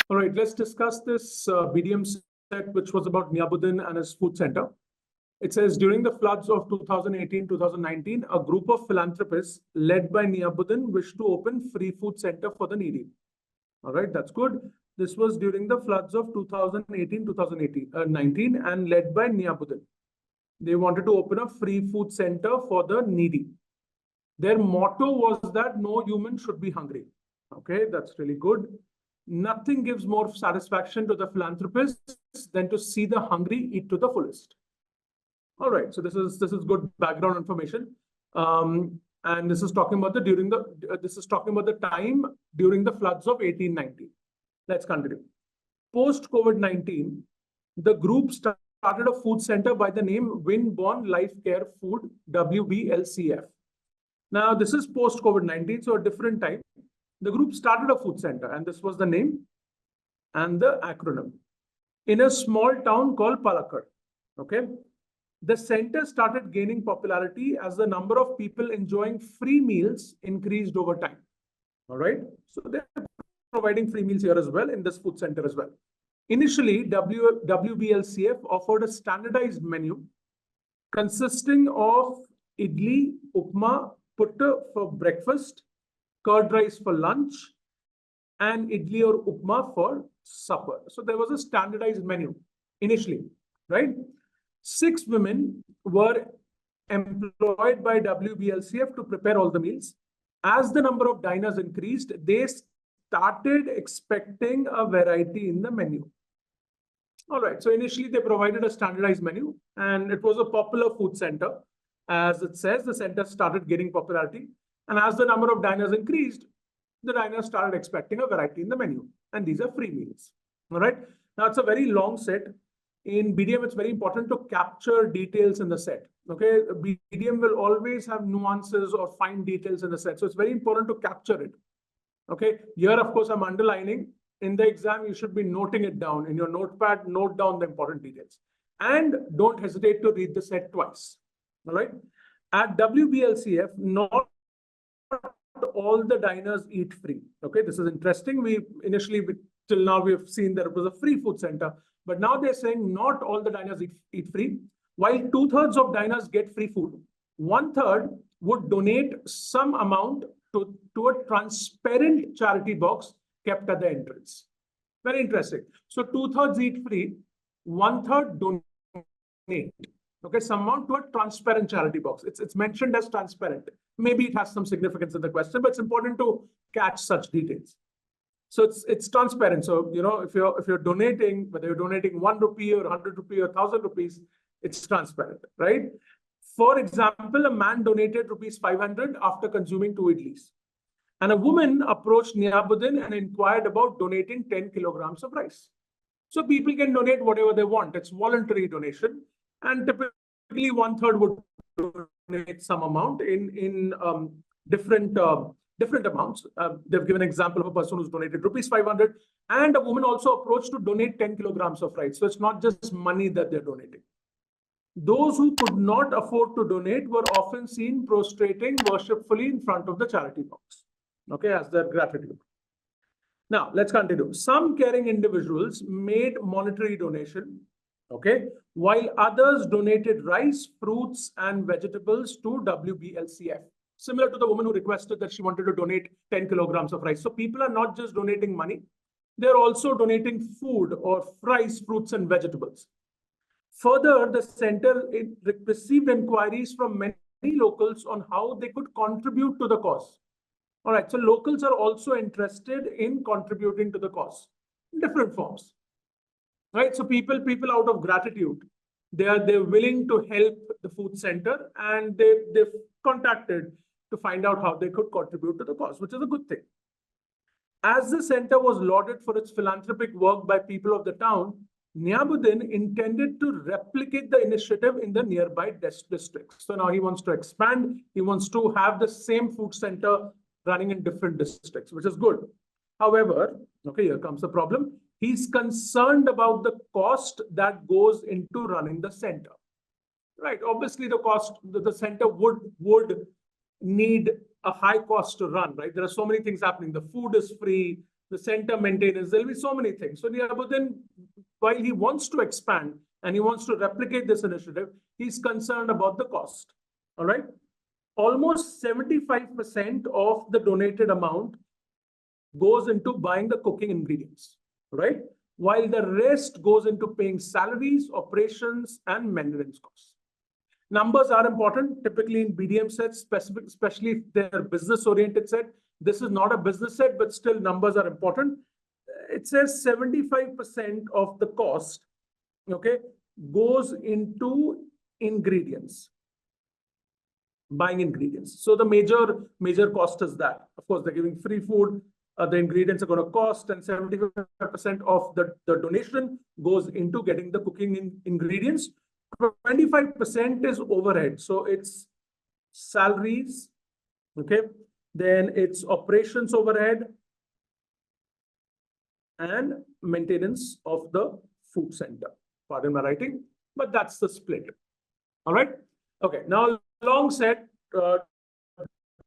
All right, let's discuss this BDM set, which was about Niabuddin and his food center. It says, during the floods of 2018-2019, a group of philanthropists led by Niabuddin wished to open free food center for the needy. All right, that's good. This was during the floods of 2018-2019 and led by Niabuddin. They wanted to open a free food center for the needy. Their motto was that no human should be hungry. Okay, that's really good. Nothing gives more satisfaction to the philanthropists than to see the hungry eat to the fullest. All right, so this is good background information, and this is talking about the time during the floods of 1819. Let's continue. Post COVID-19, the group started a food center by the name Win-Born Life Care Food, WBLCF. Now this is post COVID-19, so a different time. The group started a food center, and this was the name and the acronym, in a small town called Palakkad. Okay. The center started gaining popularity as the number of people enjoying free meals increased over time. All right. So they're providing free meals here as well in this food center as well. Initially, WBLCF offered a standardized menu consisting of idli, upma, putta for breakfast, curd rice for lunch, and idli or upma for supper. So there was a standardized menu initially, right? 6 women were employed by WBLCF to prepare all the meals. As the number of diners increased, they started expecting a variety in the menu. All right, so initially they provided a standardized menu, and it was a popular food center. As it says, the center started gaining popularity. And as the number of diners increased, the diners started expecting a variety in the menu. And these are free meals. All right. Now, it's a very long set. In BDM, it's very important to capture details in the set. Okay. BDM will always have nuances or fine details in the set. So it's very important to capture it. Okay. Here, of course, I'm underlining. In the exam, you should be noting it down. In your notepad, note down the important details. And don't hesitate to read the set twice. All right. At WBLCF, not all the diners eat free. Okay, this is interesting. Till now, we have seen that it was a free food center, but now they're saying not all the diners eat free. While 2/3 of diners get free food, 1/3 would donate some amount to a transparent charity box kept at the entrance. Very interesting. So 2/3 eat free, 1/3 donate. Okay, some amount to a transparent charity box. It's mentioned as transparent. Maybe it has some significance in the question, but it's important to catch such details. So it's transparent. So if you're donating, whether you're donating 1 rupee or 100 rupee or 1,000 rupees, it's transparent, right? For example, a man donated rupees 500 after consuming 2 idlis, and a woman approached Niabuddin and inquired about donating 10 kilograms of rice. So people can donate whatever they want. It's voluntary donation. And typically 1/3 would donate some amount in different amounts. They've given an example of a person who's donated rupees 500, and a woman also approached to donate 10 kilograms of rice. So it's not just money that they're donating. Those who could not afford to donate were often seen prostrating worshipfully in front of the charity box, okay, as their gratitude. Now, let's continue. Some caring individuals made monetary donation, okay, while others donated rice, fruits, and vegetables to WBLCF, similar to the woman who requested that she wanted to donate 10 kilograms of rice. So people are not just donating money, they're also donating food or rice, fruits, and vegetables. Further, the center received inquiries from many locals on how they could contribute to the cause. All right, so locals are also interested in contributing to the cause in different forms. Right, so people out of gratitude, they're willing to help the food center, and they've contacted to find out how they could contribute to the cause, which is a good thing. As the center was lauded for its philanthropic work by people of the town, Niabuddin intended to replicate the initiative in the nearby districts. So now he wants to expand. He wants to have the same food center running in different districts, which is good. However, okay, here comes the problem. He's concerned about the cost that goes into running the center, right? Obviously, the center would need a high cost to run, right? There are so many things happening. The food is free, the center maintenance. There'll be so many things. So Niyabuddin, while he wants to expand and he wants to replicate this initiative, he's concerned about the cost. All right. Almost 75% of the donated amount goes into buying the cooking ingredients, right? While the rest goes into paying salaries, operations, and maintenance costs. Numbers are important, typically in BDM sets, especially if they're business-oriented set. This is not a business set, but still numbers are important. It says 75% of the cost, okay, goes into ingredients, buying ingredients. So the major cost is that. Of course, they're giving free food. The ingredients are going to cost, and 75% of the donation goes into getting the cooking ingredients. 25% is overhead. So it's salaries, okay? Then it's operations overhead and maintenance of the food center. Pardon my writing, but that's the split. All right? Okay, now long set,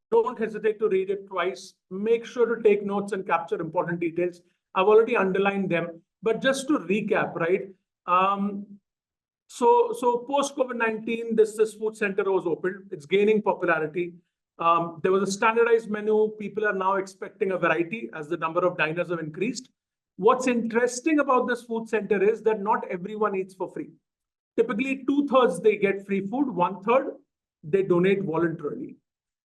don't hesitate to read it twice. Make sure to take notes and capture important details. I've already underlined them, but just to recap, right? So post COVID-19, this food center was opened. It's gaining popularity. There was a standardized menu. People are now expecting a variety as the number of diners have increased. What's interesting about this food center is that not everyone eats for free. Typically, 2/3 they get free food, 1/3 they donate voluntarily.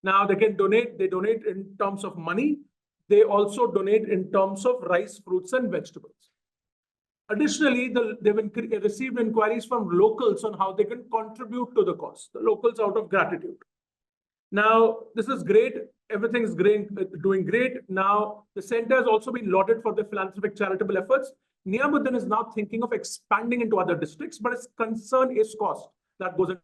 Now they can donate, they donate in terms of money. They also donate in terms of rice, fruits, and vegetables. Additionally, they've received inquiries from locals on how they can contribute to the cost, the locals out of gratitude. Now, this is great. Everything is great, doing great. Now, the center has also been lauded for the philanthropic charitable efforts. Niyabuddin is now thinking of expanding into other districts, but its concern is cost that goes into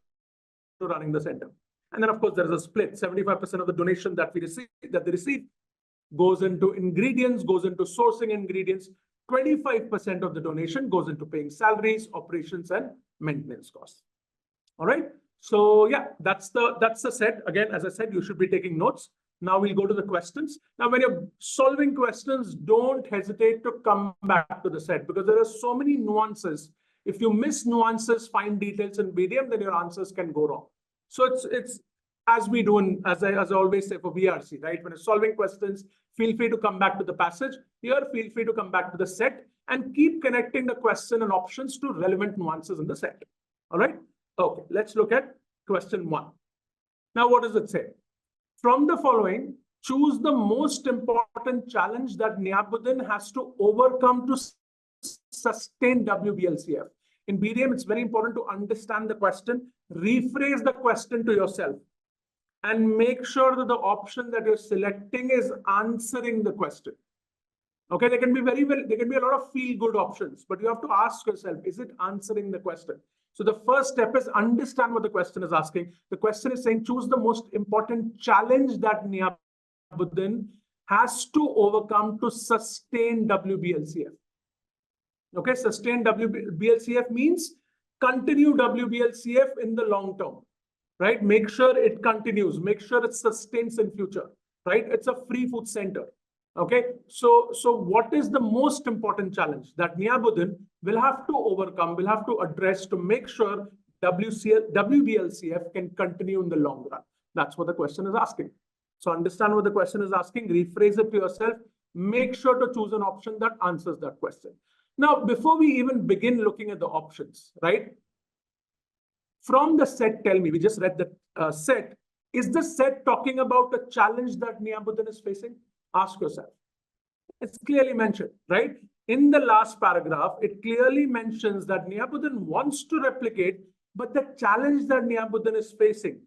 running the center. And then, of course, there is a split. 75% of the donation that they receive goes into ingredients, goes into sourcing ingredients. 25% of the donation goes into paying salaries, operations, and maintenance costs. All right. So yeah, that's the set. Again, as I said, you should be taking notes. Now we'll go to the questions. Now, when you're solving questions, don't hesitate to come back to the set because there are so many nuances. If you miss nuances, fine details in BDM, then your answers can go wrong. So it's as we do as I always say for VRC, right? When you're solving questions, feel free to come back to the passage. Here, feel free to come back to the set and keep connecting the question and options to relevant nuances in the set. All right. Okay, let's look at question 1. Now, what does it say? From the following, choose the most important challenge that Niyabuddin has to overcome to sustain WBLCF. In BDM, it's very important to understand the question, rephrase the question to yourself, and make sure that the option that you're selecting is answering the question. Okay, there can be a lot of feel-good options, but you have to ask yourself, is it answering the question? So the first step is understand what the question is asking. The question is saying, choose the most important challenge that Niyabuddin has to overcome to sustain WBLCF. Okay, sustain WBLCF means continue WBLCF in the long term, right? Make sure it continues, make sure it sustains in future, right? It's a free food center. Okay, so what is the most important challenge that Niyabuddin will have to overcome, will have to address to make sure WBLCF can continue in the long run? That's what the question is asking. So understand what the question is asking, rephrase it to yourself, make sure to choose an option that answers that question. Now, before we even begin looking at the options, right? From the set, tell me, we just read the set. Is the set talking about a challenge that Niyabuddin is facing? Ask yourself. It's clearly mentioned, right? In the last paragraph, it clearly mentions that Niyabuddin wants to replicate, but the challenge that Niyabuddin is facing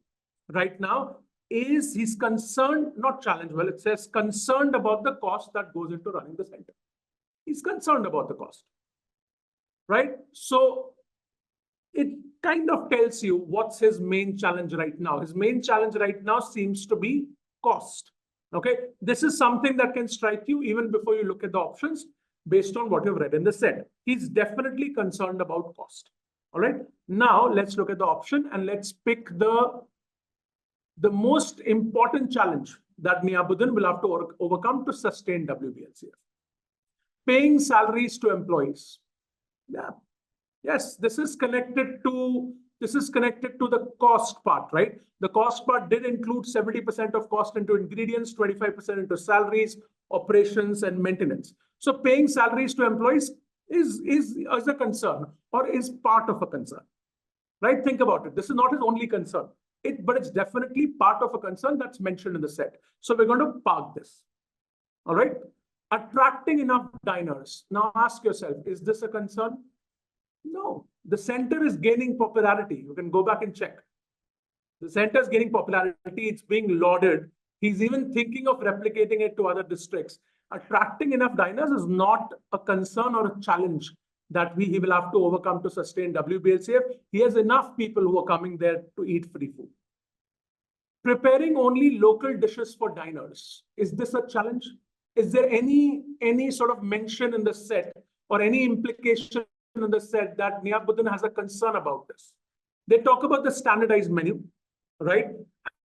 right now is he's concerned, not challenge, well, it says concerned about the cost that goes into running the center. He's concerned about the cost, right? So it kind of tells you what's his main challenge right now. His main challenge right now seems to be cost. Okay, this is something that can strike you even before you look at the options based on what you've read in the set. He's definitely concerned about cost. All right, now let's look at the option and let's pick the most important challenge that Niyabuddin will have to overcome to sustain WBLCF. Paying salaries to employees. Yeah. Yes, this is connected to the cost part, right? The cost part did include 70% of cost into ingredients, 25% into salaries, operations, and maintenance. So paying salaries to employees is a concern or is part of a concern, right? Think about it. This is not his only concern, but it's definitely part of a concern that's mentioned in the set. So we're going to park this. All right. Attracting enough diners. Now ask yourself, is this a concern? No, the center is gaining popularity. You can go back and check. The center is gaining popularity. It's being lauded. He's even thinking of replicating it to other districts. Attracting enough diners is not a concern or a challenge that he will have to overcome to sustain WBLCF. He has enough people who are coming there to eat free food. Preparing only local dishes for diners. Is this a challenge? Is there any sort of mention in the set or any implication in the set that Niyabuddin has a concern about this? They talk about the standardized menu, right?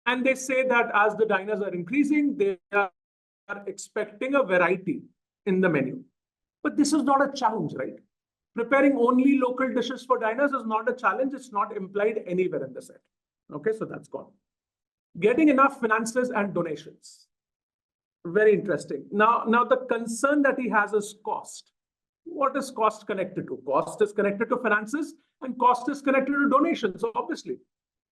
And they say that as the diners are increasing, they are expecting a variety in the menu. But this is not a challenge, right? Preparing only local dishes for diners is not a challenge. It's not implied anywhere in the set. Okay, so that's gone. Getting enough finances and donations. Very interesting. Now the concern that he has is cost. What is cost connected to? Cost is connected to finances and cost is connected to donations. So obviously,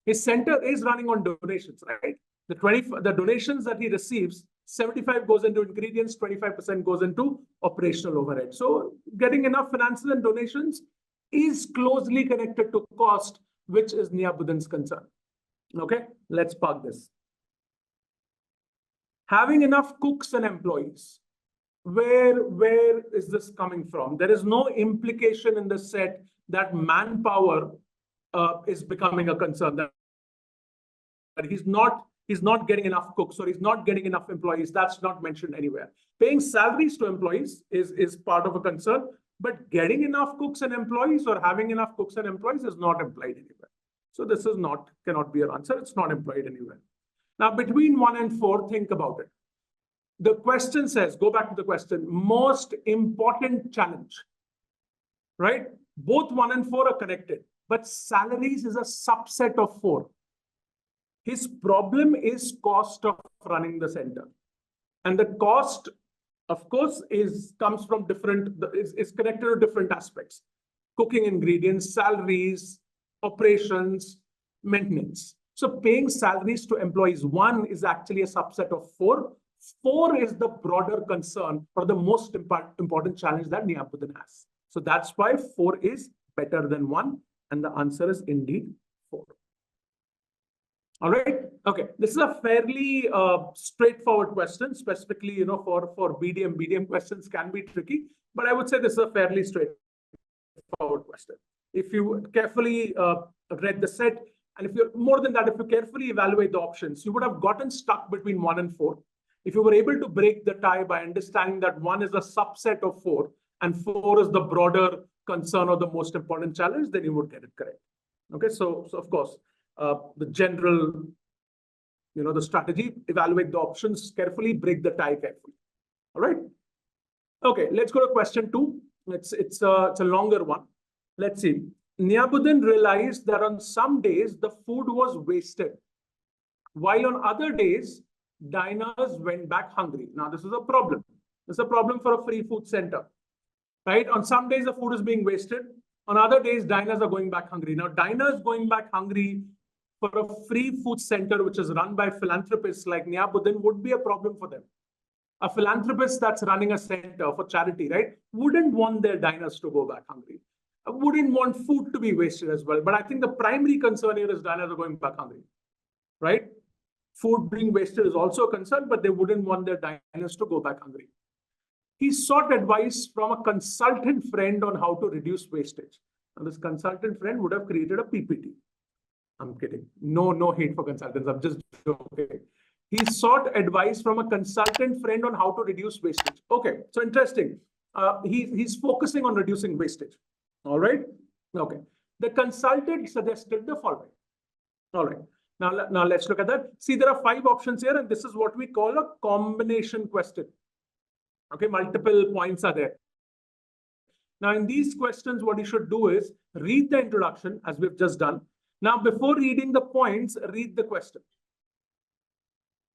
his center is running on donations, right? The donations that he receives, 75 goes into ingredients, 25% goes into operational overhead. So getting enough finances and donations is closely connected to cost, which is Niyabuddin's concern. Okay, let's park this. Having enough cooks and employees. Where is this coming from? There is no implication in the set that manpower is becoming a concern. That he's not getting enough cooks or he's not getting enough employees. That's not mentioned anywhere. Paying salaries to employees is part of a concern, but getting enough cooks and employees or having enough cooks and employees is not implied anywhere. So this is cannot be your answer. It's not implied anywhere. Now between 1 and 4, think about it. The question says, go back to the question, most important challenge, right? Both 1 and 4 are connected, but salaries is a subset of 4. His problem is cost of running the center. And the cost, of course, comes from is connected to different aspects. Cooking ingredients, salaries, operations, maintenance. So paying salaries to employees, 1 is actually a subset of 4. 4 is the broader concern or the most important challenge that Niyabuddin has. So that's why 4 is better than 1. And the answer is indeed 4. All right. Okay. This is a fairly straightforward question, specifically, for BDM. BDM questions can be tricky, but I would say this is a fairly straightforward question. If you carefully read the set, and if you carefully evaluate the options, you would have gotten stuck between 1 and 4. If you were able to break the tie by understanding that 1 is a subset of 4 and 4 is the broader concern or the most important challenge, then you would get it correct. Okay, so of course, the general, the strategy, evaluate the options carefully, break the tie carefully. All right. Okay, let's go to question 2. It's a longer one. Let's see. Niyabuddin realized that on some days the food was wasted, while on other days diners went back hungry. Now this is a problem. This is a problem for a free food center, right? On some days the food is being wasted. On other days diners are going back hungry. Now diners going back hungry for a free food center which is run by philanthropists like Niyabuddin would be a problem for them. A philanthropist that's running a center for charity, right, wouldn't want their diners to go back hungry. Wouldn't want food to be wasted as well. But I think the primary concern here is diners are going back hungry, right? Food being wasted is also a concern, but they wouldn't want their diners to go back hungry. He sought advice from a consultant friend on how to reduce wastage. And this consultant friend would have created a PPT. I'm kidding. No hate for consultants. I'm just joking. He sought advice from a consultant friend on how to reduce wastage. Okay, so interesting. He's focusing on reducing wastage. All right. Okay. The consultant suggested the following. All right. Now let's look at that. See, there are 5 options here, and this is what we call a combination question. Okay, multiple points are there. Now, in these questions, what you should do is read the introduction, as we've just done. Now, before reading the points, read the question.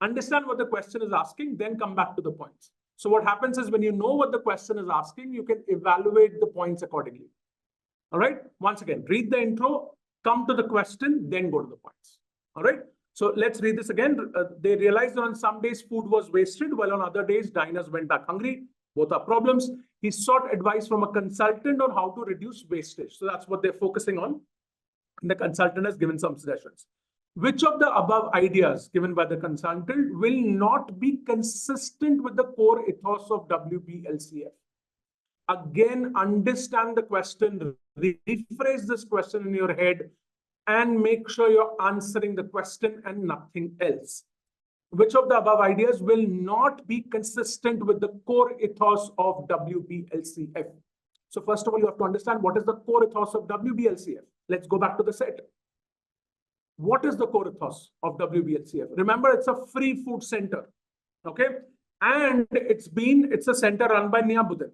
Understand what the question is asking, then come back to the points. So what happens is when you know what the question is asking, you can evaluate the points accordingly. All right. Once again, read the intro, come to the question, then go to the points. All right. So let's read this again. They realized that on some days food was wasted, while on other days diners went back hungry. Both are problems. He sought advice from a consultant on how to reduce wastage. So that's what they're focusing on. And the consultant has given some suggestions. Which of the above ideas given by the consultant will not be consistent with the core ethos of WBLCF? Again, understand the question, rephrase this question in your head, and make sure you're answering the question and nothing else. Which of the above ideas will not be consistent with the core ethos of WBLCF? So first of all, you have to understand what is the core ethos of WBLCF. Let's go back to the set. What is the core ethos of WBLCF? Remember, it's a free food center, okay? And it's a center run by Niyabuddin.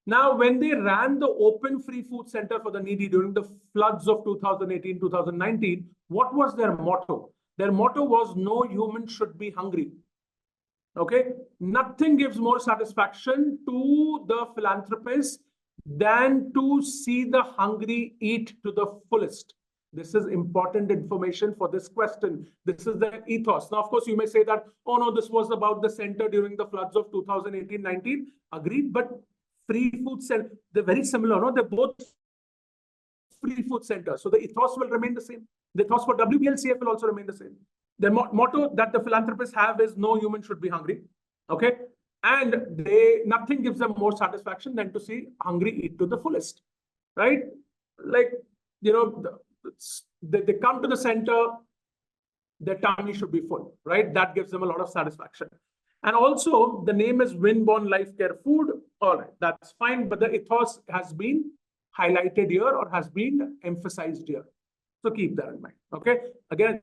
Now, when they ran the open free food center for the needy during the floods of 2018-2019, what was their motto? Their motto was, no human should be hungry. Okay? Nothing gives more satisfaction to the philanthropist than to see the hungry eat to the fullest. This is important information for this question. This is the ethos. Now, of course, you may say that, oh no, this was about the center during the floods of 2018-19. Agreed, but free food center, they're very similar, no? They're both free food centers. So the ethos will remain the same. The ethos for WBLCF will also remain the same. The motto that the philanthropists have is no human should be hungry. Okay. And nothing gives them more satisfaction than to see hungry eat to the fullest. Right? Like, you know, they come to the center, their tummy should be full, right? That gives them a lot of satisfaction. And also, the name is Win-Born Life Care Food. All right, that's fine. But the ethos has been highlighted here or has been emphasized here. So keep that in mind. Okay. Again,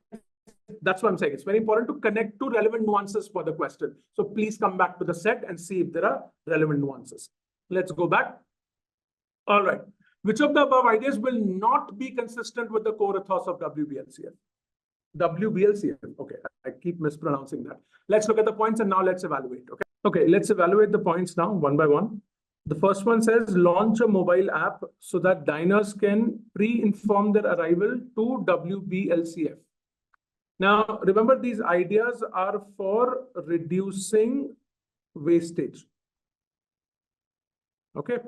that's what I'm saying. It's very important to connect to relevant nuances for the question. So please come back to the set and see if there are relevant nuances. Let's go back. All right. Which of the above ideas will not be consistent with the core ethos of WBLCF? WBLCF. Okay, I keep mispronouncing that. Let's look at the points and now let's evaluate. Okay. Okay, let's evaluate the points now one by one. The first one says launch a mobile app so that diners can pre-inform their arrival to WBLCF. Now, remember, these ideas are for reducing wastage. Okay.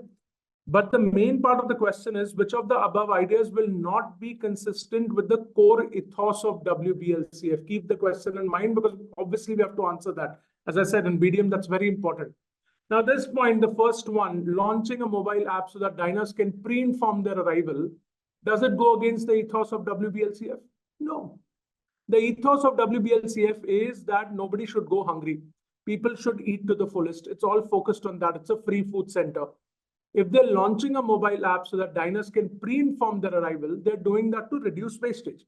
But the main part of the question is which of the above ideas will not be consistent with the core ethos of WBLCF? Keep the question in mind because obviously we have to answer that. As I said, in BDM, that's very important. Now, this point, the first one, launching a mobile app so that diners can pre-inform their arrival, does it go against the ethos of WBLCF? No. The ethos of WBLCF is that nobody should go hungry. People should eat to the fullest. It's all focused on that. It's a free food center. If they're launching a mobile app so that diners can pre-inform their arrival, they're doing that to reduce wastage.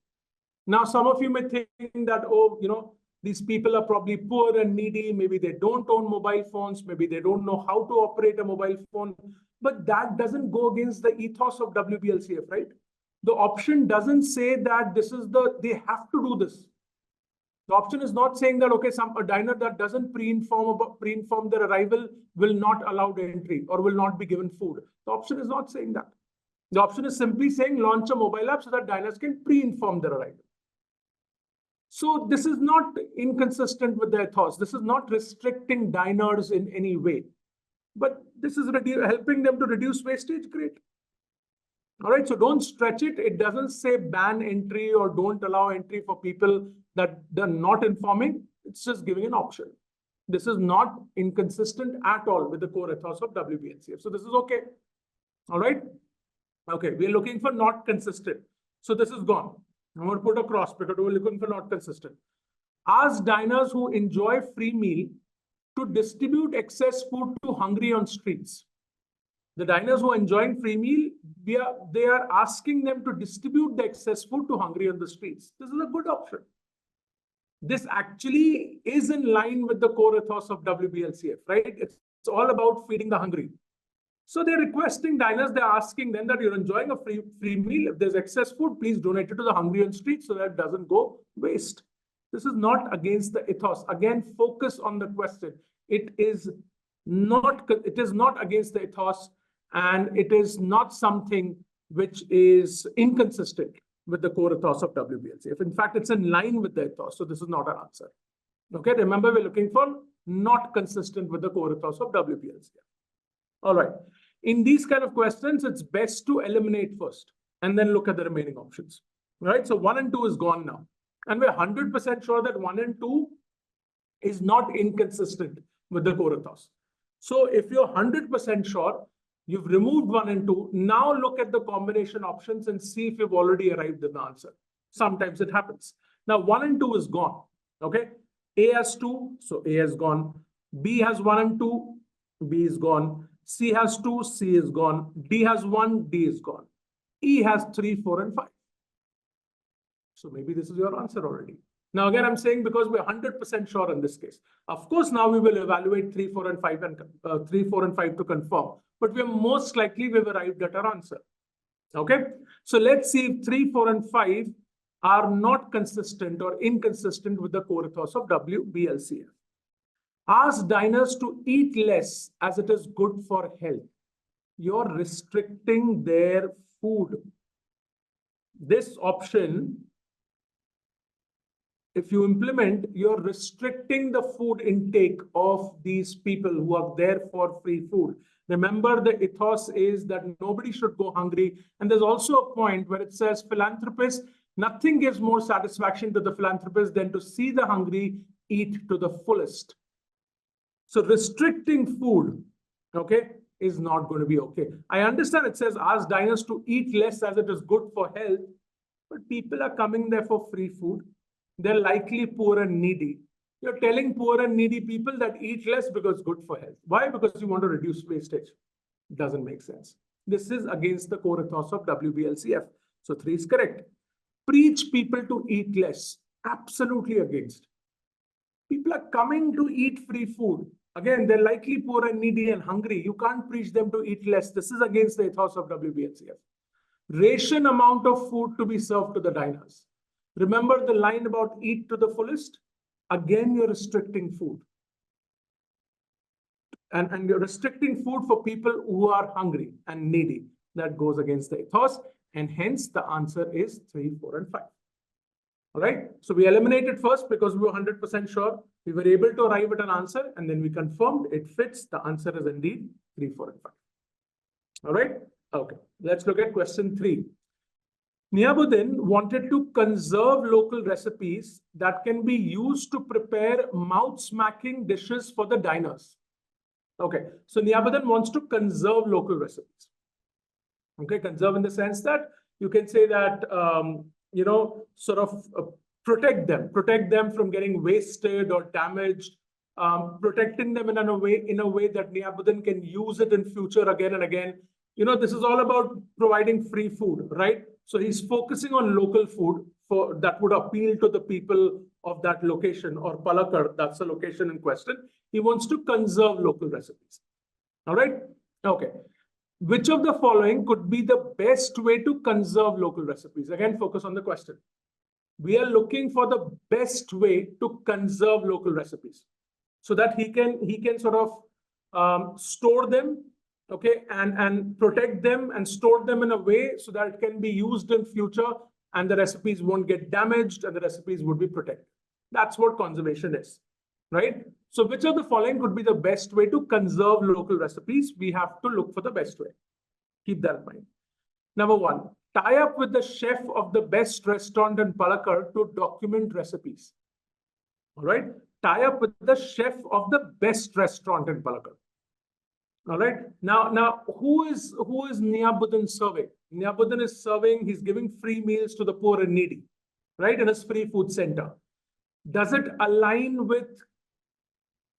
Now, some of you may think that, oh, you know, these people are probably poor and needy. Maybe they don't own mobile phones. Maybe they don't know how to operate a mobile phone. But that doesn't go against the ethos of WBLCF, right? The option doesn't say that they have to do this. The option is not saying that, okay, a diner that doesn't pre-inform their arrival will not allow entry or will not be given food. The option is not saying that. The option is simply saying launch a mobile app so that diners can pre-inform their arrival. So this is not inconsistent with their thoughts. This is not restricting diners in any way. But this is helping them to reduce wastage. Great. All right, so don't stretch it. It doesn't say ban entry or don't allow entry for people that they're not informing. It's just giving an option. This is not inconsistent at all with the core ethos of WBLCF. So this is okay. All right. Okay, we're looking for not consistent. So this is gone. I'm going to put a cross because we're looking for not consistent. Ask diners who enjoy free meal to distribute excess food to hungry on streets. The diners who are enjoying free meal, they are asking them to distribute the excess food to hungry on the streets. This is a good option. This actually is in line with the core ethos of WBLCF, right? It's all about feeding the hungry. So they're requesting diners, they're asking them that you're enjoying a free meal. If there's excess food, please donate it to the hungry on street so that it doesn't go waste. This is not against the ethos. Again, focus on the question. It is not against the ethos, and it is not something which is inconsistent with the core ethos of WBLCF. In fact, it's in line with the ethos. So this is not an answer. Okay, remember, we're looking for not consistent with the core ethos of WBLCF. All right. In these kind of questions, it's best to eliminate first and then look at the remaining options. Right? So 1 and 2 is gone now. And we're 100% sure that 1 and 2 is not inconsistent with the core ethos. So if you're 100% sure, you've removed 1 and 2, now look at the combination options and see if you've already arrived at the answer. Sometimes it happens. Now 1 and 2 is gone. Okay? A has 2, so A has gone. B has 1 and 2, B is gone. C has 2, C is gone. D has 1, D is gone. E has 3, 4, and 5. So maybe this is your answer already. Now, again, I'm saying because we're 100% sure in this case. Of course, now we will evaluate 3, 4, and 5 and 3, 4, and 5 to confirm. But we're most likely we've arrived at our answer. Okay. So let's see if 3, 4, and 5 are not consistent or inconsistent with the core ethos of WBLCF. Ask diners to eat less as it is good for health. You're restricting their food. This option, if you implement, you're restricting the food intake of these people who are there for free food. Remember, the ethos is that nobody should go hungry. And there's also a point where it says philanthropists, nothing gives more satisfaction to the philanthropist than to see the hungry eat to the fullest. So restricting food, okay, is not going to be okay. I understand it says ask diners to eat less as it is good for health, but people are coming there for free food. They're likely poor and needy. You're telling poor and needy people that eat less because it's good for health. Why? Because you want to reduce wastage. It doesn't make sense. This is against the core ethos of WBLCF. So 3 is correct. Preach people to eat less. Absolutely against. People are coming to eat free food. Again, they're likely poor and needy and hungry. You can't preach them to eat less. This is against the ethos of WBLCF. Ration amount of food to be served to the diners. Remember the line about eat to the fullest? Again, you're restricting food. And you're restricting food for people who are hungry and needy. That goes against the ethos. And hence, the answer is 3, 4, and 5. All right. So we eliminated first because we were 100% sure. We were able to arrive at an answer, and then we confirmed it fits. The answer is indeed 3, 4, and 5. All right. Okay. Let's look at question 3. Niyabuddin wanted to conserve local recipes that can be used to prepare mouth-smacking dishes for the diners. Okay. So Niyabuddin wants to conserve local recipes. Okay. Conserve in the sense that you can say that, sort of protect them from getting wasted or damaged, protecting them in a way that Niyabuddin can use it in future again and again. This is all about providing free food, right? So he's focusing on local food that would appeal to the people of that location, or Palakkad, that's the location in question. He wants to conserve local recipes. All right. Okay. Which of the following could be the best way to conserve local recipes? Again, focus on the question. We are looking for the best way to conserve local recipes so that he can sort of store them, okay, and protect them and store them in a way so that it can be used in future and the recipes won't get damaged and the recipes would be protected. That's what conservation is, right? So which of the following could be the best way to conserve local recipes? We have to look for the best way. Keep that in mind. Number 1, tie up with the chef of the best restaurant in Palakkad to document recipes. All right. Tie up with the chef of the best restaurant in Palakkad. All right. Now, who is Niyabuddin serving? Niyabuddin is serving, he's giving free meals to the poor and needy, right? In his free food center. Does it align with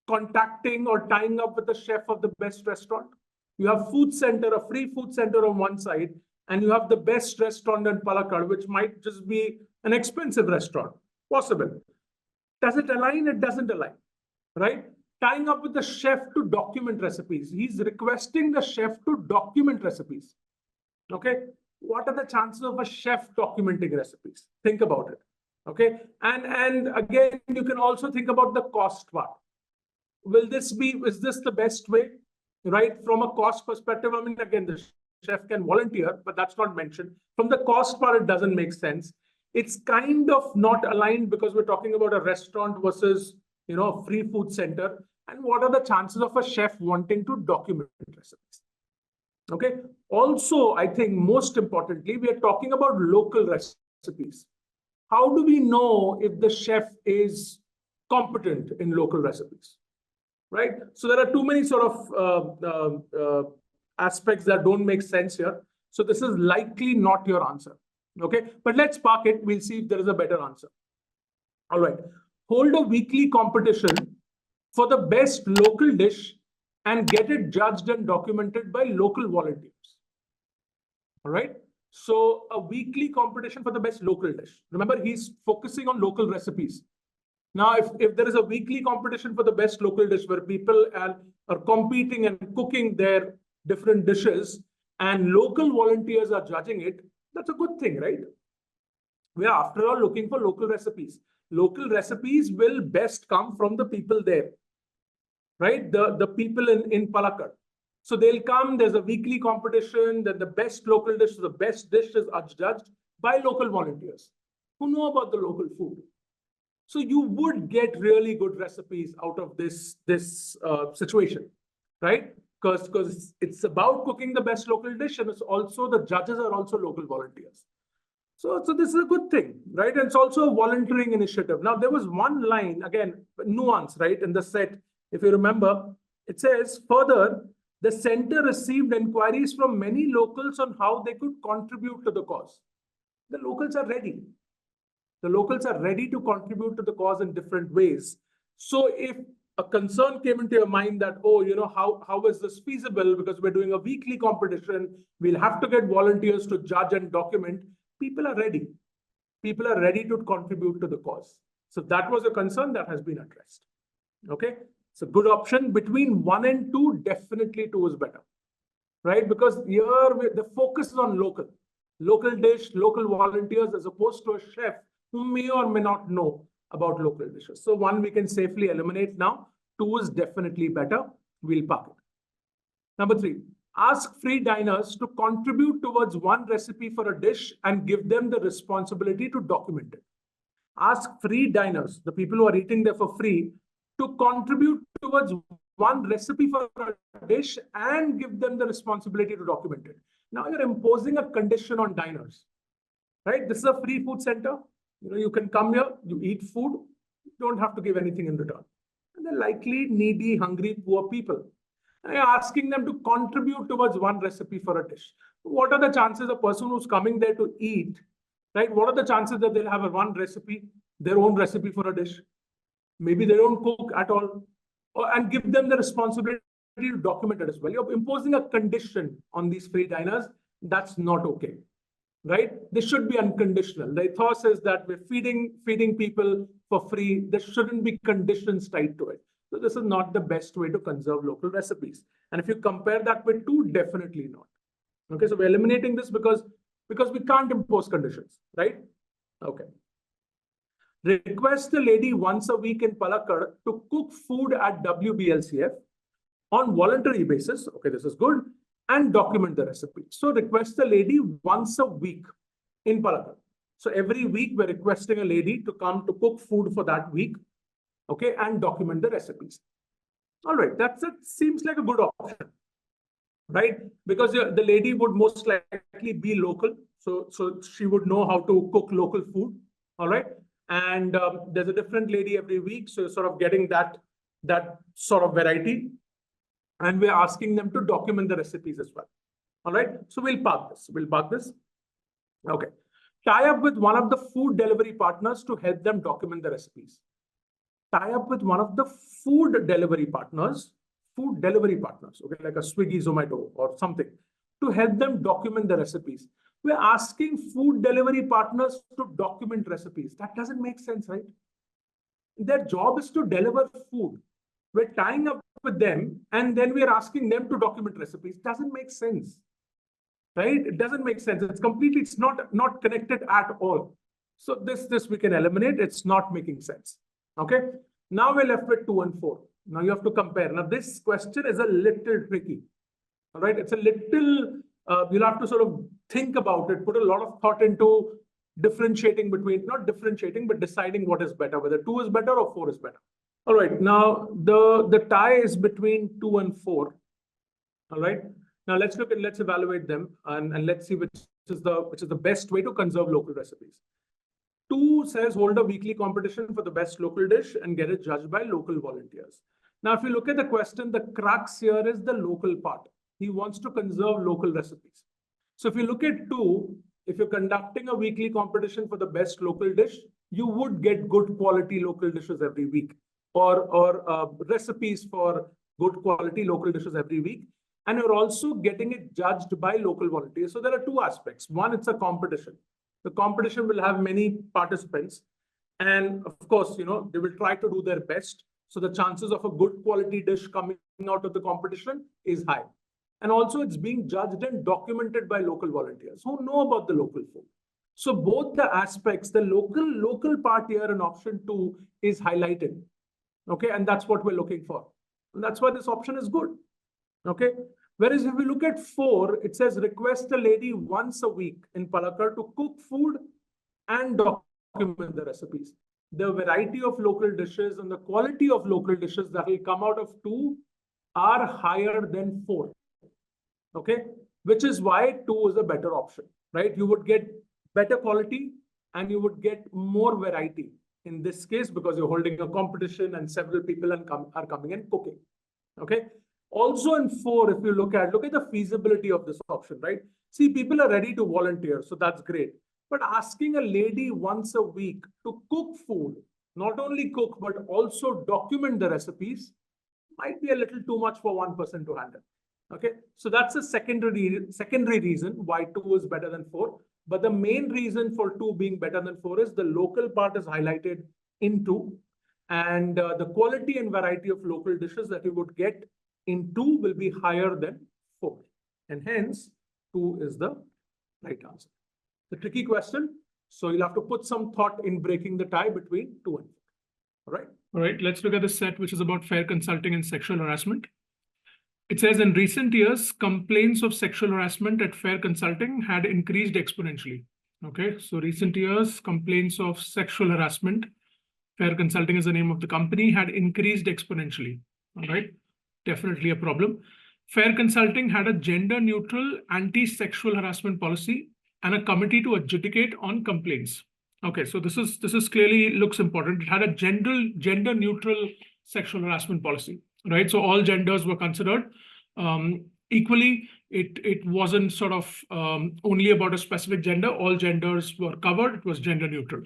contacting or tying up with the chef of the best restaurant? You have food center, a free food center on one side, and you have the best restaurant in Palakkad, which might just be an expensive restaurant. Possible. Does it align? It doesn't align, right? tying up with the chef to document recipes. He's requesting the chef to document recipes. Okay, what are the chances of a chef documenting recipes? Think about it. Okay, and again, you can also think about the cost part. Is this the best way, right? From a cost perspective, I mean, again, the chef can volunteer, but that's not mentioned. From the cost part, it doesn't make sense. It's kind of not aligned because we're talking about a restaurant versus, a free food center. And what are the chances of a chef wanting to document recipes? Okay. Also, I think most importantly, we are talking about local recipes. How do we know if the chef is competent in local recipes? Right? So there are too many sort of aspects that don't make sense here. So this is likely not your answer. Okay, but let's park it. We'll see if there is a better answer. All right. Hold a weekly competition for the best local dish and get it judged and documented by local volunteers. All right. So a weekly competition for the best local dish. Remember, he's focusing on local recipes. Now, if there is a weekly competition for the best local dish where people are competing and cooking their different dishes and local volunteers are judging it, that's a good thing, right? We are, after all, looking for local recipes. Local recipes will best come from the people there, right? The people in Palakkad. So they'll come, there's a weekly competition, that the best local dish, the best dish is judged by local volunteers who know about the local food. So you would get really good recipes out of this situation, right? Because it's about cooking the best local dish, and it's also the judges are also local volunteers. So this is a good thing, right? And it's also a volunteering initiative. Now, there was one line, again, nuance, right? In the set, if you remember, it says, further, the center received inquiries from many locals on how they could contribute to the cause. The locals are ready. The locals are ready to contribute to the cause in different ways. So if a concern came into your mind that, oh, how is this feasible? Because we're doing a weekly competition, we'll have to get volunteers to judge and document. People are ready. People are ready to contribute to the cause. So that was a concern that has been addressed. Okay, it's a good option. Between 1 and 2, definitely 2 is better, right? Because here the focus is on local dish, local volunteers, as opposed to a chef who may or may not know about local dishes. So 1 we can safely eliminate now. 2 is definitely better. We'll park it. Number 3, ask free diners to contribute towards one recipe for a dish and give them the responsibility to document it. Ask free diners, the people who are eating there for free, to contribute towards one recipe for a dish and give them the responsibility to document it. Now you're imposing a condition on diners, right? This is a free food center. You can come here, you eat food, you don't have to give anything in return. And they're likely needy, hungry, poor people. And you're asking them to contribute towards one recipe for a dish. What are the chances a person who's coming there to eat, right? What are the chances that they'll have one recipe, their own recipe for a dish? Maybe they don't cook at all, and give them the responsibility to document it as well. You're imposing a condition on these free diners. That's not okay, right? This should be unconditional. The ethos says that we're feeding people for free. There shouldn't be conditions tied to it. So this is not the best way to conserve local recipes. And if you compare that with 2, definitely not. Okay, so we're eliminating this because we can't impose conditions, right? Okay. Request the lady once a week in Palakkad to cook food at WBLCF on voluntary basis. Okay, this is good. And document the recipe. So request the lady once a week in Palakkad. So every week we're requesting a lady to come to cook food for that week. Okay, and document the recipes. All right, that seems like a good option, right? Because the lady would most likely be local. So she would know how to cook local food. All right. And there's a different lady every week. So you're sort of getting that sort of variety. And we're asking them to document the recipes as well. All right. So we'll park this. Okay. Tie up with one of the food delivery partners to help them document the recipes. Tie up with one of the food delivery partners, okay, like a Swiggy, Zomato or something, to help them document the recipes. We're asking food delivery partners to document recipes. That doesn't make sense, right? Their job is to deliver food. we're tying up with them, and then we're asking them to document recipes. Doesn't make sense, right? It doesn't make sense. It's completely, it's not connected at all. So this we can eliminate. It's not making sense. Okay. Now we're left with 2 and 4. Now you have to compare. Now this question is a little tricky. All right. It's a little, you'll have to sort of think about it, put a lot of thought into differentiating between, not differentiating, but deciding what is better, whether 2 is better or 4 is better. All right. Now the tie is between 2 and 4. All right. Now let's look and let's evaluate them, and let's see which is the best way to conserve local recipes. 2 says hold a weekly competition for the best local dish and get it judged by local volunteers. Now, if you look at the question, the crux here is the local part. He wants to conserve local recipes. So if you look at 2, if you're conducting a weekly competition for the best local dish, you would get good quality local dishes every week, or recipes for good quality local dishes every week. And you're also getting it judged by local volunteers. So there are 2 aspects. One, it's a competition. The competition will have many participants. And of course, they will try to do their best. So the chances of a good quality dish coming out of the competition is high. And also it's being judged and documented by local volunteers who know about the local food. So both the aspects, the local part here in option 2 is highlighted. Okay. And that's what we're looking for. And that's why this option is good. Okay. Whereas if we look at 4, it says request a lady once a week in Palakkad to cook food and document the recipes. The variety of local dishes and the quality of local dishes that will come out of 2 are higher than 4. Okay. Which is why 2 is a better option, right? You would get better quality and you would get more variety in this case because you're holding a competition and several people are coming and cooking. Okay. Also in 4, if you look at the feasibility of this option, right? See, people are ready to volunteer, so that's great. But asking a lady once a week to cook food, not only cook, but also document the recipes, might be a little too much for one person to handle. Okay, so that's a secondary reason why 2 is better than 4. But the main reason for 2 being better than 4 is the local part is highlighted in 2, and the quality and variety of local dishes that you would get in 2 will be higher than 4. And hence, 2 is the right answer. The tricky question. So you'll have to put some thought in breaking the tie between 2 and 4. All right. All right. Let's look at the set, which is about fair consulting and sexual harassment. It says in recent years, complaints of sexual harassment at fair consulting had increased exponentially. Okay. So recent years, complaints of sexual harassment, fair consulting is the name of the company, had increased exponentially. All right. Definitely a problem. Fair consulting had a gender-neutral anti-sexual harassment policy and a committee to adjudicate on complaints. Okay, so this is clearly looks important. It had a gender-neutral sexual harassment policy, right? So all genders were considered equally. It wasn't sort of only about a specific gender. All genders were covered. It was gender-neutral.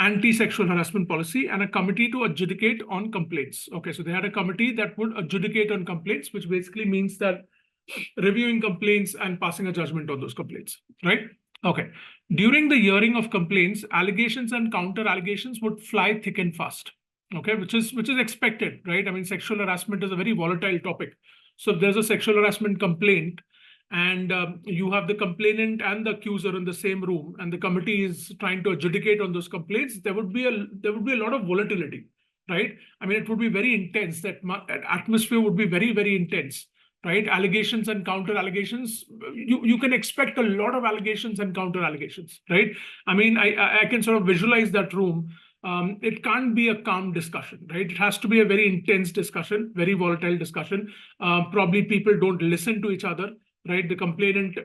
Anti-sexual harassment policy and a committee to adjudicate on complaints. Okay, so they had a committee that would adjudicate on complaints, which basically means that reviewing complaints and passing a judgment on those complaints, right? Okay. During the hearing of complaints, allegations and counter allegations would fly thick and fast. Okay, which is expected, right? I mean, sexual harassment is a very volatile topic. So if there's a sexual harassment complaint, and you have the complainant and the accuser in the same room, and the committee is trying to adjudicate on those complaints, there would be a lot of volatility, right? I mean, it would be very intense. That atmosphere would be very, very intense, right? Allegations and counter allegations. You can expect a lot of allegations and counter allegations, right? I mean, I can sort of visualize that room. It can't be a calm discussion, right? It has to be a very intense discussion, very volatile discussion. Probably people don't listen to each other. Right, the complainant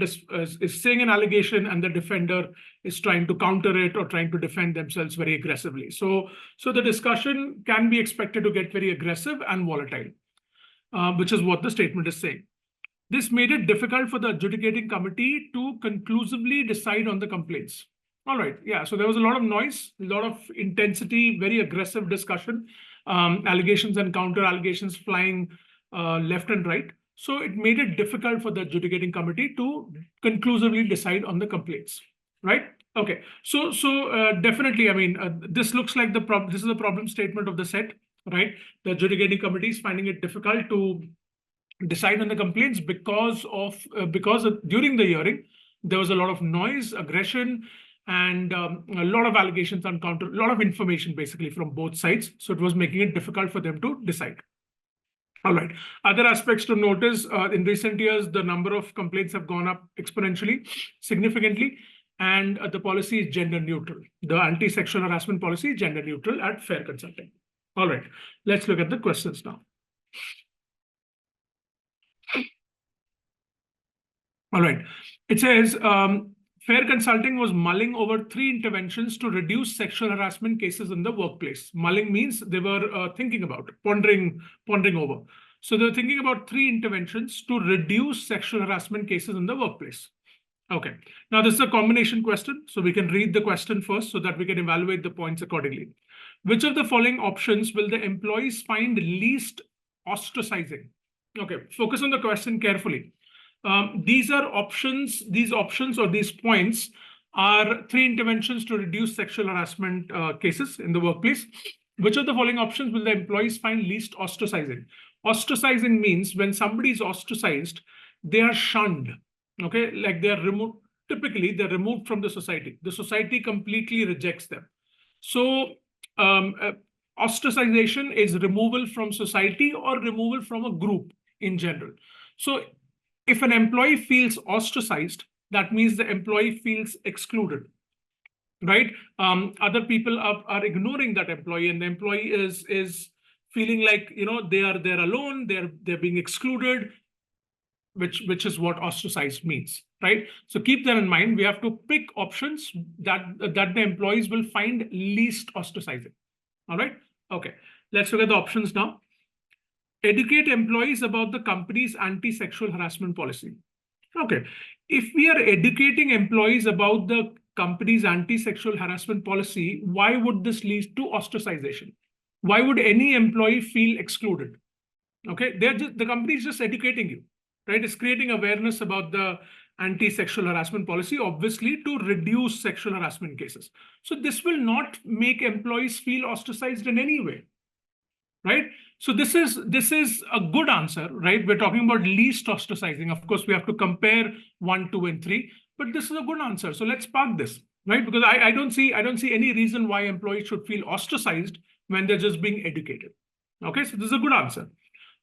is saying an allegation, and the defender is trying to counter it or trying to defend themselves very aggressively. So the discussion can be expected to get very aggressive and volatile, which is what the statement is saying. This made it difficult for the adjudicating committee to conclusively decide on the complaints. All right, yeah. So there was a lot of noise, a lot of intensity, very aggressive discussion, allegations and counter allegations flying left and right. So it made it difficult for the adjudicating committee to conclusively decide on the complaints, right? Okay, so definitely, I mean, this looks like this is a problem statement of the set. right? The adjudicating committee is finding it difficult to decide on the complaints because during the hearing, there was a lot of noise, aggression, and a lot of allegations on counter, a lot of information basically from both sides. So it was making it difficult for them to decide. All right. Other aspects to notice, in recent years, the number of complaints have gone up exponentially, significantly, and the policy is gender neutral. The anti-sexual harassment policy is gender neutral at Fair Consulting. All right. Let's look at the questions now. All right. It says, Fair Consulting was mulling over 3 interventions to reduce sexual harassment cases in the workplace. Mulling means they were thinking about, pondering over. So they're thinking about 3 interventions to reduce sexual harassment cases in the workplace. Okay. Now, this is a combination question, so we can read the question first so that we can evaluate the points accordingly. Which of the following options will the employees find least ostracizing? Okay, focus on the question carefully. These options or these points are 3 interventions to reduce sexual harassment cases in the workplace. Which of the following options will the employees find least ostracizing? Ostracizing means when somebody is ostracized, they are shunned. Okay, like they are removed. Typically, they're removed from the society. The society completely rejects them. So, ostracization is removal from society or removal from a group in general. So, if an employee feels ostracized, that means the employee feels excluded, right? Other people are ignoring that employee, and the employee is feeling like, you know, they're alone, they're being excluded, which is what ostracized means, right? So keep that in mind. We have to pick options that the employees will find least ostracizing. All right. Okay. Let's look at the options now. Educate employees about the company's anti-sexual harassment policy. Okay. If we are educating employees about the company's anti-sexual harassment policy, why would this lead to ostracization? Why would any employee feel excluded? Okay. The company is just educating you, right? It's creating awareness about the anti-sexual harassment policy, obviously to reduce sexual harassment cases. So this will not make employees feel ostracized in any way, right? So this is a good answer, right? We're talking about least ostracizing. Of course, we have to compare 1, 2, and 3, but this is a good answer. So let's park this, right? Because I don't see any reason why employees should feel ostracized when they're just being educated. Okay, so this is a good answer.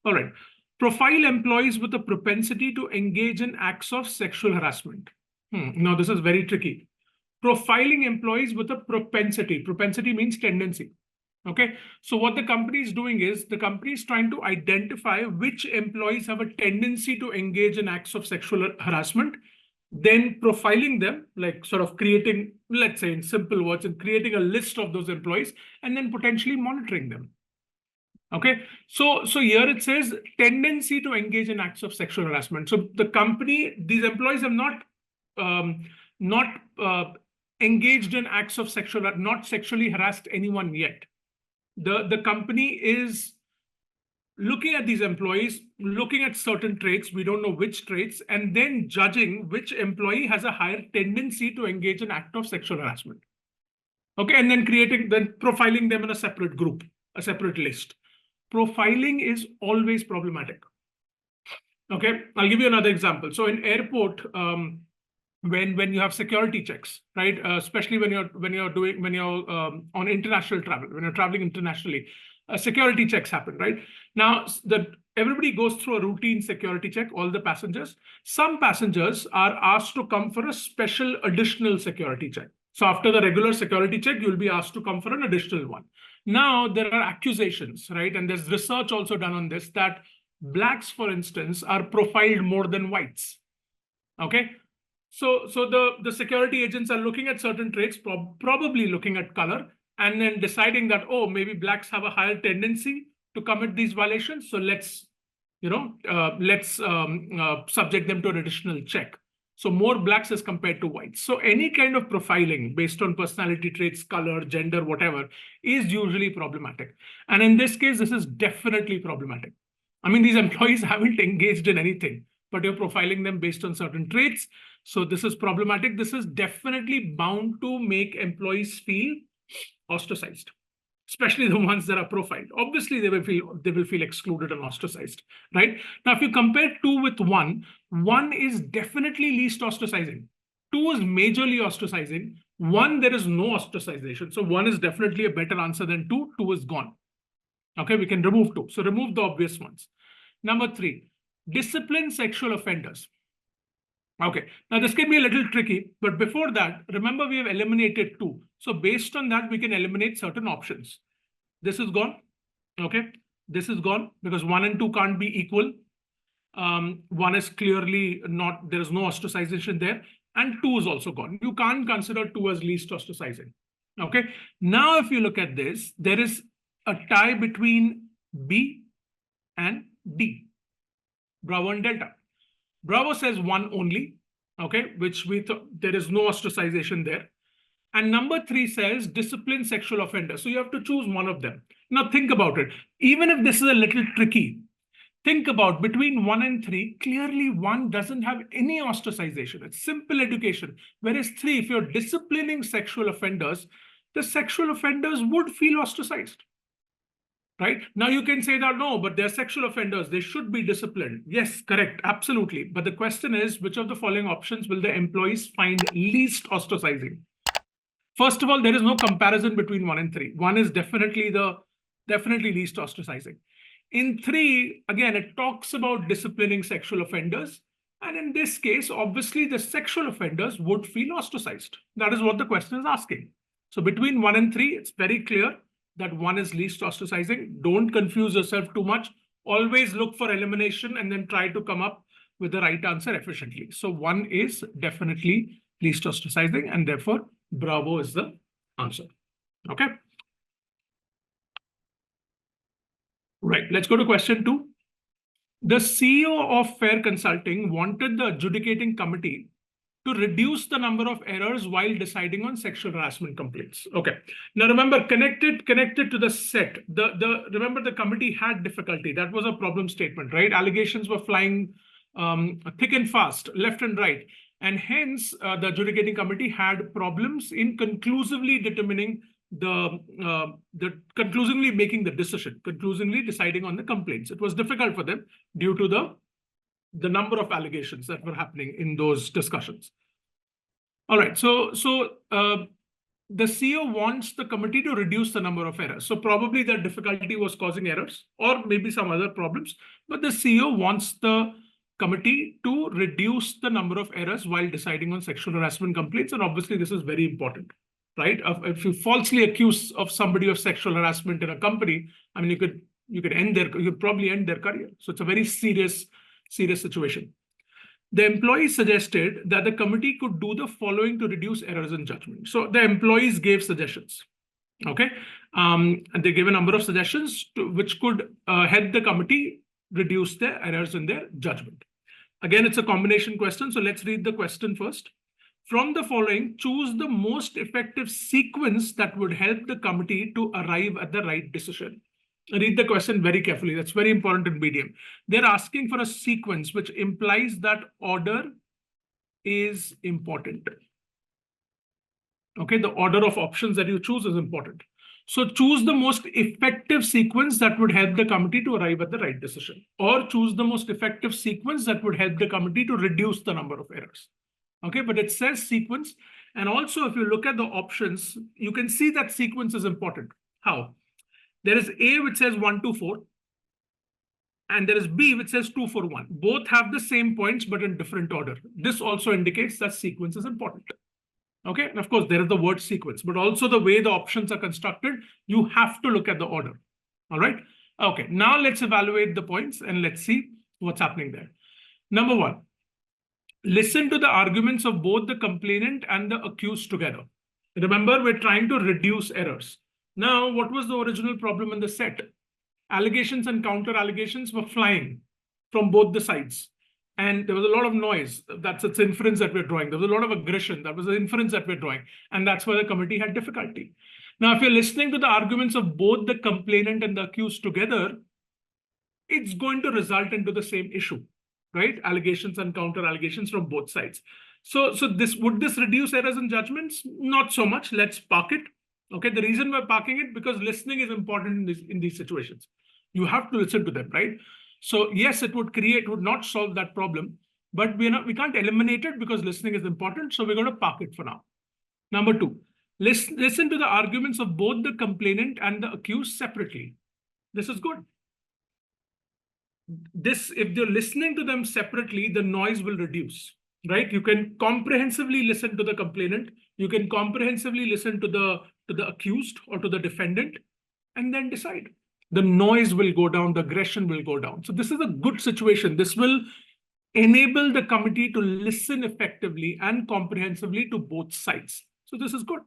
All right. Profile employees with a propensity to engage in acts of sexual harassment. Now, this is very tricky. Profiling employees with a propensity. Propensity means tendency. Okay. So what the company is doing is the company is trying to identify which employees have a tendency to engage in acts of sexual harassment, then profiling them, like sort of creating, let's say in simple words, and creating a list of those employees and then potentially monitoring them. Okay, so here it says tendency to engage in acts of sexual harassment. So the company, these employees have not engaged in acts of not sexually harassed anyone yet. The company is looking at these employees, looking at certain traits, we don't know which traits, and then judging which employee has a higher tendency to engage in act of sexual harassment. Okay, and then profiling them in a separate group, a separate list. Profiling is always problematic. Okay, I'll give you another example. So in airport, when you have security checks, right? Especially when you're on international travel, when you're traveling internationally, security checks happen, right? Now everybody goes through a routine security check, all the passengers. Some passengers are asked to come for a special additional security check. So after the regular security check, you'll be asked to come for an additional one. Now there are accusations, right? And there's research also done on this, that blacks, for instance, are profiled more than whites. Okay. So the security agents are looking at certain traits, probably looking at color, and then deciding that, oh, maybe blacks have a higher tendency to commit these violations. So let's subject them to an additional check. So more blacks as compared to whites. So any kind of profiling based on personality traits, color, gender, whatever, is usually problematic. And in this case, this is definitely problematic. I mean, these employees haven't engaged in anything, but you're profiling them based on certain traits. So this is problematic. This is definitely bound to make employees feel ostracized. especially the ones that are profiled. Obviously, they will feel excluded and ostracized, right? Now, if you compare 2 with 1, 1 is definitely least ostracizing. 2 is majorly ostracizing. 1, there is no ostracization. So 1 is definitely a better answer than 2. 2 is gone. Okay, we can remove 2. So remove the obvious ones. Number 3, discipline sexual offenders. Okay, now this can be a little tricky, but before that, remember we have eliminated 2. So based on that, we can eliminate certain options. This is gone. Okay, this is gone because 1 and 2 can't be equal. 1 is clearly not, there is no ostracization there, and 2 is also gone. You can't consider 2 as least ostracizing. Okay, now if you look at this, there is a tie between B and D, Bravo and Delta. Bravo says 1 only, okay, which we thought there is no ostracization there. And number 3 says discipline sexual offender. So you have to choose one of them. Now think about it. Even if this is a little tricky, think about between 1 and 3, clearly 1 doesn't have any ostracization. It's simple education. Whereas 3, if you're disciplining sexual offenders, the sexual offenders would feel ostracized. Right? Now you can say that, no, but they're sexual offenders. They should be disciplined. Yes, correct. Absolutely. But the question is, which of the following options will the employees find least ostracizing? First of all, there is no comparison between 1 and 3. 1 is definitely least ostracizing. In 3, again, it talks about disciplining sexual offenders. And in this case, obviously, the sexual offenders would feel ostracized. That is what the question is asking. So between 1 and 3, it's very clear that 1 is least ostracizing. Don't confuse yourself too much. Always look for elimination and then try to come up with the right answer efficiently. So 1 is definitely least ostracizing, and therefore Bravo is the answer. Okay. Right. Let's go to question 2. The CEO of Fair Consulting wanted the adjudicating committee to reduce the number of errors while deciding on sexual harassment complaints. Okay. Now remember, connected to the set. Remember the committee had difficulty. That was a problem statement, right? Allegations were flying thick and fast, left and right, and hence the adjudicating committee had problems in conclusively determining conclusively making the decision, conclusively deciding on the complaints. It was difficult for them due to the number of allegations that were happening in those discussions. All right, so the CEO wants the committee to reduce the number of errors. So probably the difficulty was causing errors or maybe some other problems, but the CEO wants the committee to reduce the number of errors while deciding on sexual harassment complaints. And obviously this is very important, right? If you falsely accuse of somebody of sexual harassment in a company, I mean, you could probably end their career. So it's a very serious situation. The employees suggested that the committee could do the following to reduce errors in judgment. So the employees gave suggestions. Okay. And they gave a number of suggestions which could help the committee reduce their errors in their judgment. Again, it's a combination question. So let's read the question first. From the following, choose the most effective sequence that would help the committee to arrive at the right decision. Read the question very carefully. That's very important in BDM. They're asking for a sequence, which implies that order is important. Okay, the order of options that you choose is important. So choose the most effective sequence that would help the committee to arrive at the right decision, or choose the most effective sequence that would help the committee to reduce the number of errors. Okay, but it says sequence. And also, if you look at the options, you can see that sequence is important. How? There is A, which says 1, 2, 4. And there is B, which says 2, 4, 1. Both have the same points, but in different order. This also indicates that sequence is important. Okay, and of course, there is the word sequence, but also the way the options are constructed, you have to look at the order. All right. Okay, now let's evaluate the points and let's see what's happening there. Number 1, listen to the arguments of both the complainant and the accused together. Remember, we're trying to reduce errors. Now, what was the original problem in the set? Allegations and counter allegations were flying from both the sides. And there was a lot of noise. That's its inference that we're drawing. There was a lot of aggression. That was the inference that we're drawing. And that's why the committee had difficulty. Now, if you're listening to the arguments of both the complainant and the accused together, it's going to result into the same issue, right? Allegations and counter allegations from both sides. So would this reduce errors in judgments? Not so much. Let's park it. Okay, the reason we're parking it because listening is important in these situations. You have to listen to them, right? So yes, it would not solve that problem, but we can't eliminate it because listening is important. So we're going to park it for now. Number two, listen to the arguments of both the complainant and the accused separately. This is good. If you're listening to them separately, the noise will reduce, right? You can comprehensively listen to the complainant. You can comprehensively listen to the accused or to the defendant, and then decide. The noise will go down, the aggression will go down. So this is a good situation. This will enable the committee to listen effectively and comprehensively to both sides. So this is good.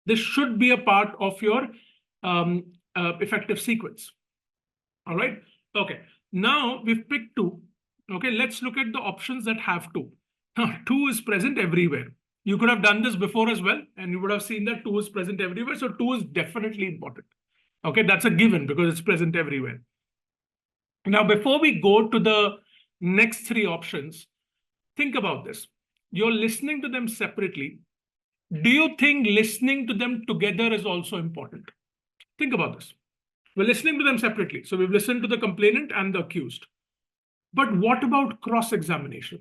This should be a part of your effective sequence. All right. Okay. Now we've picked two. Okay. Let's look at the options that have two. Two is present everywhere. You could have done this before as well, and you would have seen that two is present everywhere. So two is definitely important. Okay. That's a given because it's present everywhere. Now, before we go to the next three options, think about this. You're listening to them separately. Do you think listening to them together is also important? Think about this. We're listening to them separately. So we've listened to the complainant and the accused. But what about cross-examination?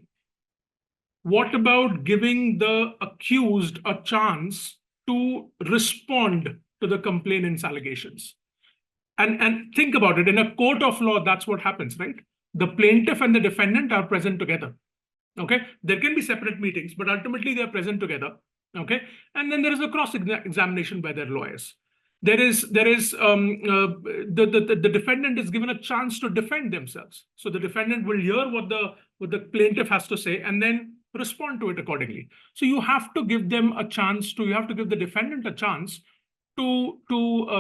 What about giving the accused a chance to respond to the complainant's allegations? And think about it. In a court of law, that's what happens, right? The plaintiff and the defendant are present together. Okay, there can be separate meetings, but ultimately they're present together. Okay, and then there is a cross-examination by their lawyers. The defendant is given a chance to defend themselves. So the defendant will hear what the plaintiff has to say and then respond to it accordingly. So you have to give them a chance you have to give the defendant a chance to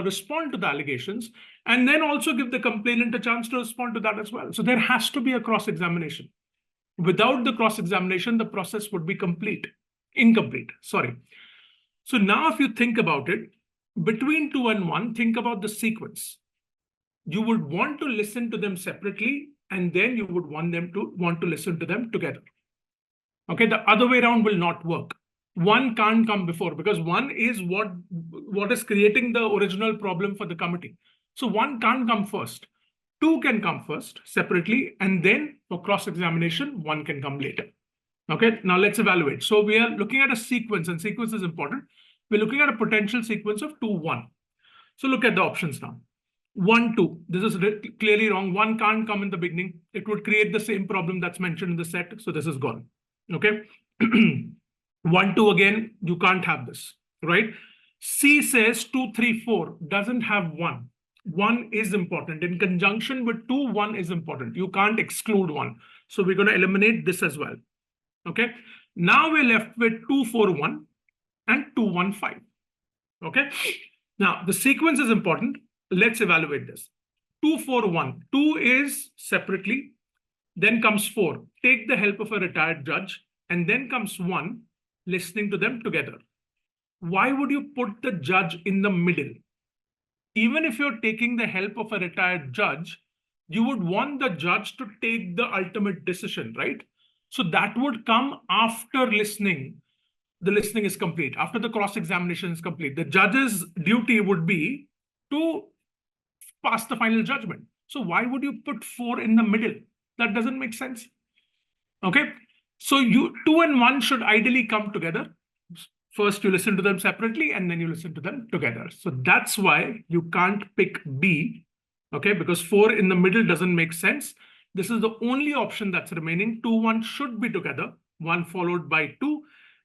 respond to the allegations, and then also give the complainant a chance to respond to that as well. So there has to be a cross-examination. Without the cross-examination, the process would be incomplete. Sorry. So now if you think about it, between 2 and 1, think about the sequence. You would want to listen to them separately, and then you would want to listen to them together. Okay, the other way around will not work. 1 can't come before because 1 is what is creating the original problem for the committee. So 1 can't come first. 2 can come first separately, and then for cross-examination, 1 can come later. Okay, now let's evaluate. So we are looking at a sequence, and sequence is important. We're looking at a potential sequence of 2, 1. So look at the options now. 1, 2. This is clearly wrong. 1 can't come in the beginning. It would create the same problem that's mentioned in the set. So this is gone. Okay. 1, 2 again, you can't have this, right? C says 2, 3, 4 doesn't have 1. 1 is important. In conjunction with 2, 1 is important. You can't exclude 1. So we're going to eliminate this as well. Okay. Now we're left with 2, 4, 1 and 2, 1, 5. Okay. Now the sequence is important. Let's evaluate this. 2, 4, 1. 2 is separately. Then comes 4. Take the help of a retired judge. And then comes 1. Listening to them together. Why would you put the judge in the middle? Even if you're taking the help of a retired judge, you would want the judge to take the ultimate decision, right? So that would come after listening. The listening is complete. After the cross-examination is complete, the judge's duty would be to pass the final judgment. So why would you put 4 in the middle? That doesn't make sense. Okay. So 2 and 1 should ideally come together. First, you listen to them separately, and then you listen to them together. So that's why you can't pick B, okay? Because 4 in the middle doesn't make sense. This is the only option that's remaining. 2, 1 should be together, 1 followed by 2.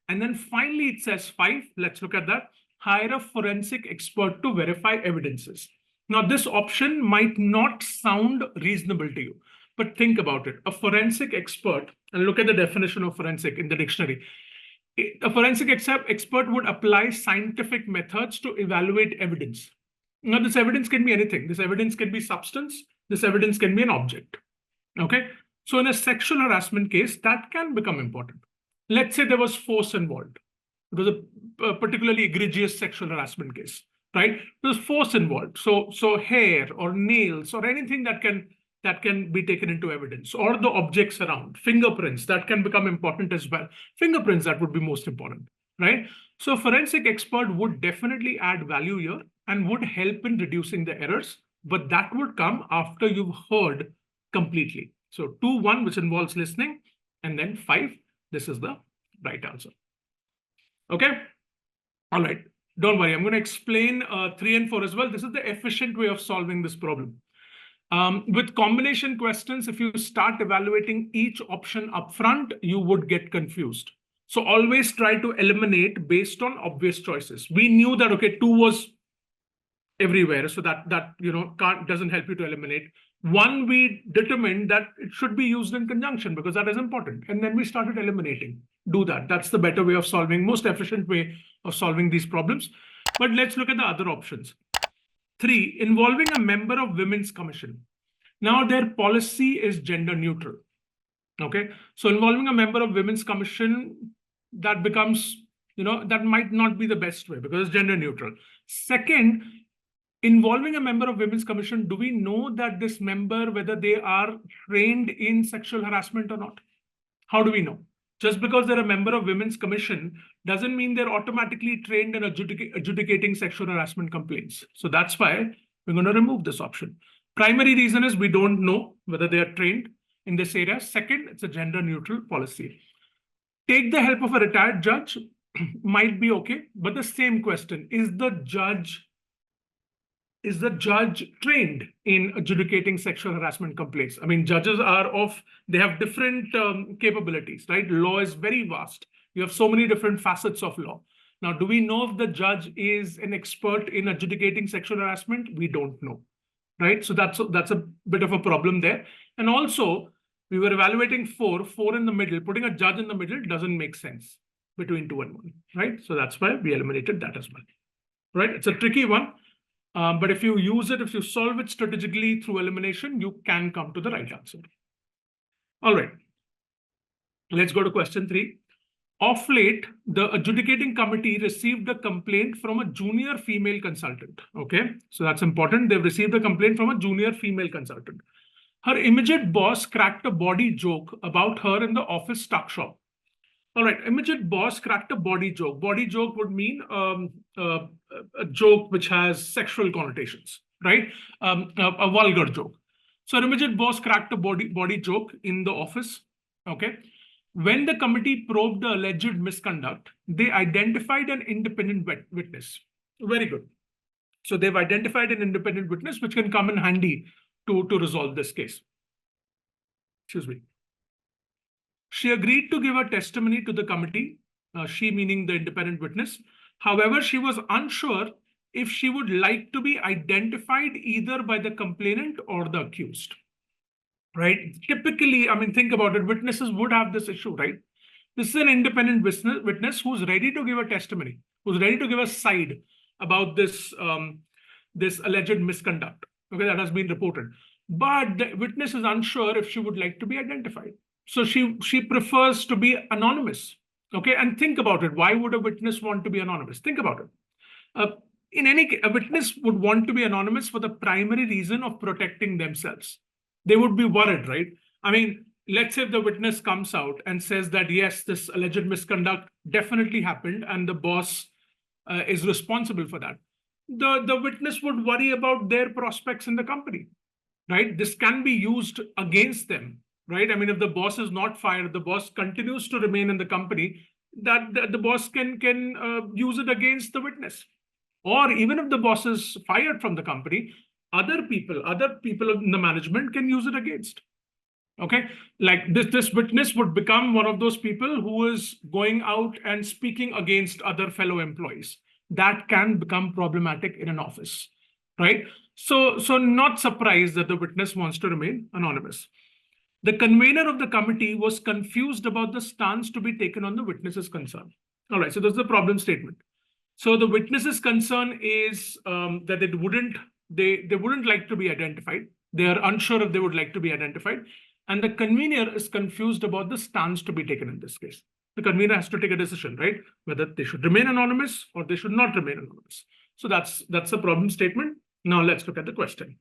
And then finally, it says 5. Let's look at that. Hire a forensic expert to verify evidences. Now, this option might not sound reasonable to you, but think about it. A forensic expert, and look at the definition of forensic in the dictionary. A forensic expert would apply scientific methods to evaluate evidence. Now, this evidence can be anything. This evidence can be substance. This evidence can be an object. Okay. So in a sexual harassment case, that can become important. Let's say there was force involved. It was a particularly egregious sexual harassment case, right? There's force involved. So hair or nails or anything that can be taken into evidence, or the objects around, fingerprints, that can become important as well. Fingerprints, that would be most important. right? So forensic expert would definitely add value here and would help in reducing the errors, but that would come after you've heard completely. So 2, 1, which involves listening, and then 5, this is the right answer. Okay, all right, don't worry, I'm going to explain 3 and 4 as well. This is the efficient way of solving this problem. With combination questions, if you start evaluating each option upfront, you would get confused. So always try to eliminate based on obvious choices. We knew that, okay, 2 was everywhere, so that doesn't help you to eliminate. 1, we determined that it should be used in conjunction because that is important, and then we started eliminating. Do that. That's the better way of solving, most efficient way of solving these problems. But let's look at the other options. 3, involving a member of Women's Commission. Now their policy is gender neutral. Okay, so involving a member of Women's Commission, that becomes, that might not be the best way because it's gender neutral. Second, involving a member of Women's Commission, do we know that this member, whether they are trained in sexual harassment or not? How do we know? Just because they're a member of Women's Commission doesn't mean they're automatically trained in adjudicating sexual harassment complaints. So that's why we're going to remove this option. Primary reason is we don't know whether they are trained in this area. Second, it's a gender neutral policy. Take the help of a retired judge, might be okay, but the same question, is the judge trained in adjudicating sexual harassment complaints? I mean, judges they have different capabilities, right? Law is very vast. You have so many different facets of law. Now, do we know if the judge is an expert in adjudicating sexual harassment? We don't know, right? So that's a bit of a problem there. And also, we were evaluating 4 in the middle. Putting a judge in the middle doesn't make sense between 2 and 1, right? So that's why we eliminated that as well, right? It's a tricky one. But if you use it, if you solve it strategically through elimination, you can come to the right answer. All right. Let's go to question 3. Of late, the adjudicating committee received a complaint from a junior female consultant. Okay, so that's important. They've received a complaint from a junior female consultant. Her immediate boss cracked a body joke about her in the office tuck shop. All right, immediate boss cracked a body joke. Body joke would mean a joke which has sexual connotations, right? A vulgar joke. So immediate boss cracked a body joke in the office. Okay. When the committee probed the alleged misconduct, they identified an independent witness. Very good. So they've identified an independent witness which can come in handy to resolve this case. Excuse me. She agreed to give her testimony to the committee, she meaning the independent witness. However, she was unsure if she would like to be identified either by the complainant or the accused. Right? Typically, I mean, think about it, witnesses would have this issue, right? This is an independent witness who's ready to give a testimony, who's ready to give a side about this, this alleged misconduct, okay, that has been reported. But the witness is unsure if she would like to be identified. So she prefers to be anonymous, okay? And think about it. Why would a witness want to be anonymous? Think about it. A witness would want to be anonymous for the primary reason of protecting themselves. They would be worried, right? I mean, let's say if the witness comes out and says that, yes, this alleged misconduct definitely happened and the boss is responsible for that. The witness would worry about their prospects in the company, right? This can be used against them, right? I mean, if the boss is not fired, the boss continues to remain in the company, that the boss can use it against the witness. Or even if the boss is fired from the company, other people in the management can use it against. Okay, like this witness would become one of those people who is going out and speaking against other fellow employees. That can become problematic in an office, right? So not surprised that the witness wants to remain anonymous. The convener of the committee was confused about the stance to be taken on the witness's concern. All right, so that's the problem statement. So the witness's concern is that they wouldn't like to be identified. They are unsure if they would like to be identified. And the convener is confused about the stance to be taken in this case. The convener has to take a decision, right? Whether they should remain anonymous or they should not remain anonymous. So that's the problem statement. Now let's look at the question.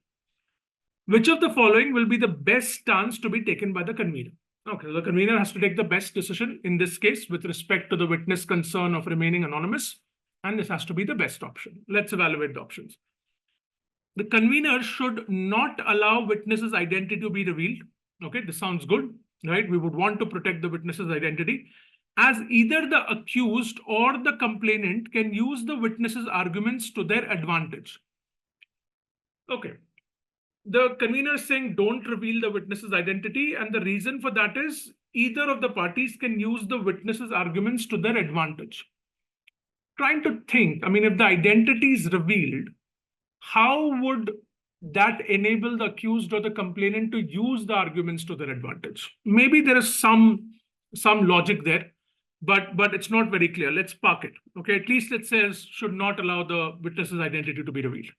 Which of the following will be the best stance to be taken by the convener? Okay, the convener has to take the best decision in this case with respect to the witness concern of remaining anonymous, and this has to be the best option. Let's evaluate the options. The convener should not allow witness's identity to be revealed. Okay, this sounds good, right? We would want to protect the witness's identity, as either the accused or the complainant can use the witness's arguments to their advantage. Okay. The convener is saying don't reveal the witness's identity, and the reason for that is either of the parties can use the witness's arguments to their advantage. Trying to think, I mean, if the identity is revealed, how would that enable the accused or the complainant to use the arguments to their advantage? Maybe there is some logic there, but it's not very clear. Let's park it. Okay, at least it says should not allow the witness's identity to be revealed.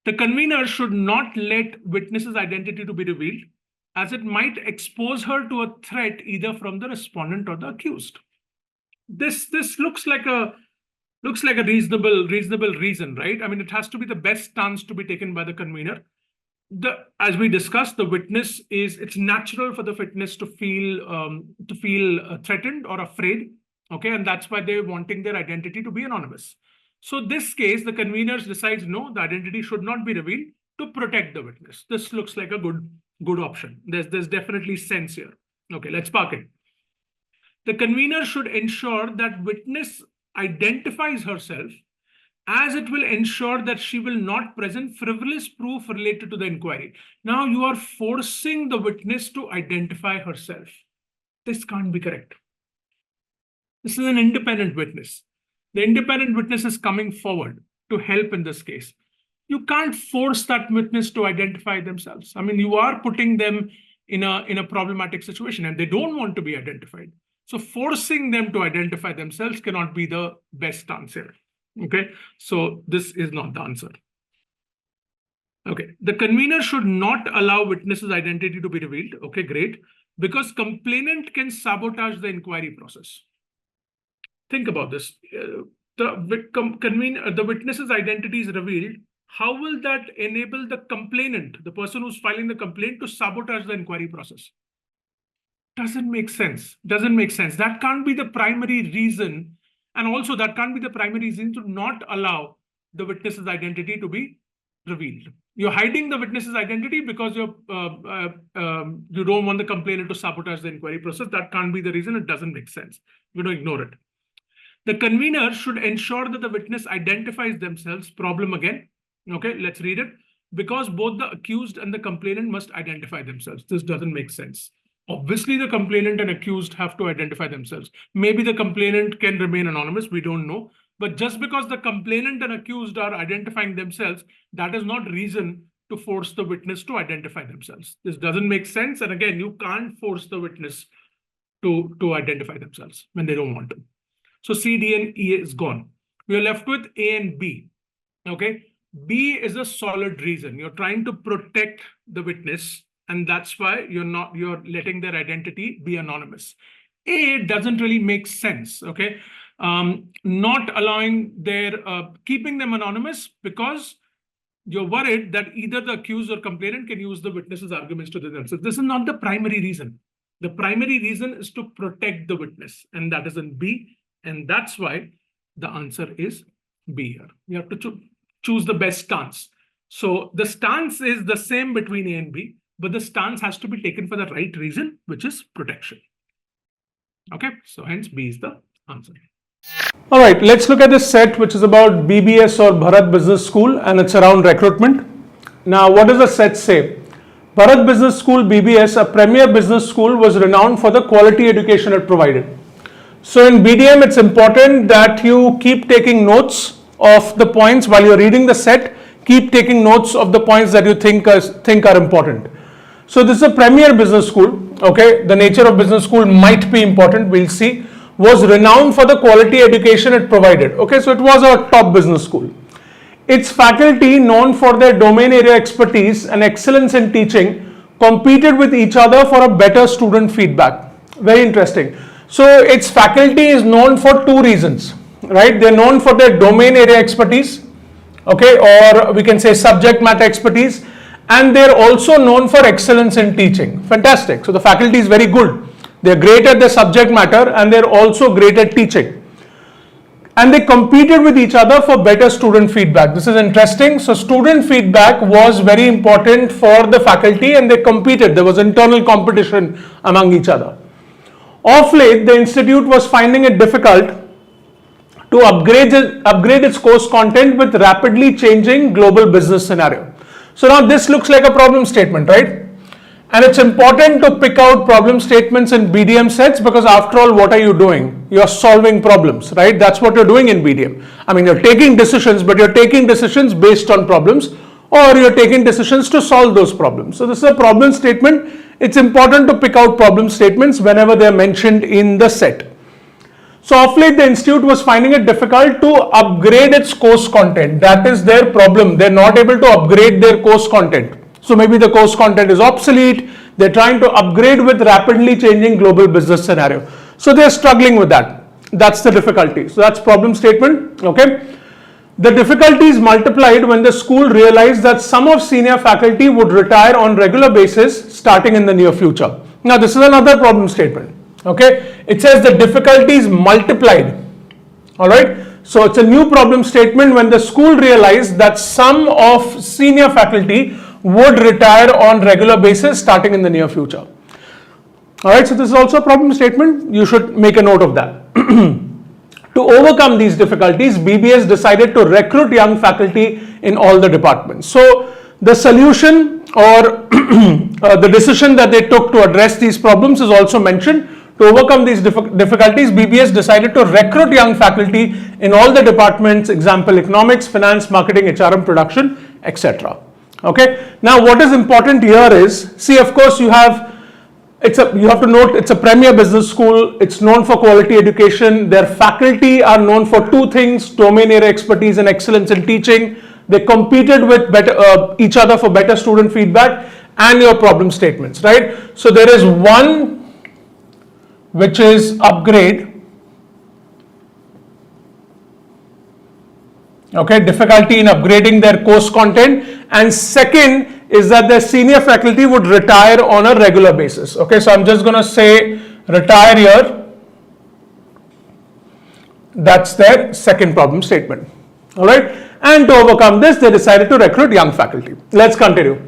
The convener should not let witness's identity to be revealed, as it might expose her to a threat either from the respondent or the accused. This looks like a reasonable reason, right? I mean, it has to be the best stance to be taken by the convener. As we discussed, the witness it's natural for the witness to feel threatened or afraid. Okay, and that's why they're wanting their identity to be anonymous. So this case, the convener decides no, the identity should not be revealed to protect the witness. This looks like a good option. There's definitely sense here. Okay, let's park it. The convener should ensure that witness identifies herself, as it will ensure that she will not present frivolous proof related to the inquiry. Now you are forcing the witness to identify herself. This can't be correct. This is an independent witness. The independent witness is coming forward to help in this case. You can't force that witness to identify themselves. I mean, you are putting them in a problematic situation and they don't want to be identified. So forcing them to identify themselves cannot be the best answer. Okay, so this is not the answer. Okay, the convener should not allow witness's identity to be revealed. Okay, great. Because complainant can sabotage the inquiry process. Think about this. The witness's identity is revealed. How will that enable the complainant, the person who's filing the complaint, to sabotage the inquiry process? Doesn't make sense. Doesn't make sense. That can't be the primary reason. And also that can't be the primary reason to not allow the witness's identity to be revealed. You're hiding the witness's identity because you don't want the complainant to sabotage the inquiry process. That can't be the reason. It doesn't make sense. We don't ignore it. The convener should ensure that the witness identifies themselves. Problem again. Okay, let's read it. Because both the accused and the complainant must identify themselves. This doesn't make sense. Obviously, the complainant and accused have to identify themselves. Maybe the complainant can remain anonymous. We don't know. But just because the complainant and accused are identifying themselves, that is not reason to force the witness to identify themselves. This doesn't make sense. And again, you can't force the witness to identify themselves when they don't want to. So C, D, and E is gone. We are left with A and B. Okay. B is a solid reason. You're trying to protect the witness, and that's why you're letting their identity be anonymous. A doesn't really make sense. Okay. Not allowing keeping them anonymous because you're worried that either the accused or complainant can use the witness's arguments to themselves. This is not the primary reason. The primary reason is to protect the witness, and that is in B. And that's why the answer is B here. You have to choose the best stance. So the stance is the same between A and B, but the stance has to be taken for the right reason, which is protection. Okay, so hence B is the answer. All right, let's look at this set, which is about BBS or Bharat Business School, and it's around recruitment. Now, what does the set say? Bharat Business School, BBS, a premier business school, was renowned for the quality education it provided. So in BDM, it's important that you keep taking notes of the points while you're reading the set. Keep taking notes of the points that you think are important. So this is a premier business school. Okay, the nature of business school might be important. We'll see. Was renowned for the quality education it provided. Okay, so it was a top business school. Its faculty, known for their domain area expertise and excellence in teaching, competed with each other for a better student feedback. Very interesting. So its faculty is known for two reasons, right? They're known for their domain area expertise, okay, or we can say subject matter expertise, And they're also known for excellence in teaching. Fantastic. So the faculty is very good. They're great at the subject matter and they're also great at teaching. And they competed with each other for better student feedback. This is interesting. So student feedback was very important for the faculty and they competed. There was internal competition among each other. Of late, the institute was finding it difficult to upgrade its course content with rapidly changing global business scenario. So now this looks like a problem statement, right? And it's important to pick out problem statements in BDM sets because after all, what are you doing? You're solving problems, right? That's what you're doing in BDM. I mean, you're taking decisions, but you're taking decisions based on problems or you're taking decisions to solve those problems. So this is a problem statement. It's important to pick out problem statements whenever they're mentioned in the set. So of late, the institute was finding it difficult to upgrade its course content. That is their problem. They're not able to upgrade their course content. So maybe the course content is obsolete. They're trying to upgrade with rapidly changing global business scenario. So they're struggling with that. That's the difficulty. So that's problem statement. Okay. The difficulty is multiplied when the school realized that some of senior faculty would retire on regular basis starting in the near future. Now this is another problem statement. Okay. It says the difficulty is multiplied. All right. So it's a new problem statement when the school realized that some of senior faculty would retire on regular basis starting in the near future. All right, so this is also a problem statement. You should make a note of that. To overcome these difficulties, BBS decided to recruit young faculty in all the departments. So the solution or the decision that they took to address these problems is also mentioned. To overcome these difficulties, BBS decided to recruit young faculty in all the departments, example, economics, finance, marketing, HRM, production, etc. Okay. Now, what is important here is, see, of course, you have to note it's a premier business school. It's known for quality education. Their faculty are known for two things: domain area expertise and excellence in teaching. They competed with each other for better student feedback and your problem statements, right? So there is one which is upgrade. Okay, difficulty in upgrading their course content, and second is that their senior faculty would retire on a regular basis. Okay, so I'm just going to say retire here. That's their second problem statement. All right, and to overcome this, they decided to recruit young faculty. Let's continue.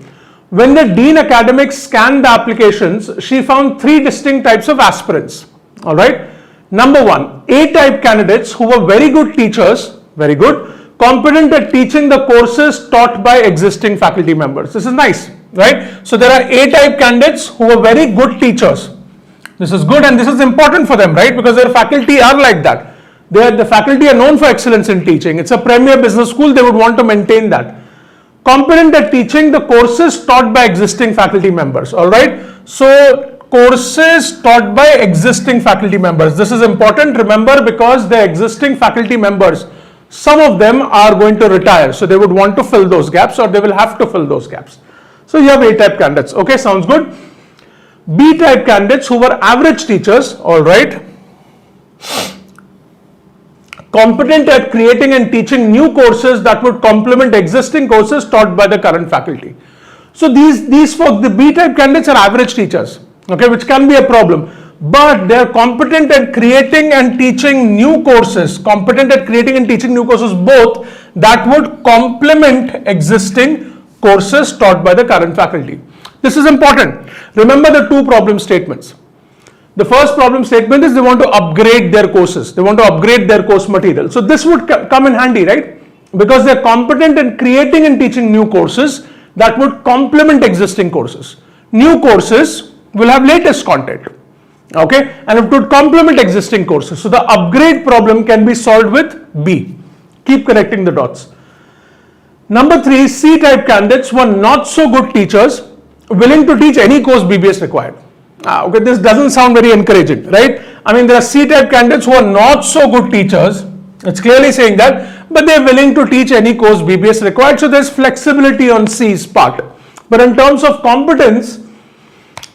When the Dean Academics scanned the applications, she found three distinct types of aspirants. All right, number one, A-type candidates who were very good teachers, very good, competent at teaching the courses taught by existing faculty members. This is nice, right? So there are A-type candidates who are very good teachers. This is good and this is important for them, right? Because their faculty are like that. The faculty are known for excellence in teaching. It's a premier business school. They would want to maintain that. Competent at teaching the courses taught by existing faculty members. All right. So courses taught by existing faculty members. This is important. Remember, because the existing faculty members, some of them are going to retire, so they would want to fill those gaps or they will have to fill those gaps. So you have A-type candidates. Okay, sounds good. B-type candidates who were average teachers, all right, competent at creating and teaching new courses that would complement existing courses taught by the current faculty. So these folks, the B-type candidates are average teachers, okay, which can be a problem. But they are competent at creating and teaching new courses, both that would complement existing courses taught by the current faculty. This is important. Remember the two problem statements. The first problem statement is they want to upgrade their courses. They want to upgrade their course material. So this would come in handy, right? Because they're competent in creating and teaching new courses that would complement existing courses. New courses will have latest content. Okay, and it would complement existing courses. So the upgrade problem can be solved with B. Keep connecting the dots. Number three, C-type candidates were not so good teachers, willing to teach any course BBS required. Okay, this doesn't sound very encouraging, right? I mean, there are C-type candidates who are not so good teachers. It's clearly saying that, but they're willing to teach any course BBS required. So there's flexibility on C's part. But in terms of competence,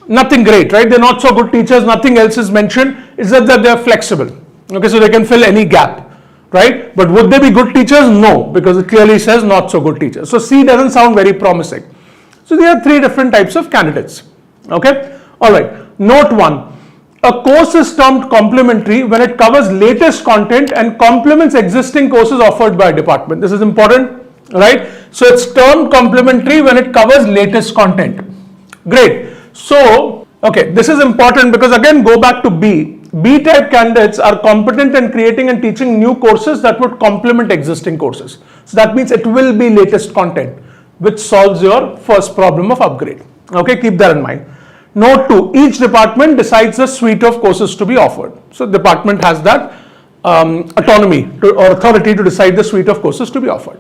nothing great, right? They're not so good teachers, nothing else is mentioned. It's just that they're flexible. Okay, so they can fill any gap, right? But would they be good teachers? No, because it clearly says not so good teachers. So C doesn't sound very promising. So there are three different types of candidates. Okay. All right. Note 1. A course is termed complementary when it covers latest content and complements existing courses offered by a department. This is important, right? So it's termed complementary when it covers latest content. Great. So, okay, this is important because again, go back to B. B-type candidates are competent in creating and teaching new courses that would complement existing courses. So that means it will be latest content, which solves your first problem of upgrade. Okay, keep that in mind. Note 2, each department decides the suite of courses to be offered. So department has that autonomy or authority to decide the suite of courses to be offered.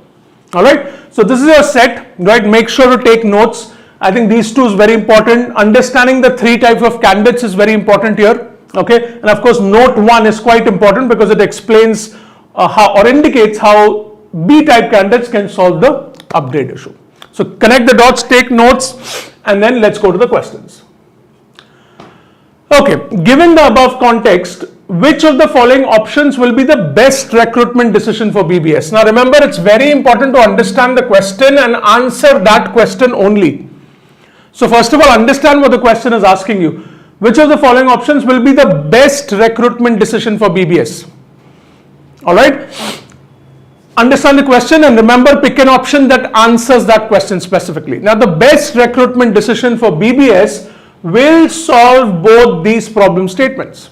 All right. So this is your set, right? Make sure to take notes. I think these two is very important. Understanding the three types of candidates is very important here. Okay. And of course, note 1 is quite important because it explains how or indicates how B-type candidates can solve the upgrade issue. So connect the dots, take notes, and then let's go to the questions. Okay, given the above context, which of the following options will be the best recruitment decision for BBS? Now remember, it's very important to understand the question and answer that question only. So first of all, understand what the question is asking you. Which of the following options will be the best recruitment decision for BBS? All right. Understand the question and remember, pick an option that answers that question specifically. Now the best recruitment decision for BBS will solve both these problem statements,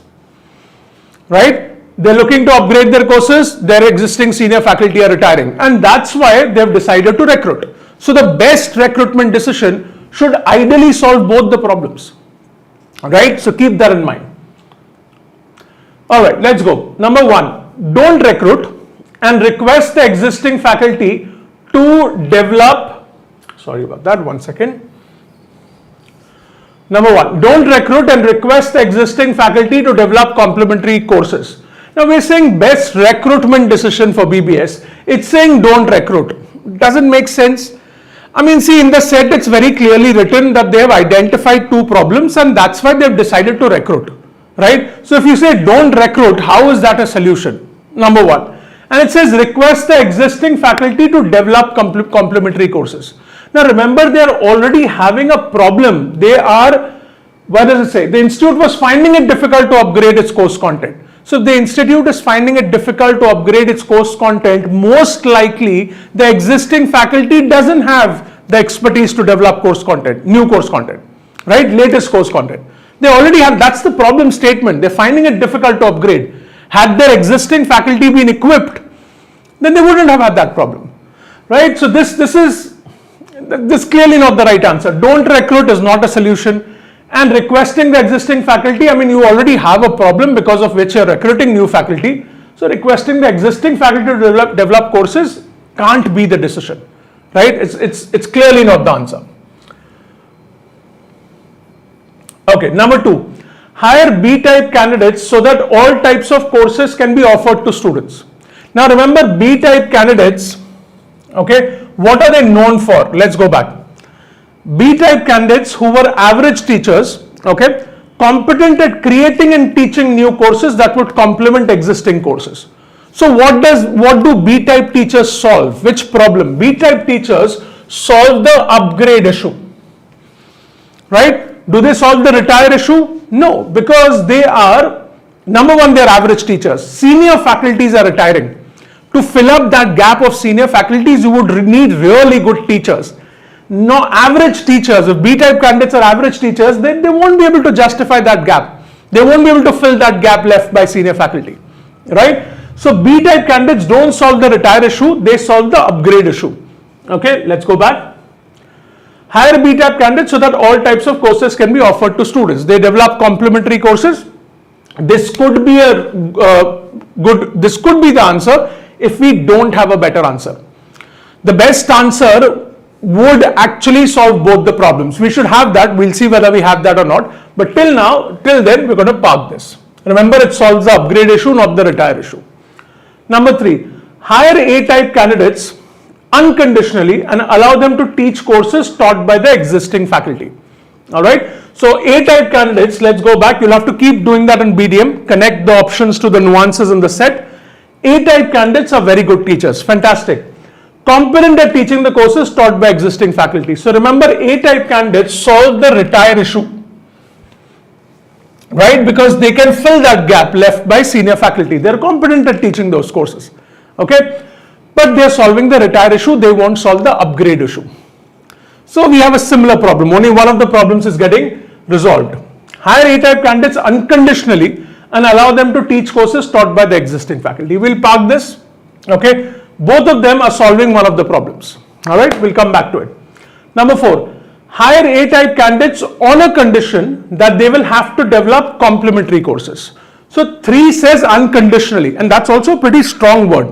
right? They're looking to upgrade their courses, their existing senior faculty are retiring, and that's why they've decided to recruit. So the best recruitment decision should ideally solve both the problems, all right? So keep that in mind. All right, let's go. Number 1, don't recruit and request the existing faculty to develop, sorry about that, 1 second. Number 1, don't recruit and request the existing faculty to develop complementary courses. Now we're saying best recruitment decision for BBS. It's saying don't recruit. Doesn't make sense. I mean, see, in the set, it's very clearly written that they have identified two problems and that's why they've decided to recruit, right? So if you say don't recruit, how is that a solution? Number 1. And it says request the existing faculty to develop complementary courses. Now remember, they are already having a problem. They are, what does it say? The institute was finding it difficult to upgrade its course content. So if the institute is finding it difficult to upgrade its course content, most likely the existing faculty doesn't have the expertise to develop course content, new course content, right? Latest course content. They already have, that's the problem statement. They're finding it difficult to upgrade. Had their existing faculty been equipped, then they wouldn't have had that problem, right? So this is clearly not the right answer. Don't recruit is not a solution. And requesting the existing faculty, I mean, you already have a problem because of which you're recruiting new faculty. So requesting the existing faculty to develop courses can't be the decision, right? It's clearly not the answer. Okay, number 2, hire B-type candidates so that all types of courses can be offered to students. Now remember, B-type candidates, okay, what are they known for? Let's go back. B-type candidates who were average teachers, okay, competent at creating and teaching new courses that would complement existing courses. So what do B-type teachers solve? Which problem? B-type teachers solve the upgrade issue, right? Do they solve the retire issue? No, because they are, number 1, they're average teachers. Senior faculties are retiring. To fill up that gap of senior faculties, you would need really good teachers. No, average teachers, if B-type candidates are average teachers, then they won't be able to justify that gap. They won't be able to fill that gap left by senior faculty, right? So B-type candidates don't solve the retire issue, they solve the upgrade issue. Okay, let's go back. Hire B-type candidates so that all types of courses can be offered to students. They develop complementary courses. This could be this could be the answer if we don't have a better answer. The best answer would actually solve both the problems. We should have that. We'll see whether we have that or not. But till then, we're going to park this. Remember, it solves the upgrade issue, not the retire issue. Number 3, hire A-type candidates unconditionally and allow them to teach courses taught by the existing faculty. All right. So A-type candidates, let's go back. You'll have to keep doing that in BDM. Connect the options to the nuances in the set. A-type candidates are very good teachers. Fantastic. competent at teaching the courses taught by existing faculty. So remember, A-type candidates solve the retire issue, right? Because they can fill that gap left by senior faculty. They're competent at teaching those courses, okay? But they're solving the retire issue, they won't solve the upgrade issue. So we have a similar problem, only one of the problems is getting resolved. Hire A-type candidates unconditionally and allow them to teach courses taught by the existing faculty. We'll park this, okay? Both of them are solving one of the problems, all right? We'll come back to it. Number 4, hire A-type candidates on a condition that they will have to develop complementary courses. So 3 says unconditionally, and that's also a pretty strong word.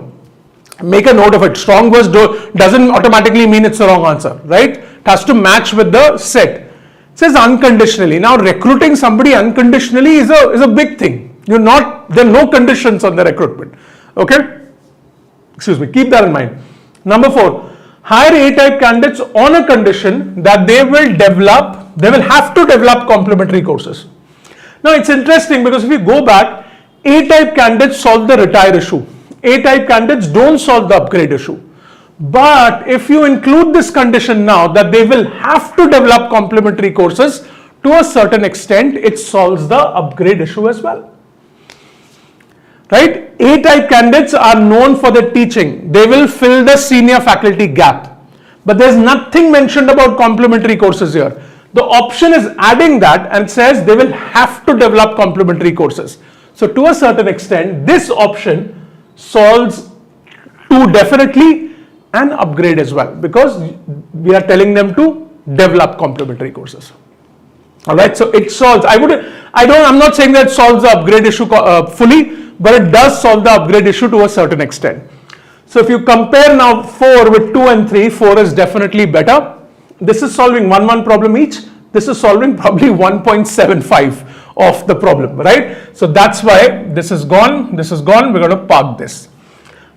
Make a note of it. Strong words doesn't automatically mean it's the wrong answer, right? It has to match with the set. It says unconditionally. Now recruiting somebody unconditionally is a big thing. There are no conditions on the recruitment, okay? Excuse me, keep that in mind. Number 4, hire A-type candidates on a condition that they will have to develop complementary courses. Now it's interesting because if you go back, A-type candidates solve the retire issue. A-type candidates don't solve the upgrade issue. But if you include this condition now that they will have to develop complementary courses, to a certain extent, it solves the upgrade issue as well. Right? A-type candidates are known for their teaching. They will fill the senior faculty gap. But there's nothing mentioned about complementary courses here. The option is adding that and says they will have to develop complementary courses. So to a certain extent, this option solves 2 definitely and upgrade as well, because we are telling them to develop complementary courses. All right, so it solves. I'm not saying that it solves the upgrade issue fully, but it does solve the upgrade issue to a certain extent. So if you compare now 4 with 2 and 3, 4 is definitely better. This is solving 1 problem each. This is solving probably 1.75 of the problem, right? So that's why this is gone, we're going to park this.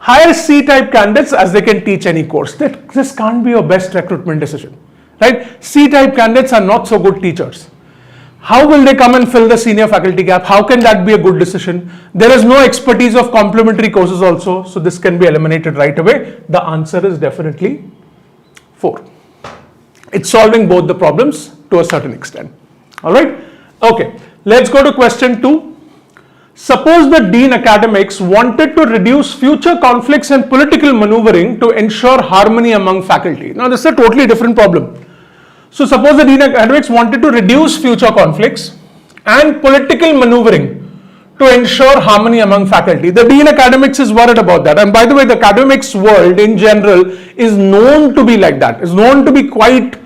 Hire C-type candidates as they can teach any course. This can't be your best recruitment decision, right? C-type candidates are not so good teachers. How will they come and fill the senior faculty gap? How can that be a good decision? There is no expertise of complementary courses also, so this can be eliminated right away. The answer is definitely 4. It's solving both the problems to a certain extent. All right? Okay, let's go to question 2. Suppose the Dean Academics wanted to reduce future conflicts and political maneuvering to ensure harmony among faculty. Now, this is a totally different problem. So, suppose the Dean Academics wanted to reduce future conflicts and political maneuvering to ensure harmony among faculty. The Dean Academics is worried about that. And by the way, the academics world in general is known to be like that. It's known to be quite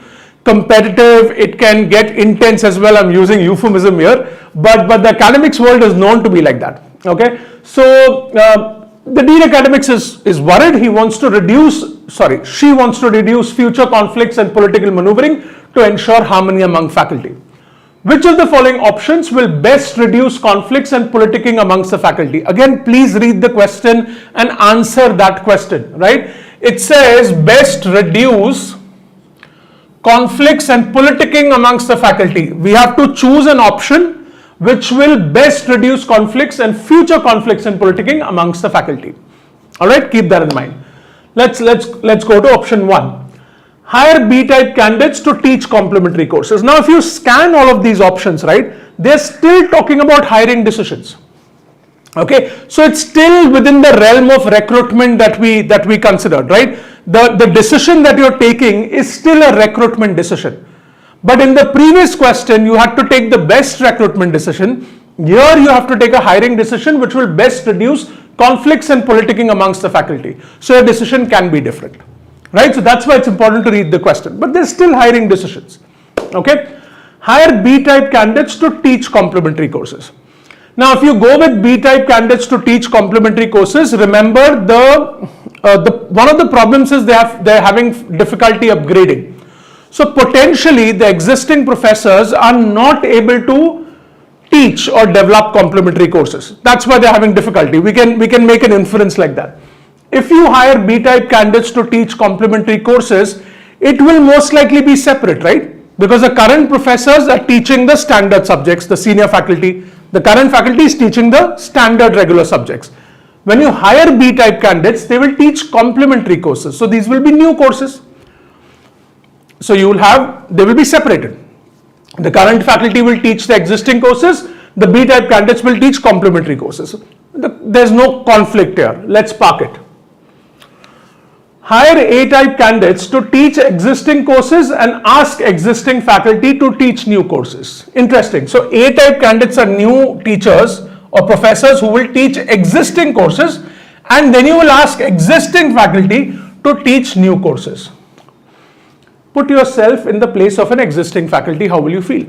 competitive. It can get intense as well. I'm using euphemism here, but the academics world is known to be like that. Okay, so the Dean Academics is worried. She wants to reduce future conflicts and political maneuvering to ensure harmony among faculty. Which of the following options will best reduce conflicts and politicking amongst the faculty? Again, please read the question and answer that question, right? It says best reduce conflicts and politicking amongst the faculty. We have to choose an option which will best reduce conflicts and future conflicts and politicking amongst the faculty. All right, keep that in mind. Let's go to option 1. Hire B-type candidates to teach complementary courses. Now, if you scan all of these options, right, they're still talking about hiring decisions. Okay, so it's still within the realm of recruitment that we considered, right? The decision that you're taking is still a recruitment decision. But in the previous question, you had to take the best recruitment decision. Here you have to take a hiring decision which will best reduce conflicts and politicking amongst the faculty. So your decision can be different, right? So that's why it's important to read the question. But there's still hiring decisions, okay? Hire B-type candidates to teach complementary courses. Now, if you go with B-type candidates to teach complementary courses, remember one of the problems is they're having difficulty upgrading. So potentially the existing professors are not able to teach or develop complementary courses. That's why they're having difficulty. We can make an inference like that. If you hire B-type candidates to teach complementary courses, it will most likely be separate, right? Because the current professors are teaching the standard subjects, the senior faculty. The current faculty is teaching the standard regular subjects. When you hire B-type candidates, they will teach complementary courses. So these will be new courses. So you will have, they will be separated. The current faculty will teach the existing courses. The B-type candidates will teach complementary courses. There's no conflict here. Let's park it. Hire A-type candidates to teach existing courses and ask existing faculty to teach new courses. Interesting. So A-type candidates are new teachers or professors who will teach existing courses, and then you will ask existing faculty to teach new courses. Put yourself in the place of an existing faculty. How will you feel?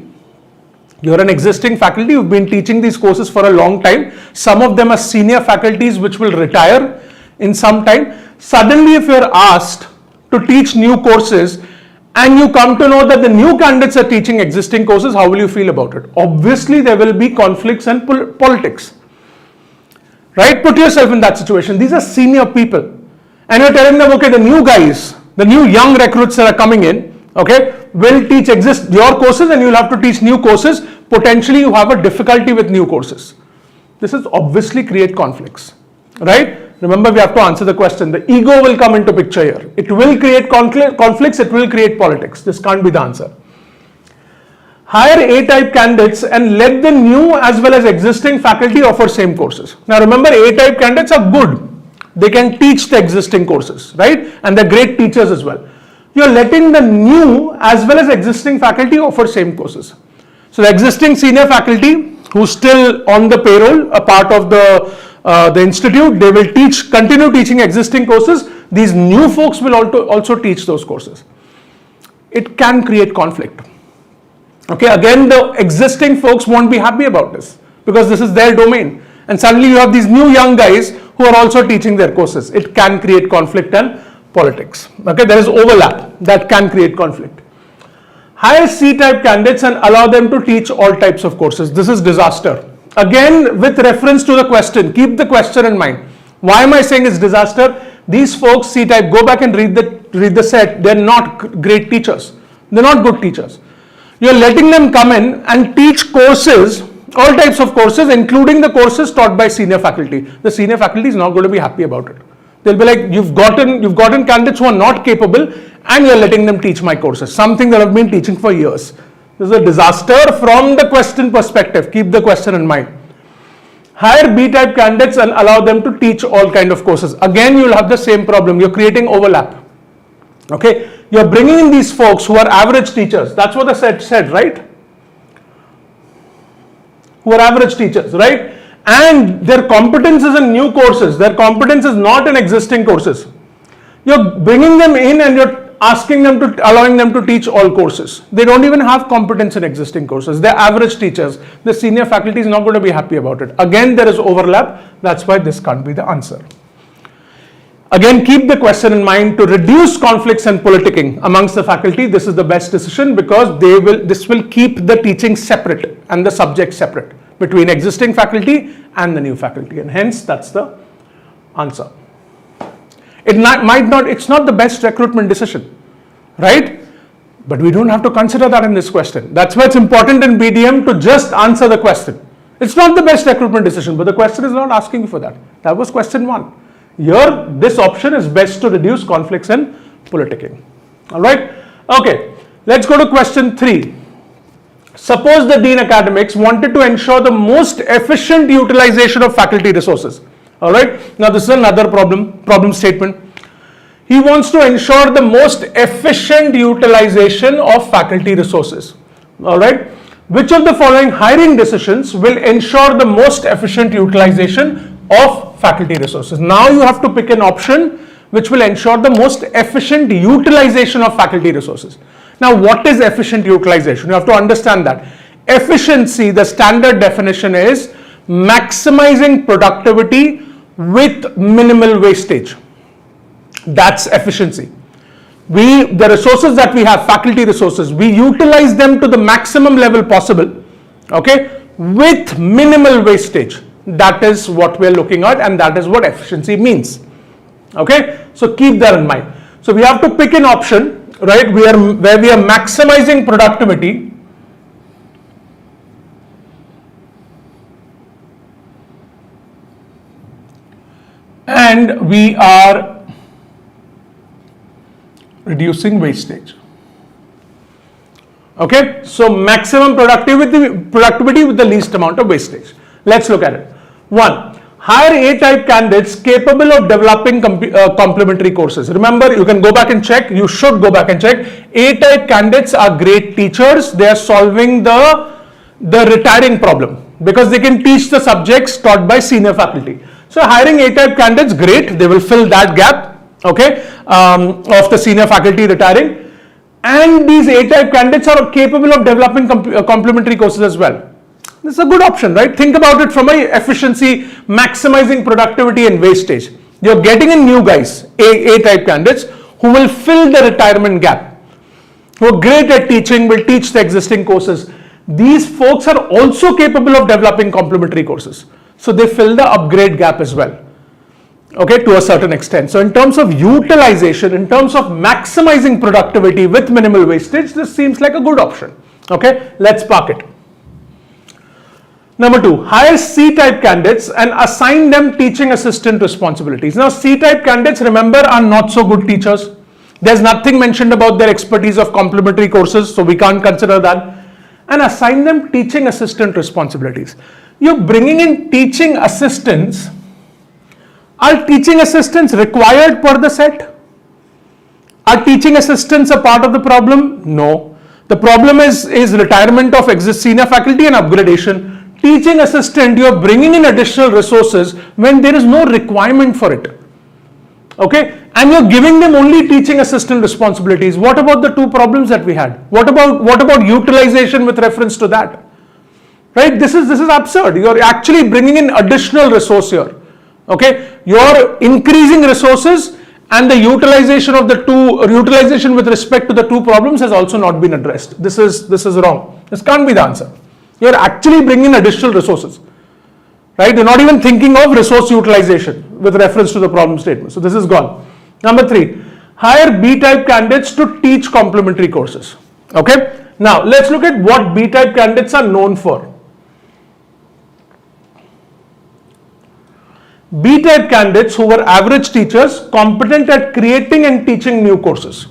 You're an existing faculty. You've been teaching these courses for a long time. Some of them are senior faculties which will retire in some time. Suddenly, if you're asked to teach new courses and you come to know that the new candidates are teaching existing courses, how will you feel about it? Obviously, there will be conflicts and politics. Right? Put yourself in that situation. These are senior people. And you're telling them, okay, the new guys, the new young recruits that are coming in, okay, will teach your courses and you'll have to teach new courses. Potentially, you have a difficulty with new courses. This is obviously create conflicts. Right? Remember, we have to answer the question. The ego will come into picture here. It will create conflicts. It will create politics. This can't be the answer. Hire A-type candidates and let the new as well as existing faculty offer same courses. Now remember, A-type candidates are good. They can teach the existing courses, right? And they're great teachers as well. You're letting the new as well as existing faculty offer same courses. So the existing senior faculty who's still on the payroll, a part of the institute, they will continue teaching existing courses. These new folks will also teach those courses. It can create conflict. Okay, again, the existing folks won't be happy about this because this is their domain. And suddenly you have these new young guys who are also teaching their courses. It can create conflict and politics. Okay, there is overlap that can create conflict. Hire C-type candidates and allow them to teach all types of courses. This is disaster. Again, with reference to the question, keep the question in mind. Why am I saying it's disaster? These folks, C-type, go back and read the set. They're not great teachers. They're not good teachers. You're letting them come in and teach courses, all types of courses, including the courses taught by senior faculty. The senior faculty is not going to be happy about it. They'll be like, you've gotten candidates who are not capable and you're letting them teach my courses, something that I've been teaching for years. This is a disaster from the question perspective. Keep the question in mind. Hire B-type candidates and allow them to teach all kind of courses. Again, you'll have the same problem. You're creating overlap. Okay, you're bringing in these folks who are average teachers. That's what the set said, right? Who are average teachers, right? And their competence is in new courses. Their competence is not in existing courses. You're bringing them in and you're allowing them to teach all courses. They don't even have competence in existing courses. They're average teachers. The senior faculty is not going to be happy about it. Again, there is overlap. That's why this can't be the answer. Again, keep the question in mind. To reduce conflicts and politicking amongst the faculty, this is the best decision because this will keep the teaching separate and the subject separate between existing faculty and the new faculty, and hence that's the answer. It's not the best recruitment decision, right? But we don't have to consider that in this question. That's why it's important in BDM to just answer the question. It's not the best recruitment decision, but the question is not asking you for that. That was question 1. Here, this option is best to reduce conflicts and politicking. All right? Okay, let's go to question 3. Suppose the Dean Academics wanted to ensure the most efficient utilization of faculty resources. All right? Now, this is another problem statement. He wants to ensure the most efficient utilization of faculty resources. All right? Which of the following hiring decisions will ensure the most efficient utilization of faculty resources? Now you have to pick an option which will ensure the most efficient utilization of faculty resources. Now, what is efficient utilization? You have to understand that. Efficiency, the standard definition is maximizing productivity with minimal wastage. That's efficiency. The resources that we have, faculty resources, we utilize them to the maximum level possible, okay, with minimal wastage. That is what we're looking at, and that is what efficiency means. Okay, so keep that in mind. So we have to pick an option, right, where we are maximizing productivity and we are reducing wastage. Okay, so maximum productivity with the least amount of wastage. Let's look at it. 1. Hire A-type candidates capable of developing complementary courses. Remember, you can go back and check. You should go back and check. A-type candidates are great teachers. They are solving the retiring problem because they can teach the subjects taught by senior faculty. So hiring A-type candidates, great. They will fill that gap, okay, of the senior faculty retiring. And these A-type candidates are capable of developing complementary courses as well. This is a good option, right? Think about it from a efficiency, maximizing productivity and wastage. You're getting in new guys, A-type candidates, who will fill the retirement gap, who are great at teaching, will teach the existing courses. These folks are also capable of developing complementary courses. So they fill the upgrade gap as well, okay, to a certain extent. So in terms of utilization, in terms of maximizing productivity with minimal wastage, this seems like a good option. Okay, let's park it. Number 2, hire C-type candidates and assign them teaching assistant responsibilities. Now, C-type candidates, remember, are not so good teachers. There's nothing mentioned about their expertise of complementary courses, so we can't consider that. And assign them teaching assistant responsibilities. You're bringing in teaching assistants. Are teaching assistants required per the set? Are teaching assistants a part of the problem? No. The problem is retirement of senior faculty and upgradation. Teaching assistant, you are bringing in additional resources when there is no requirement for it. Okay, and you're giving them only teaching assistant responsibilities. What about the two problems that we had? What about utilization with reference to that? Right? This is absurd. You're actually bringing in additional resource here. Okay, you're increasing resources, and the utilization of utilization with respect to the two problems has also not been addressed. This is wrong. This can't be the answer. You're actually bringing in additional resources, right? You're not even thinking of resource utilization with reference to the problem statement. So this is gone. Number 3, hire B-type candidates to teach complementary courses. Okay. Now let's look at what B-type candidates are known for. B-type candidates who were average teachers, competent at creating and teaching new courses.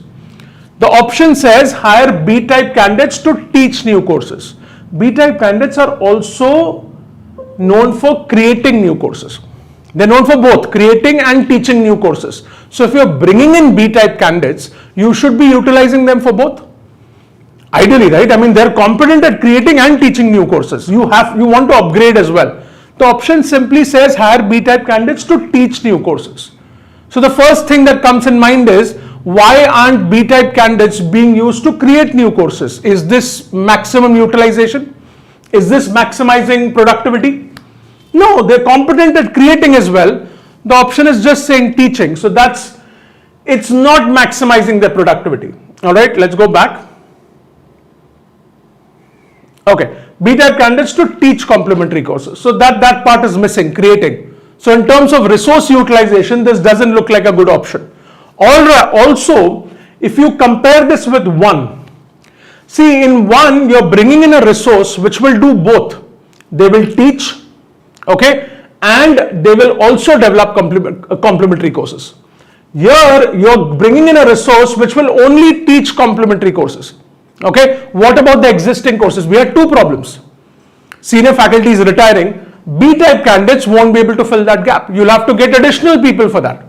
The option says hire B-type candidates to teach new courses. B-type candidates are also known for creating new courses. They're known for both creating and teaching new courses. So if you're bringing in B-type candidates, you should be utilizing them for both. Ideally, right? I mean, they're competent at creating and teaching new courses. You want to upgrade as well. The option simply says hire B-type candidates to teach new courses. So the first thing that comes in mind is, why aren't B-type candidates being used to create new courses? Is this maximum utilization? Is this maximizing productivity? No, they're competent at creating as well. The option is just saying teaching. So it's not maximizing their productivity. All right, let's go back. Okay, B-type candidates to teach complementary courses. So that part is missing, creating. So in terms of resource utilization, this doesn't look like a good option. Also, if you compare this with 1, see, in 1, you're bringing in a resource which will do both. They will teach, okay, and they will also develop complementary courses. Here, you're bringing in a resource which will only teach complementary courses. Okay, what about the existing courses? We had two problems. Senior faculty is retiring. B-type candidates won't be able to fill that gap. You'll have to get additional people for that.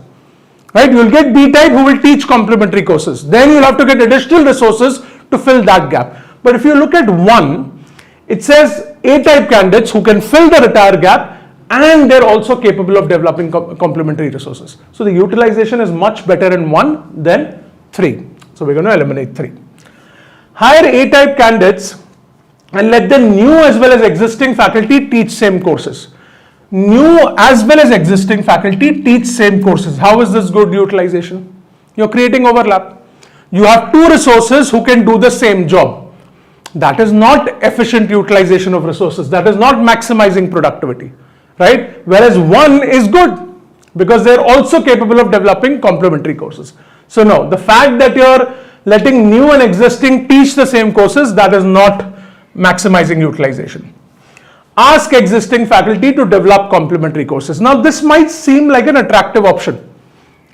Right? You'll get B-type who will teach complementary courses. Then you'll have to get additional resources to fill that gap. But if you look at 1, it says A-type candidates who can fill the retire gap, and they're also capable of developing complementary resources. So the utilization is much better in 1 than 3. So we're going to eliminate 3. Hire A-type candidates and let the new as well as existing faculty teach same courses. New as well as existing faculty teach same courses. How is this good utilization? You're creating overlap. You have two resources who can do the same job. That is not efficient utilization of resources. That is not maximizing productivity, right? Whereas 1 is good because they're also capable of developing complementary courses. So no, the fact that you're letting new and existing teach the same courses, that is not maximizing utilization. ask existing faculty to develop complementary courses. Now, this might seem like an attractive option.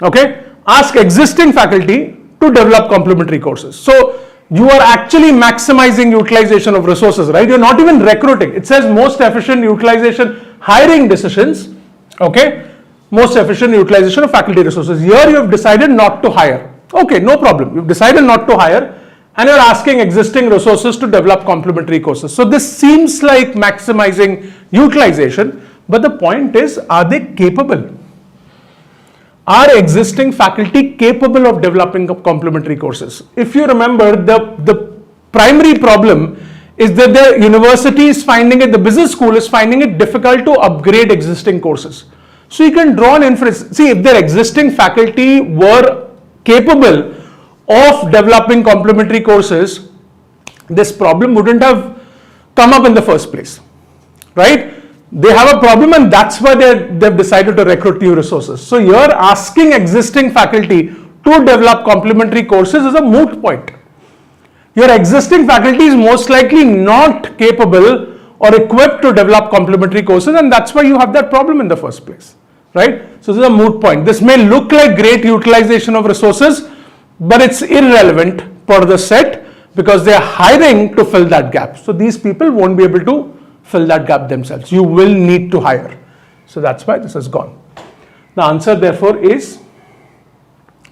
Okay, ask existing faculty to develop complementary courses. So you are actually maximizing utilization of resources, right? You're not even recruiting. It says most efficient utilization hiring decisions. Okay, most efficient utilization of faculty resources. Here you have decided not to hire. Okay, no problem. You've decided not to hire and you're asking existing resources to develop complementary courses. So this seems like maximizing utilization, but the point is, are they capable? Are existing faculty capable of developing complementary courses? If you remember, the primary problem is that the university is finding it, the business school is finding it difficult to upgrade existing courses. So you can draw an inference. See, if their existing faculty were capable of developing complementary courses, this problem wouldn't have come up in the first place, right? They have a problem and that's why they've decided to recruit new resources. So you're asking existing faculty to develop complementary courses is a moot point. Your existing faculty is most likely not capable or equipped to develop complementary courses, and that's why you have that problem in the first place, right? So this is a moot point. This may look like great utilization of resources, but it's irrelevant for the set because they're hiring to fill that gap. So these people won't be able to fill that gap themselves. You will need to hire. So that's why this is gone. The answer therefore is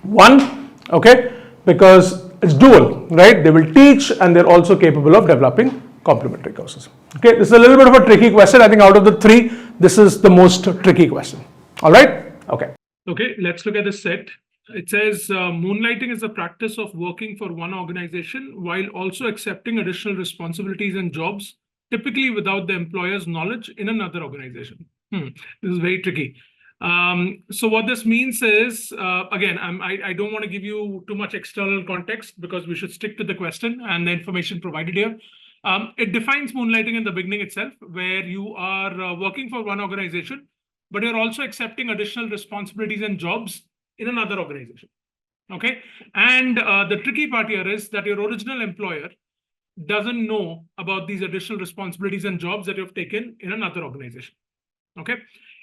1, okay, because it's dual, right? They will teach and they're also capable of developing complementary courses. Okay, this is a little bit of a tricky question. I think out of the 3, this is the most tricky question. All right, okay. Okay, let's look at the set. It says moonlighting is the practice of working for one organization while also accepting additional responsibilities and jobs, typically without the employer's knowledge in another organization. This is very tricky. So what this means is, again, I don't want to give you too much external context because we should stick to the question and the information provided here. It defines moonlighting in the beginning itself, where you are working for one organization, but you're also accepting additional responsibilities and jobs in another organization. Okay, and the tricky part here is that your original employer doesn't know about these additional responsibilities and jobs that you've taken in another organization. Okay,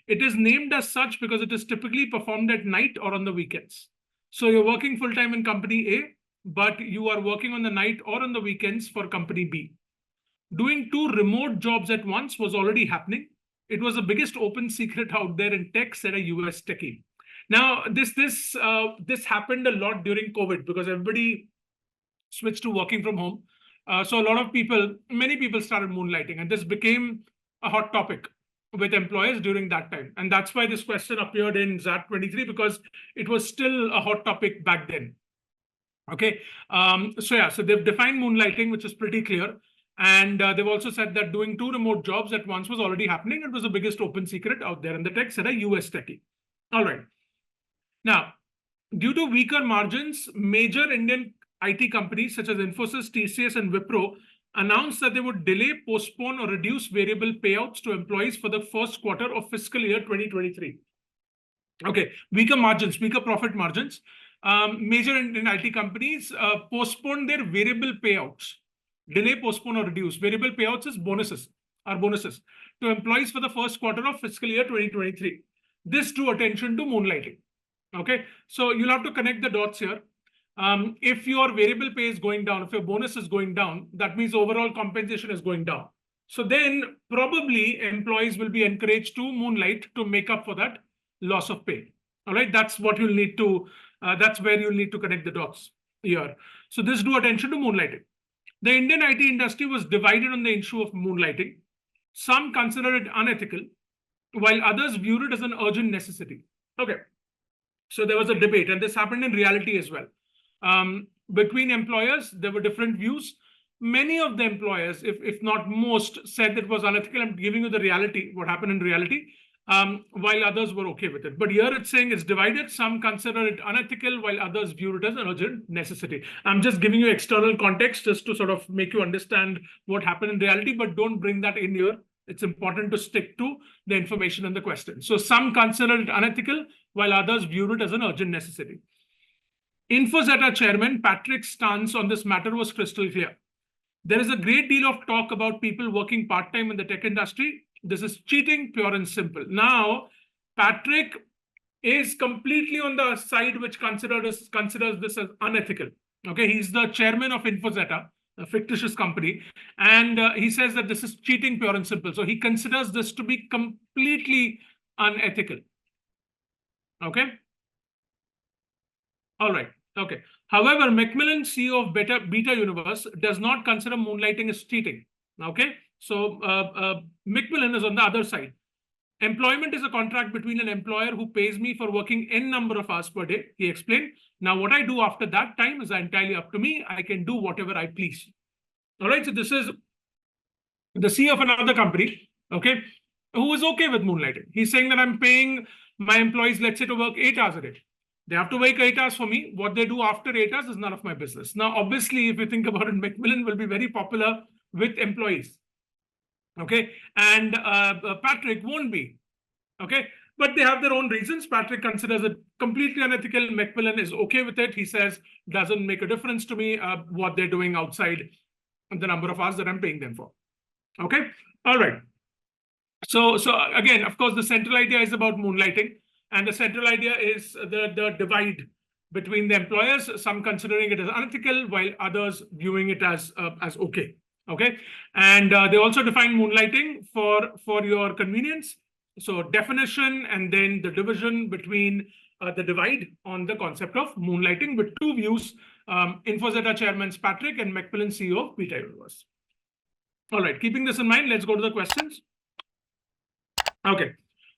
it is named as such because it is typically performed at night or on the weekends. So you're working full-time in company A, but you are working on the night or on the weekends for company B. Doing 2 remote jobs at once was already happening. It was the biggest open secret out there in tech, said a US techie. Now, this happened a lot during COVID because everybody switched to working from home. So a lot of people, many people started moonlighting, and this became a hot topic with employers during that time. And that's why this question appeared in XAT 23 because it was still a hot topic back then. Okay, so they've defined moonlighting, which is pretty clear. And they've also said that doing 2 remote jobs at once was already happening. It was the biggest open secret out there in the tech, said a US techie. All right. Now, due to weaker margins, major Indian IT companies such as Infosys, TCS, and Wipro announced that they would delay, postpone, or reduce variable payouts to employees for the first quarter of fiscal year 2023. Okay, weaker margins, weaker profit margins. Major Indian IT companies postponed their variable payouts. Delay, postpone, or reduce. Variable payouts is bonuses to employees for the first quarter of fiscal year 2023. This drew attention to moonlighting. Okay, so you'll have to connect the dots here. If your variable pay is going down, if your bonus is going down, that means overall compensation is going down. So then probably employees will be encouraged to moonlight to make up for that loss of pay. All right, that's what you'll need to, that's where you'll need to connect the dots here. So this drew attention to moonlighting. The Indian IT industry was divided on the issue of moonlighting. Some considered it unethical, while others viewed it as an urgent necessity. Okay, so there was a debate, and this happened in reality as well. Between employers, there were different views. Many of the employers, if not most, said it was unethical. I'm giving you the reality, what happened in reality, while others were okay with it. But here it's saying it's divided. Some consider it unethical, while others view it as an urgent necessity. I'm just giving you external context just to sort of make you understand what happened in reality, but don't bring that in here. It's important to stick to the information in the question. So some consider it unethical, while others viewed it as an urgent necessity. Infosys chairman Patrick's stance on this matter was crystal clear. There is a great deal of talk about people working part-time in the tech industry. This is cheating, pure and simple. Now, Patrick is completely on the side which considers this as unethical. Okay, he's the chairman of Infozeta, a fictitious company, and he says that this is cheating, pure and simple. So he considers this to be completely unethical. Okay. All right. Okay. However, Macmillan, CEO of Beta Universe, does not consider moonlighting as cheating. Okay. So Macmillan is on the other side. Employment is a contract between an employer who pays me for working n number of hours per day, he explained. Now, what I do after that time is entirely up to me. I can do whatever I please. All right. So this is the CEO of another company, okay, who is okay with moonlighting. He's saying that I'm paying my employees, let's say, to work 8 hours a day. They have to work 8 hours for me. What they do after 8 hours is none of my business. Now, obviously, if you think about it, Macmillan will be very popular with employees. Okay, and Patrick won't be. Okay, but they have their own reasons. Patrick considers it completely unethical. Macmillan is okay with it. He says, doesn't make a difference to me what they're doing outside the number of hours that I'm paying them for. Okay, all right. So again, of course, the central idea is about moonlighting, and the central idea is the divide between the employers, some considering it as unethical, while others viewing it as okay. Okay, and they also define moonlighting for your convenience. So definition and then the division between the divide on the concept of moonlighting with two views, Infozeta chairman Patrick and Macmillan, CEO of Beta Universe. All right, keeping this in mind, let's go to the questions. Okay,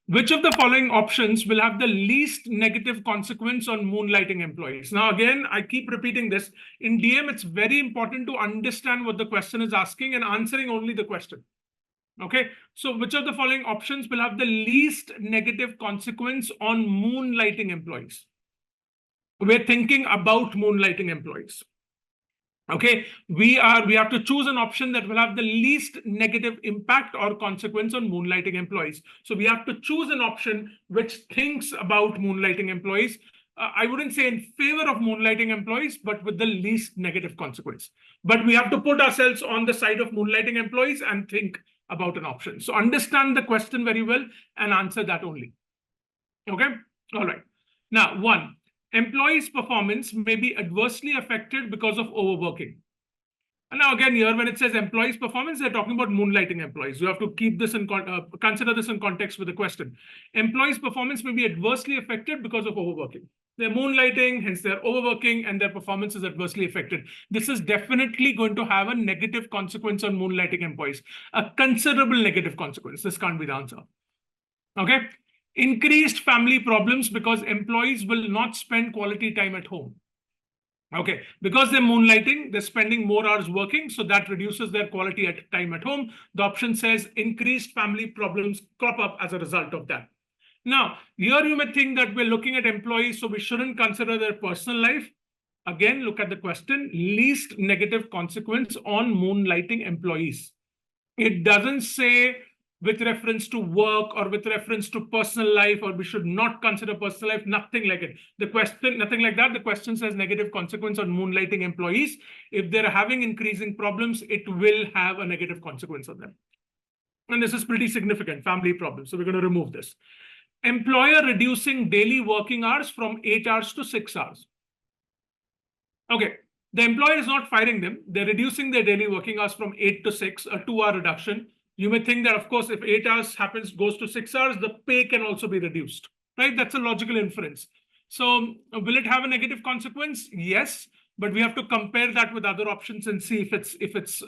which of the following options will have the least negative consequence on moonlighting employees? Now, again, I keep repeating this. In DM, it's very important to understand what the question is asking and answering only the question. Okay, so which of the following options will have the least negative consequence on moonlighting employees? We're thinking about moonlighting employees. Okay, we have to choose an option that will have the least negative impact or consequence on moonlighting employees. So we have to choose an option which thinks about moonlighting employees. I wouldn't say in favor of moonlighting employees, but with the least negative consequence. But we have to put ourselves on the side of moonlighting employees and think about an option. So understand the question very well and answer that only. Okay, all right. Now, 1. Employees' performance may be adversely affected because of overworking. And now again, here when it says employees' performance, they're talking about moonlighting employees. You have to keep this in consider this in context with the question. Employees' performance may be adversely affected because of overworking. They're moonlighting, hence they're overworking, and their performance is adversely affected. This is definitely going to have a negative consequence on moonlighting employees, a considerable negative consequence. This can't be the answer. Okay. Increased family problems because employees will not spend quality time at home. Okay, because they're moonlighting, they're spending more hours working, so that reduces their quality time at home. The option says increased family problems crop up as a result of that. Now, here you may think that we're looking at employees, so we shouldn't consider their personal life. Again, look at the question, least negative consequence on moonlighting employees. It doesn't say with reference to work or with reference to personal life, or we should not consider personal life, nothing like it. The question, nothing like that. The question says negative consequence on moonlighting employees. If they're having increasing problems, it will have a negative consequence on them. And this is pretty significant, family problems. So we're going to remove this. Employer reducing daily working hours from 8 hours to 6 hours. Okay. The employer is not firing them. They're reducing their daily working hours from 8 to 6, a 2-hour reduction. You may think that, of course, if 8 hours goes to 6 hours, the pay can also be reduced, right? That's a logical inference. So will it have a negative consequence? Yes, but we have to compare that with other options and see if it's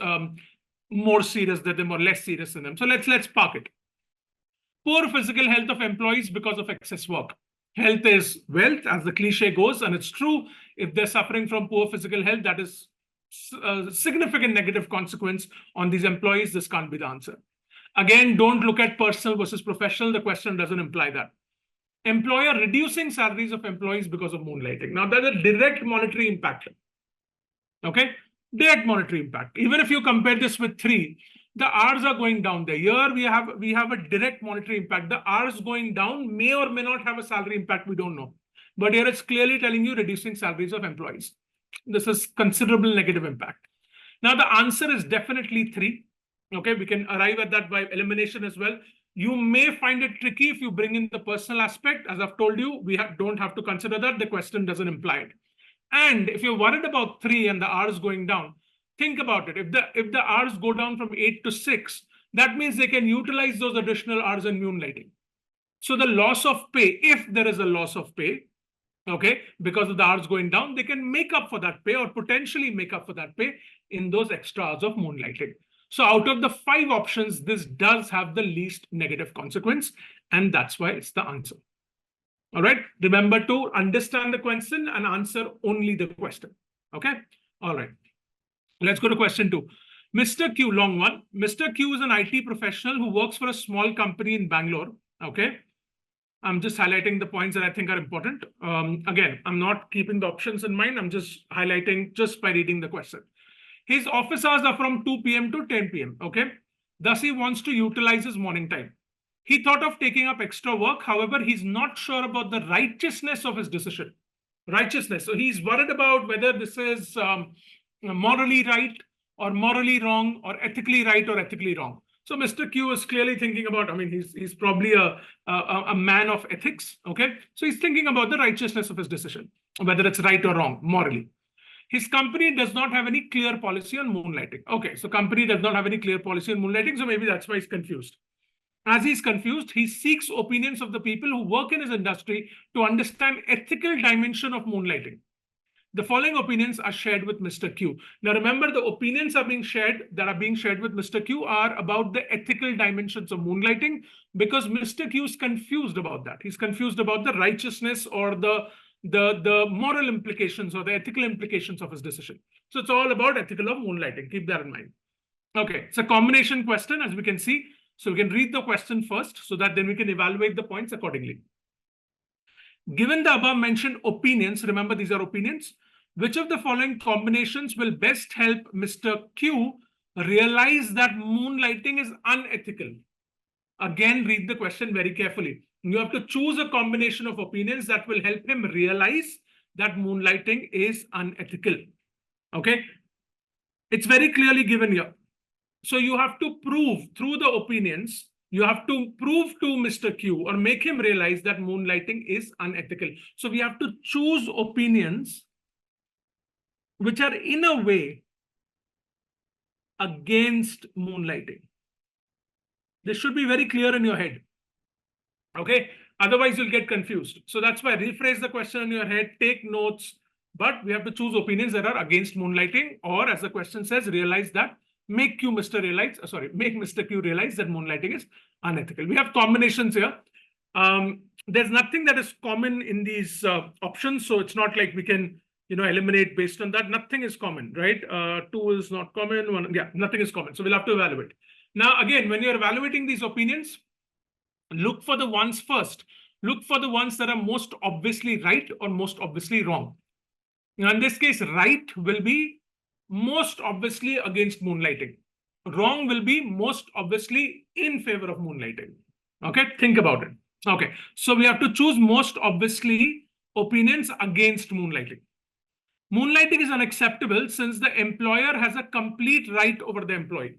more serious than them or less serious than them. So let's park it. Poor physical health of employees because of excess work. Health is wealth, as the cliche goes, and it's true. If they're suffering from poor physical health, that is a significant negative consequence on these employees. This can't be the answer. Again, don't look at personal versus professional. The question doesn't imply that. Employer reducing salaries of employees because of moonlighting. Now, there's a direct monetary impact. Okay, direct monetary impact. Even if you compare this with 3, the hours are going down there. Here we have a direct monetary impact. The hours going down may or may not have a salary impact. We don't know. But here it's clearly telling you reducing salaries of employees. This is considerable negative impact. Now, the answer is definitely 3. Okay, we can arrive at that by elimination as well. You may find it tricky if you bring in the personal aspect. As I've told you, we don't have to consider that. The question doesn't imply it. And if you're worried about 3 and the R's going down, think about it. If the R's go down from 8 to 6, that means they can utilize those additional R's in moonlighting. So the loss of pay, if there is a loss of pay, okay, because of the R's going down, they can make up for that pay or potentially make up for that pay in those extra hours of moonlighting. So out of the 5 options, this does have the least negative consequence, and that's why it's the answer. All right, remember to understand the question and answer only the question. Okay, all right. Let's go to question 2. Mr. Q, long one. Mr. Q is an IT professional who works for a small company in Bangalore. Okay, I'm just highlighting the points that I think are important. Again, I'm not keeping the options in mind. I'm just highlighting just by reading the question. His office hours are from 2 p.m. to 10 p.m. Okay, thus he wants to utilize his morning time. He thought of taking up extra work. However, he's not sure about the righteousness of his decision. Righteousness. So he's worried about whether this is morally right or morally wrong, or ethically right or ethically wrong. So Mr. Q is clearly thinking about, I mean, he's probably a man of ethics. Okay, so he's thinking about the righteousness of his decision, whether it's right or wrong morally. His company does not have any clear policy on moonlighting. Okay, so company does not have any clear policy on moonlighting, so maybe that's why he's confused. As he's confused, he seeks opinions of the people who work in his industry to understand ethical dimension of moonlighting. The following opinions are shared with Mr. Q. Now, remember, the opinions are being shared with Mr. Q are about the ethical dimensions of moonlighting, because Mr. Q is confused about that. He's confused about the righteousness or the moral implications or the ethical implications of his decision. So it's all about ethical of moonlighting. Keep that in mind. Okay, it's a combination question, as we can see. So we can read the question first so that then we can evaluate the points accordingly. Given the above mentioned opinions, remember these are opinions, which of the following combinations will best help Mr. Q realize that moonlighting is unethical? Again, read the question very carefully. You have to choose a combination of opinions that will help him realize that moonlighting is unethical. Okay, it's very clearly given here. So you have to prove through the opinions, you have to prove to Mr. Q or make him realize that moonlighting is unethical. So we have to choose opinions which are in a way against moonlighting. This should be very clear in your head. Okay, otherwise you'll get confused. So that's why rephrase the question in your head, take notes, but we have to choose opinions that are against moonlighting, or as the question says, realize that make Mr. Q realize that moonlighting is unethical. We have combinations here. There's nothing that is common in these options, so it's not like we can, eliminate based on that. Nothing is common, right? 2 is not common. 1, yeah, nothing is common. So we'll have to evaluate. Now, again, when you're evaluating these opinions, look for the ones first. Look for the ones that are most obviously right or most obviously wrong. Now, in this case, right will be most obviously against moonlighting. Wrong will be most obviously in favor of moonlighting. Okay, think about it. Okay, so we have to choose most obviously opinions against moonlighting. Moonlighting is unacceptable since the employer has a complete right over the employee.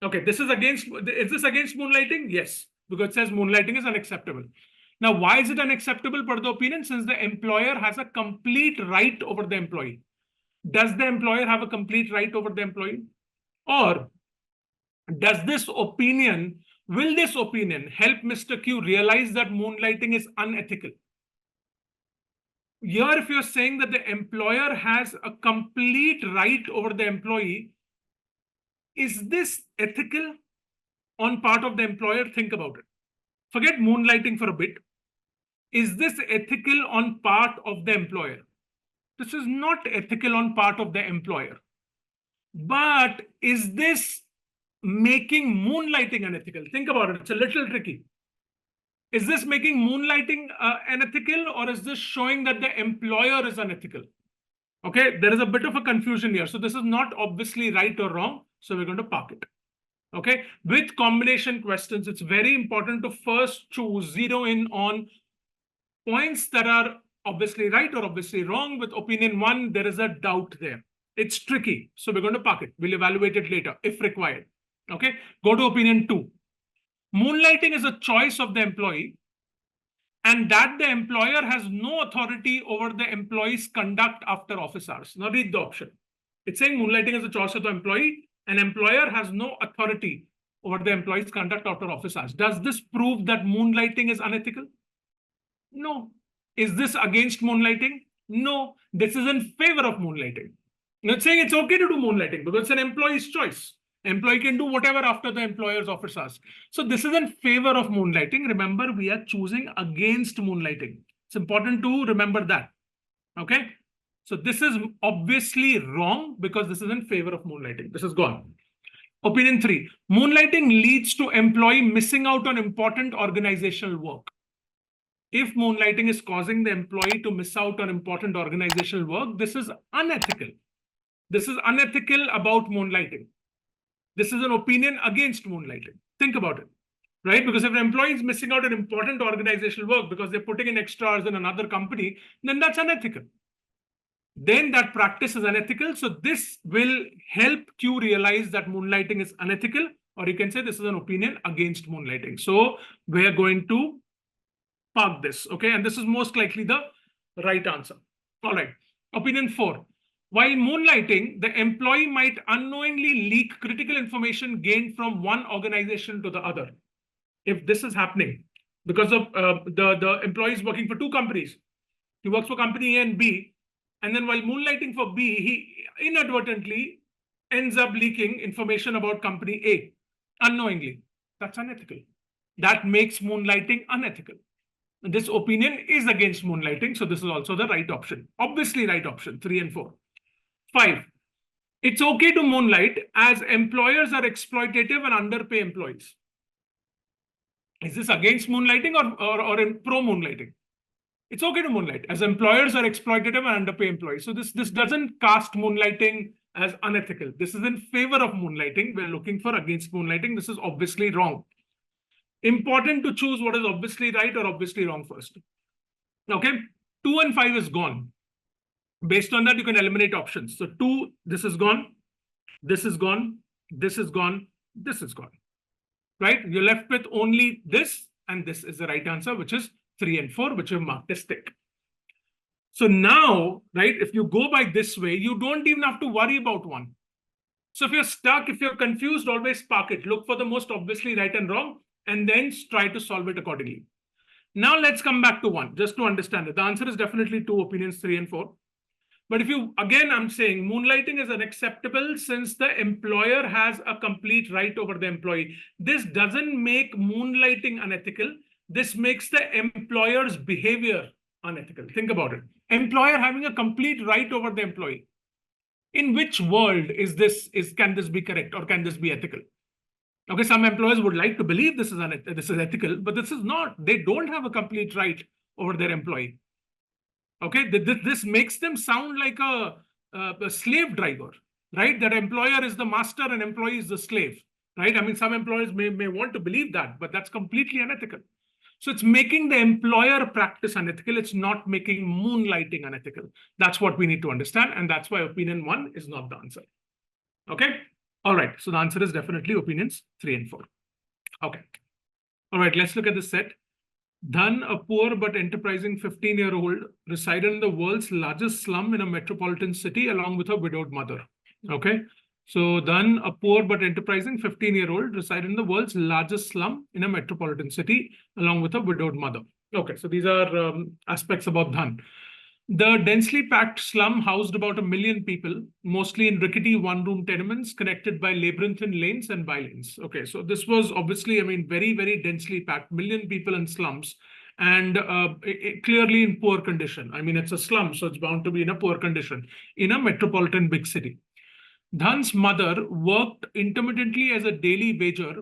Okay, is this against moonlighting? Yes, because it says moonlighting is unacceptable. Now, why is it unacceptable per the opinion? Since the employer has a complete right over the employee. Does the employer have a complete right over the employee? Or will this opinion help Mr. Q realize that moonlighting is unethical? Here, if you're saying that the employer has a complete right over the employee, is this ethical on part of the employer? Think about it. Forget moonlighting for a bit. Is this ethical on part of the employer? This is not ethical on part of the employer. But is this making moonlighting unethical? Think about it. It's a little tricky. Is this making moonlighting unethical, or is this showing that the employer is unethical? Okay, there is a bit of a confusion here. So this is not obviously right or wrong. So we're going to park it. Okay, with combination questions, it's very important to first zero in on points that are obviously right or obviously wrong. With opinion 1, there is a doubt there. It's tricky. So we're going to park it. We'll evaluate it later if required. Okay. Go to opinion 2. Moonlighting is a choice of the employee, and that the employer has no authority over the employee's conduct after office hours. Now read the option. It's saying moonlighting is a choice of the employee. An employer has no authority over the employee's conduct after office hours. Does this prove that moonlighting is unethical? No. Is this against moonlighting? No. This is in favor of moonlighting. Now it's saying it's okay to do moonlighting because it's an employee's choice. Employee can do whatever after the employer's office hours. So this is in favor of moonlighting. Remember, we are choosing against moonlighting. It's important to remember that. Okay. So this is obviously wrong because this is in favor of moonlighting. This is gone. Opinion 3. Moonlighting leads to employee missing out on important organizational work. If moonlighting is causing the employee to miss out on important organizational work, this is unethical. This is unethical about moonlighting. This is an opinion against moonlighting. Think about it, right? Because if an employee is missing out on important organizational work because they're putting in extra hours in another company, then that's unethical. Then that practice is unethical. So this will help you realize that moonlighting is unethical, or you can say this is an opinion against moonlighting. So we're going to park this, okay? And this is most likely the right answer. All right. Opinion 4. While moonlighting, the employee might unknowingly leak critical information gained from one organization to the other. If this is happening because of the employee is working for 2 companies, he works for company A and B, and then while moonlighting for B, he inadvertently ends up leaking information about company A unknowingly. That's unethical. That makes moonlighting unethical. And this opinion is against moonlighting, so this is also the right option. Obviously, right option 3 and 4. 5. It's okay to moonlight as employers are exploitative and underpay employees. Is this against moonlighting or in pro moonlighting? It's okay to moonlight as employers are exploitative and underpay employees. So this doesn't cast moonlighting as unethical. This is in favor of moonlighting. We're looking for against moonlighting. This is obviously wrong. Important to choose what is obviously right or obviously wrong first. Okay, 2 and 5 is gone. Based on that, you can eliminate options. So 2, this is gone, this is gone, this is gone, this is gone. Right? You're left with only this, and this is the right answer, which is 3 and 4, which are marked as tick. So now, right, if you go by this way, you don't even have to worry about 1. So if you're stuck, if you're confused, always park it. Look for the most obviously right and wrong, and then try to solve it accordingly. Now let's come back to 1, just to understand it. The answer is definitely 2, opinions 3 and 4. But if you, again, I'm saying moonlighting is unacceptable since the employer has a complete right over the employee. This doesn't make moonlighting unethical. This makes the employer's behavior unethical. Think about it. Employer having a complete right over the employee. In which world can this be correct or can this be ethical? Okay, some employers would like to believe this is ethical, but this is not. They don't have a complete right over their employee. Okay, this makes them sound like a slave driver, right? That employer is the master and employee is the slave, right? I mean, some employers may want to believe that, but that's completely unethical. So it's making the employer practice unethical. It's not making moonlighting unethical. That's what we need to understand. And that's why opinion 1 is not the answer. Okay. All right. So the answer is definitely opinions 3 and 4. Okay. All right. Let's look at the set. Dhan, a poor but enterprising 15-year-old, resided in the world's largest slum in a metropolitan city along with a widowed mother. Okay. So Dhan, a poor but enterprising 15-year-old, resided in the world's largest slum in a metropolitan city along with a widowed mother. Okay. So these are aspects about Dhan. The densely packed slum housed about 1 million people, mostly in rickety one-room tenements connected by labyrinthine lanes and by-lanes. Okay, so this was obviously, I mean, very, very densely packed, 1 million people in slums, and clearly in poor condition. I mean, it's a slum, so it's bound to be in a poor condition in a metropolitan big city. Dhan's mother worked intermittently as a daily wager,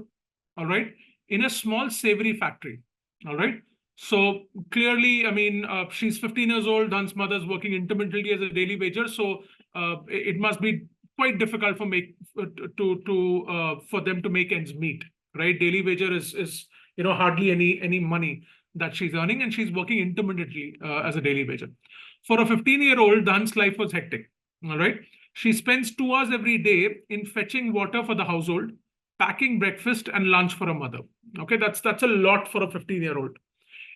all right, in a small savory factory, all right. So clearly, I mean, she's 15 years old. Dhan's mother's working intermittently as a daily wager. So it must be quite difficult for them to make ends meet, right? Daily wager is hardly any money that she's earning, and she's working intermittently as a daily wager. For a 15-year-old, Dhan's life was hectic. All right. She spends 2 hours every day in fetching water for the household, packing breakfast and lunch for her mother. Okay, that's a lot for a 15-year-old.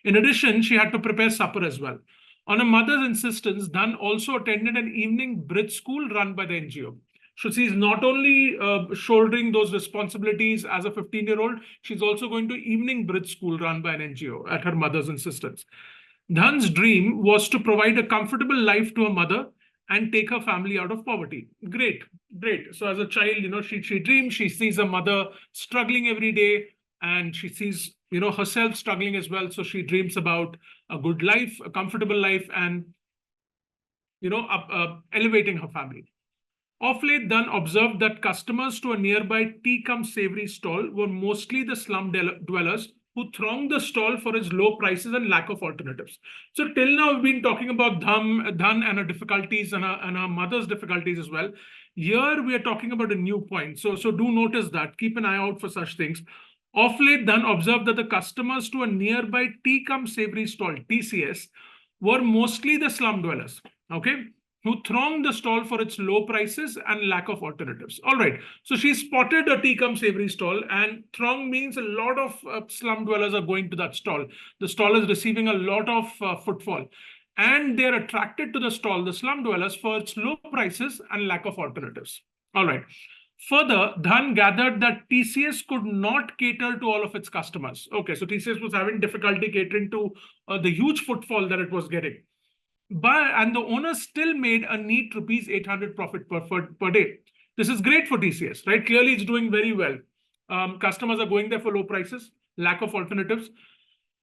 In addition, she had to prepare supper as well. On her mother's insistence, Dhan also attended an evening bridge school run by the NGO. So she's not only shouldering those responsibilities as a 15-year-old, she's also going to evening bridge school run by an NGO at her mother's insistence. Dhan's dream was to provide a comfortable life to her mother and take her family out of poverty. Great, great. So as a child, she dreams, she sees her mother struggling every day, and she sees, herself struggling as well. So she dreams about a good life, a comfortable life, and, elevating her family. Of late, Dunn observed that customers to a nearby tea-cum-savory stall were mostly the slum dwellers who thronged the stall for its low prices and lack of alternatives. So till now, we've been talking about Dhan and her difficulties and her mother's difficulties as well. Here, we are talking about a new point. So do notice that. Keep an eye out for such things. Of late, Dhan observed that the customers to a nearby tea-cum-savory stall, TCS, were mostly the slum dwellers, okay, who thronged the stall for its low prices and lack of alternatives. All right, so she spotted a tea-cum-savory stall, and throng means a lot of slum dwellers are going to that stall. The stall is receiving a lot of footfall, and they're attracted to the stall, the slum dwellers, for its low prices and lack of alternatives. All right. Further, Dhan gathered that TCS could not cater to all of its customers. Okay, so TCS was having difficulty catering to the huge footfall that it was getting. And the owner still made a neat rupees 800 profit per day. This is great for TCS, right? Clearly, it's doing very well. Customers are going there for low prices, lack of alternatives.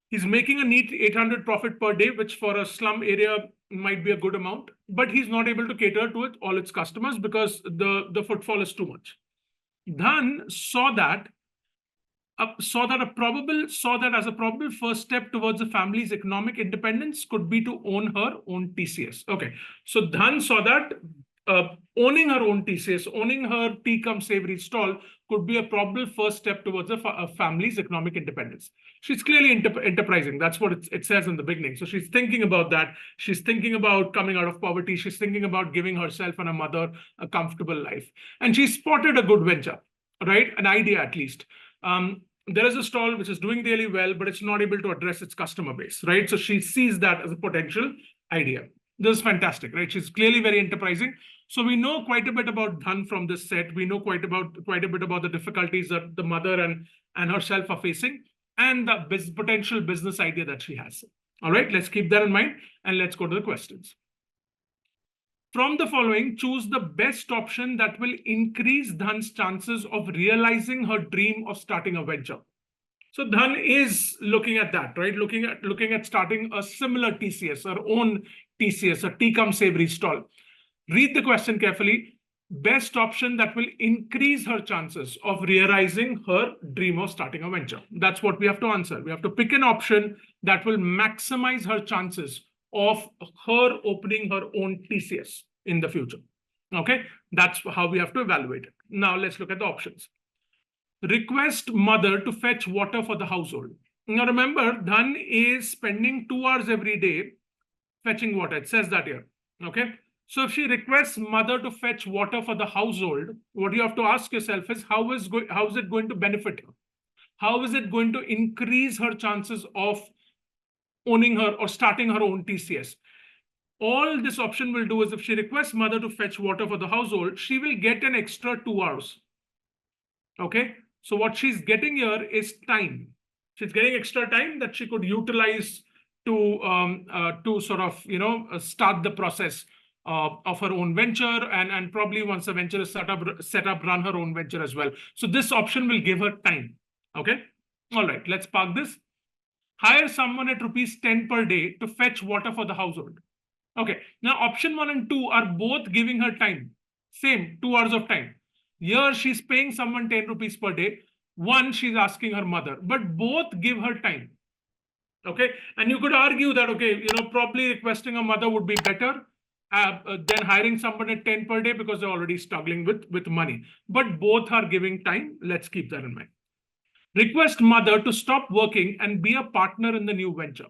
He's making a neat 800 profit per day, which for a slum area might be a good amount, but he's not able to cater to all its customers because the footfall is too much. Dhan saw that as a probable first step towards the family's economic independence could be to own her own TCS. Okay, so Dhan saw that owning her own TCS, owning her tea-cum-savory stall could be a probable first step towards a family's economic independence. She's clearly enterprising. That's what it says in the beginning. So she's thinking about that. She's thinking about coming out of poverty. She's thinking about giving herself and her mother a comfortable life. And she spotted a good venture, right? An idea at least. There is a stall which is doing really well, but it's not able to address its customer base, right? So she sees that as a potential idea. This is fantastic, right? She's clearly very enterprising. So we know quite a bit about Dhan from this set. We know quite a bit about the difficulties that the mother and herself are facing, and the potential business idea that she has. All right, let's keep that in mind, and let's go to the questions. From the following, choose the best option that will increase Dhan's chances of realizing her dream of starting a venture. So Dhan is looking at that, right? Looking at starting a similar TCS, her own TCS, a tea-cum-savory stall. Read the question carefully. Best option that will increase her chances of realizing her dream of starting a venture. That's what we have to answer. We have to pick an option that will maximize her chances of her opening her own TCS in the future. Okay, that's how we have to evaluate it. Now let's look at the options. Request mother to fetch water for the household. Now remember, Dhan is spending 2 hours every day fetching water. It says that here. Okay, so if she requests mother to fetch water for the household, what you have to ask yourself is how is it going to benefit her? How is it going to increase her chances of owning her or starting her own TCS? All this option will do is if she requests mother to fetch water for the household, she will get an extra 2 hours. Okay, so what she's getting here is time. She's getting extra time that she could utilize to sort of, start the process of her own venture, and probably once the venture is set up, run her own venture as well. So this option will give her time. Okay, all right, let's park this. Hire someone at rupees 10 per day to fetch water for the household. Okay, now option 1 and 2 are both giving her time. Same, 2 hours of time. Here she's paying someone 10 rupees per day. One, she's asking her mother, but both give her time. Okay, and you could argue that, okay, probably requesting a mother would be better than hiring someone at 10 per day because they're already struggling with money. But both are giving time. Let's keep that in mind. Request mother to stop working and be a partner in the new venture.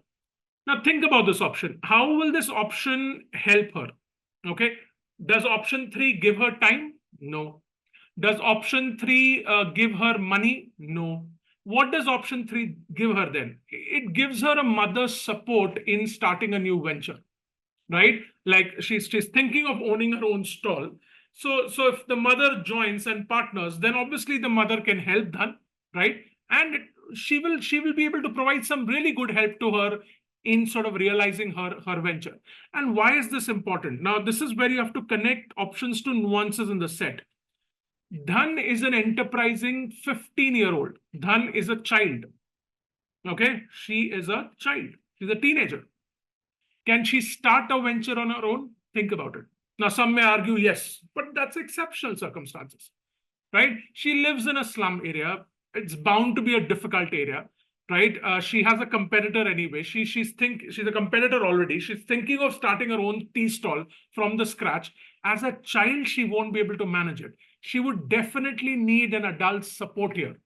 Now think about this option. How will this option help her? Okay, Does option 3 give her time? No. Does option 3 give her money? No. What does option 3 give her then? It gives her a mother's support in starting a new venture, right? Like she's thinking of owning her own stall. So if the mother joins and partners, then obviously the mother can help Dhan, right? And she will be able to provide some really good help to her in sort of realizing her venture. And why is this important? Now, this is where you have to connect options to nuances in the set. Dhan is an enterprising 15-year-old. Dhan is a child. Okay, she is a child. She's a teenager. Can she start a venture on her own? Think about it. Now, some may argue yes, but that's exceptional circumstances, right? She lives in a slum area. It's bound to be a difficult area, right? She has a competitor anyway. She's a competitor already. She's thinking of starting her own tea stall from the scratch. As a child, she won't be able to manage it. She would definitely need an adult support here.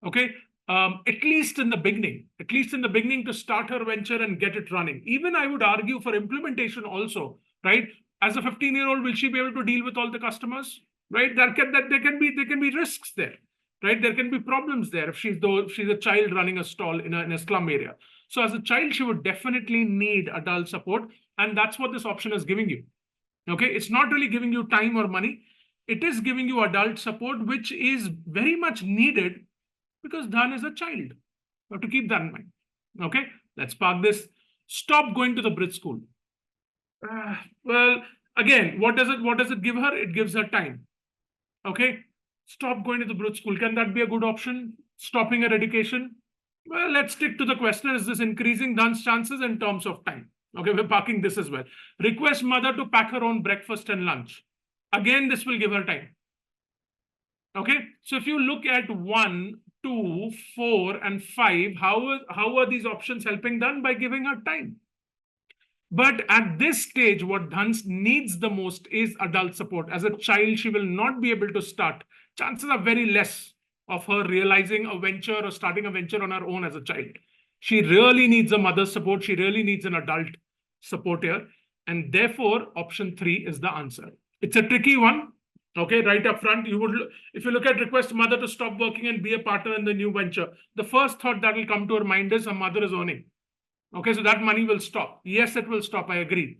Okay, at least in the beginning, to start her venture and get it running. Even I would argue for implementation also, right? As a 15-year-old, will she be able to deal with all the customers? Right? There can be risks there, right? There can be problems there if she's a child running a stall in a slum area. So as a child, she would definitely need adult support, and that's what this option is giving you. Okay, it's not really giving you time or money. It is giving you adult support, which is very much needed because Dhan is a child. You have to keep that in mind. Okay, let's park this. Stop going to the bridge school. Well, again, what does it give her? It gives her time. Okay, stop going to the bridge school. Can that be a good option? Stopping her education? Well, let's stick to the question. Is this increasing Dhan's chances in terms of time? Okay, we're parking this as well. Request mother to pack her own breakfast and lunch. Again, this will give her time. Okay, so if you look at 1, 2, 4, and 5, how are these options helping Dhan? By giving her time. But at this stage, what Dhan needs the most is adult support. As a child, she will not be able to start. Chances are very less of her realizing a venture or starting a venture on her own as a child. She really needs a mother's support. She really needs an adult support here. And therefore, option 3 is the answer. It's a tricky one. Okay, right up front, if you look at request mother to stop working and be a partner in the new venture, the first thought that will come to her mind is her mother is earning. Okay, so that money will stop. Yes, it will stop. I agree.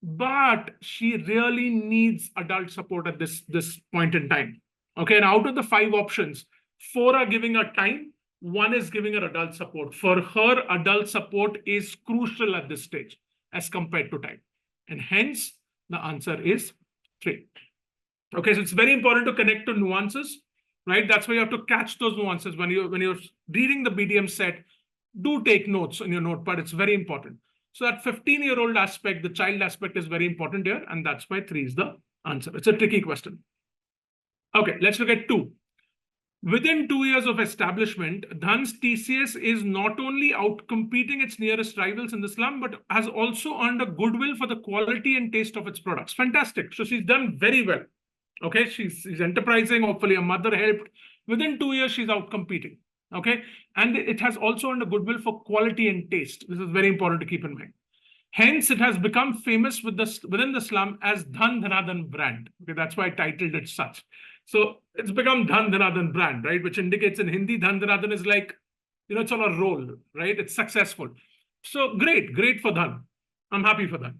But she really needs adult support at this point in time. Okay, and out of the 5 options, 4 are giving her time. 1 is giving her adult support. For her, adult support is crucial at this stage as compared to time. And hence, the answer is 3. Okay, so it's very important to connect to nuances, right? That's why you have to catch those nuances when you're reading the BDM set. Do take notes on your notepad. It's very important. So that 15-year-old aspect, the child aspect, is very important here, and that's why 3 is the answer. It's a tricky question. Okay, let's look at 2. Within 2 years of establishment, Dhan's TCS is not only outcompeting its nearest rivals in the slum, but has also earned a goodwill for the quality and taste of its products. Fantastic. So she's done very well. Okay, she's enterprising. Hopefully, a mother helped. Within 2 years, she's out competing. Okay, and it has also earned a goodwill for quality and taste. This is very important to keep in mind. Hence, it has become famous within the slum as Dhan Dhanadhan brand. Okay, that's why I titled it such. So it's become Dhan Dhanadhan brand, right? Which indicates in Hindi, Dhan Dhanadhan is like, it's on a roll, right? It's successful. So great for Dhan. I'm happy for Dhan.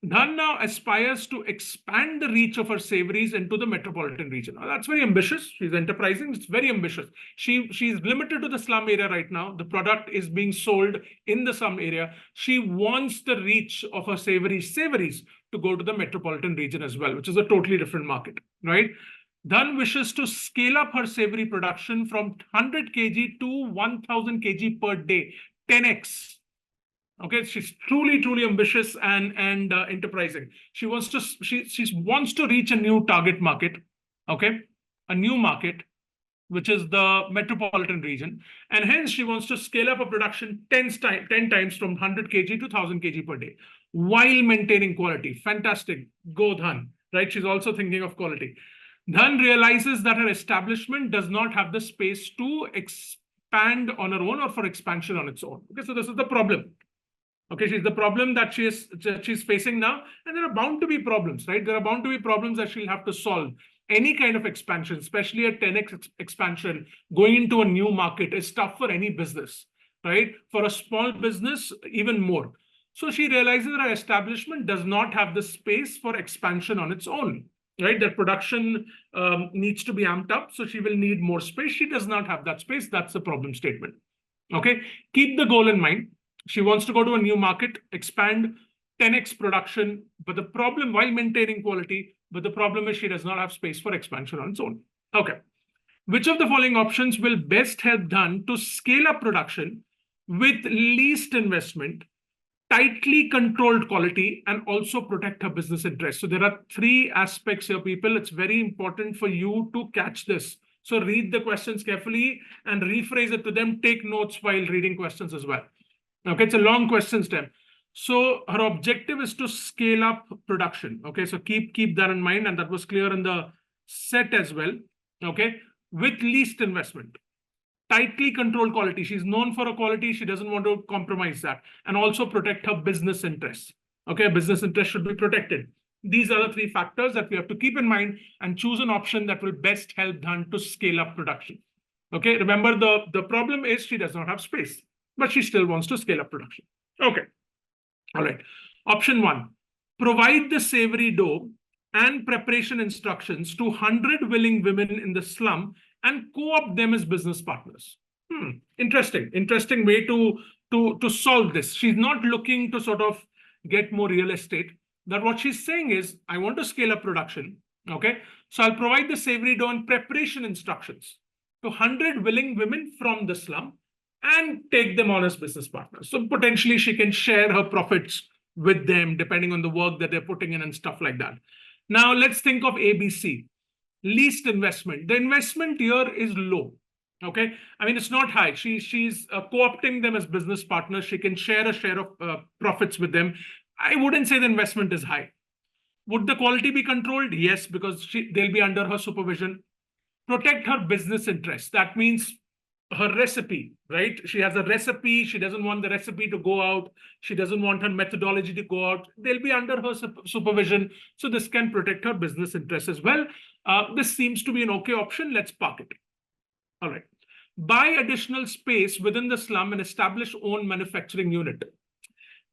Dhan now aspires to expand the reach of her savories into the metropolitan region. Now, that's very ambitious. She's enterprising. It's very ambitious. She's limited to the slum area right now. The product is being sold in the slum area. She wants the reach of her savories to go to the metropolitan region as well, which is a totally different market, right? Dhan wishes to scale up her savory production from 100 kg to 1000 kg per day, 10x. Okay, she's truly ambitious and enterprising. She wants to reach a new target market. Okay, a new market, which is the metropolitan region, and hence she wants to scale up a production 10 times from 100 kg to 1000 kg per day while maintaining quality. Fantastic, go Dhan. Right? She's also thinking of quality. Dhan realizes that her establishment does not have the space to expand on her own or for expansion on its own. Okay, so this is the problem. Okay, she's the problem that she's facing now, and there are bound to be problems, right? There are bound to be problems that she'll have to solve. Any kind of expansion, especially a 10x expansion, going into a new market is tough for any business, right? For a small business, even more. So she realizes that her establishment does not have the space for expansion on its own, right? That production needs to be amped up, so she will need more space. She does not have that space. That's the problem statement. Okay, keep the goal in mind. She wants to go to a new market, expand 10x production, but the problem, while maintaining quality, but the problem is she does not have space for expansion on its own. Okay. Which of the following options will best help done to scale up production with least investment, tightly controlled quality, and also protect her business interests? So there are three aspects here, people. It's very important for you to catch this. So read the questions carefully and rephrase it to them. Take notes while reading questions as well. Okay, it's a long question stem. So her objective is to scale up production. Okay, so keep that in mind, and that was clear in the set as well. Okay, with least investment, tightly controlled quality. She's known for a quality. She doesn't want to compromise that, and also protect her business interests. Okay, business interests should be protected. These are the three factors that we have to keep in mind and choose an option that will best help Dhan to scale up production. Okay, remember the problem is she does not have space, but she still wants to scale up production. Okay, all right. Option 1, provide the savory dough and preparation instructions to 100 willing women in the slum and co-opt them as business partners. Interesting way to solve this. She's not looking to sort of get more real estate. That what she's saying is, I want to scale up production. Okay, so I'll provide the savory dough and preparation instructions to 100 willing women from the slum and take them on as business partners. So potentially she can share her profits with them depending on the work that they're putting in and stuff like that. Now let's think of ABC. Least investment. The investment here is low. Okay, I mean, it's not high. She's co-opting them as business partners. She can share a share of profits with them. I wouldn't say the investment is high. Would the quality be controlled? Yes, because they'll be under her supervision. Protect her business interests. That means her recipe, right? She has a recipe. She doesn't want the recipe to go out. She doesn't want her methodology to go out. They'll be under her supervision. So this can protect her business interests as well. This seems to be an okay option. Let's park it. All right. Buy additional space within the slum and establish own manufacturing unit.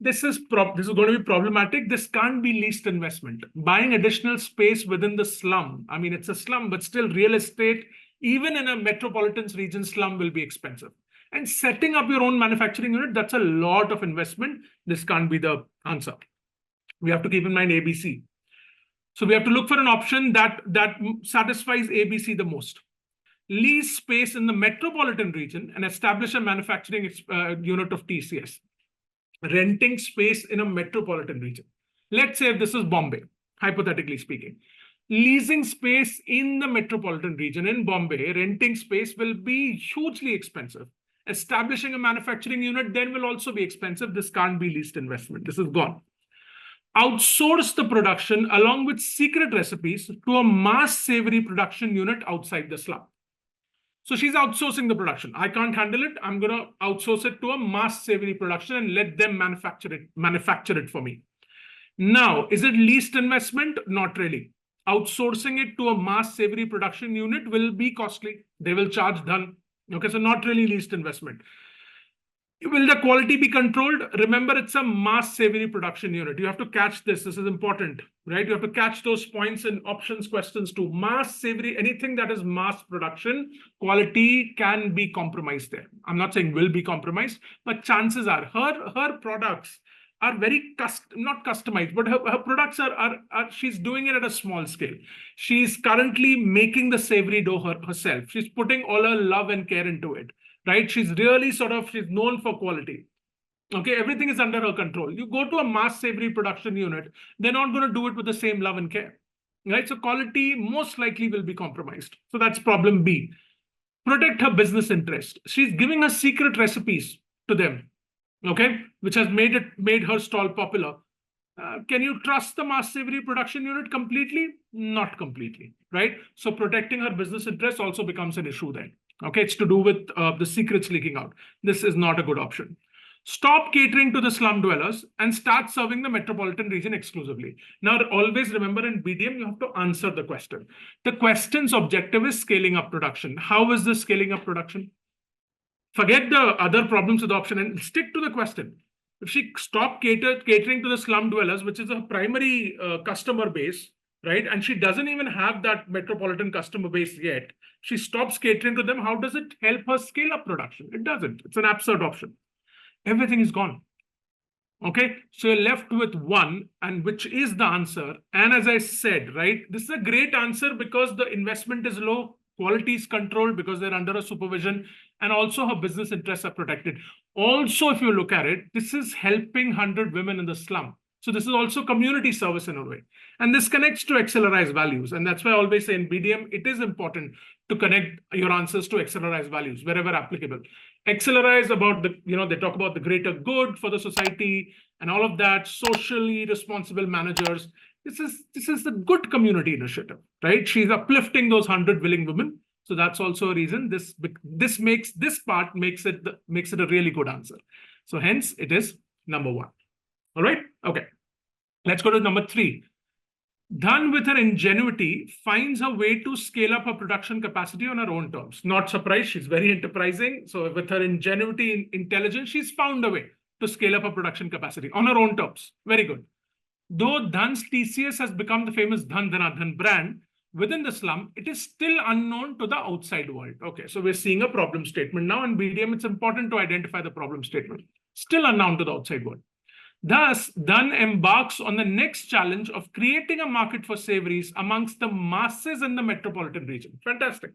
This is going to be problematic. This can't be least investment. Buying additional space within the slum. I mean, it's a slum, but still real estate, even in a metropolitan region, slum will be expensive. And setting up your own manufacturing unit, that's a lot of investment. This can't be the answer. We have to keep in mind ABC. So we have to look for an option that satisfies ABC the most. Lease space in the metropolitan region and establish a manufacturing unit of TCS. Renting space in a metropolitan region. Let's say if this is Bombay, hypothetically speaking. Leasing space in the metropolitan region in Bombay, renting space will be hugely expensive. Establishing a manufacturing unit then will also be expensive. This can't be least investment. This is gone. Outsource the production along with secret recipes to a mass savory production unit outside the slum. So she's outsourcing the production. I can't handle it. I'm going to outsource it to a mass savory production and let them manufacture it for me. Now, is it least investment? Not really. Outsourcing it to a mass savory production unit will be costly. They will charge Dhan. Okay, so not really least investment. Will the quality be controlled? Remember, it's a mass savory production unit. You have to catch this. This is important, right? You have to catch those points in options questions too. Mass savory, anything that is mass production, quality can be compromised there. I'm not saying will be compromised, but chances are her products are very not customized, but her products are she's doing it at a small scale. She's currently making the savory dough herself. She's putting all her love and care into it. Right? She's really she's known for quality. Okay, everything is under her control. You go to a mass savory production unit, they're not going to do it with the same love and care. Right? So quality most likely will be compromised. So that's problem B. Protect her business interest. She's giving her secret recipes to them. Okay, which has made her stall popular. Can you trust the mass savory production unit completely? Not completely. Right? So protecting her business interest also becomes an issue then. Okay, it's to do with the secrets leaking out. This is not a good option. Stop catering to the slum dwellers and start serving the metropolitan region exclusively. Now, always remember in BDM, you have to answer the question. The question's objective is scaling up production. How is this scaling up production? Forget the other problems with the option and stick to the question. If she stopped catering to the slum dwellers, which is a primary customer base, right? And she doesn't even have that metropolitan customer base yet. She stops catering to them. How does it help her scale up production? It doesn't. It's an absurd option. Everything is gone. Okay, so you're left with one, and which is the answer. And as I said, right, this is a great answer because the investment is low, quality is controlled because they're under a supervision, and also her business interests are protected. Also, if you look at it, this is helping 100 women in the slum. So this is also community service in a way. And this connects to XLRI's values. And that's why I always say in BDM, it is important to connect your answers to XLRI's values wherever applicable. XLRI is about the, they talk about the greater good for the society and all of that, socially responsible managers. This is a good community initiative, right? She's uplifting those 100 willing women. So that's also a reason this makes it a really good answer. So hence it is number one. All right. Okay. Let's go to number 3. Dhan, with her ingenuity, finds her way to scale up her production capacity on her own terms. Not surprised, she's very enterprising. So with her ingenuity and intelligence, she's found a way to scale up her production capacity on her own terms. Very good. Though Dhan's TCS has become the famous Dhan Dhana Dhan brand within the slum, it is still unknown to the outside world. Okay, so we're seeing a problem statement now. In BDM, it's important to identify the problem statement. Still unknown to the outside world. Thus, Dhan embarks on the next challenge of creating a market for savories amongst the masses in the metropolitan region. Fantastic.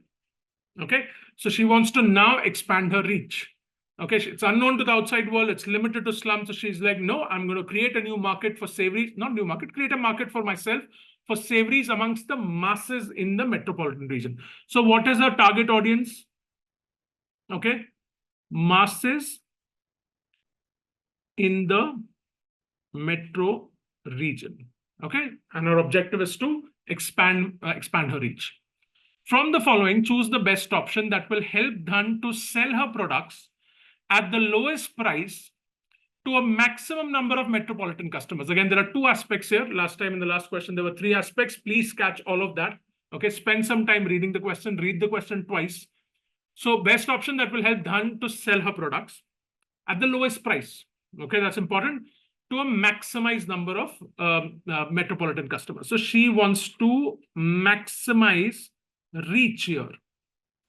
Okay, so she wants to now expand her reach. Okay, it's unknown to the outside world. It's limited to slums. So she's like, no, I'm going to create a new market for savories. Not new market, create a market for myself for savories amongst the masses in the metropolitan region. So what is her target audience? Okay, masses in the metro region. Okay, and her objective is to expand her reach. From the following, choose the best option that will help Dhan to sell her products at the lowest price to a maximum number of metropolitan customers. Again, there are 2 aspects here. Last time in the last question, there were 3 aspects. Please catch all of that. Okay, spend some time reading the question, read the question twice. So best option that will help Dhan to sell her products at the lowest price. Okay, that's important. To a maximized number of metropolitan customers. So she wants to maximize reach here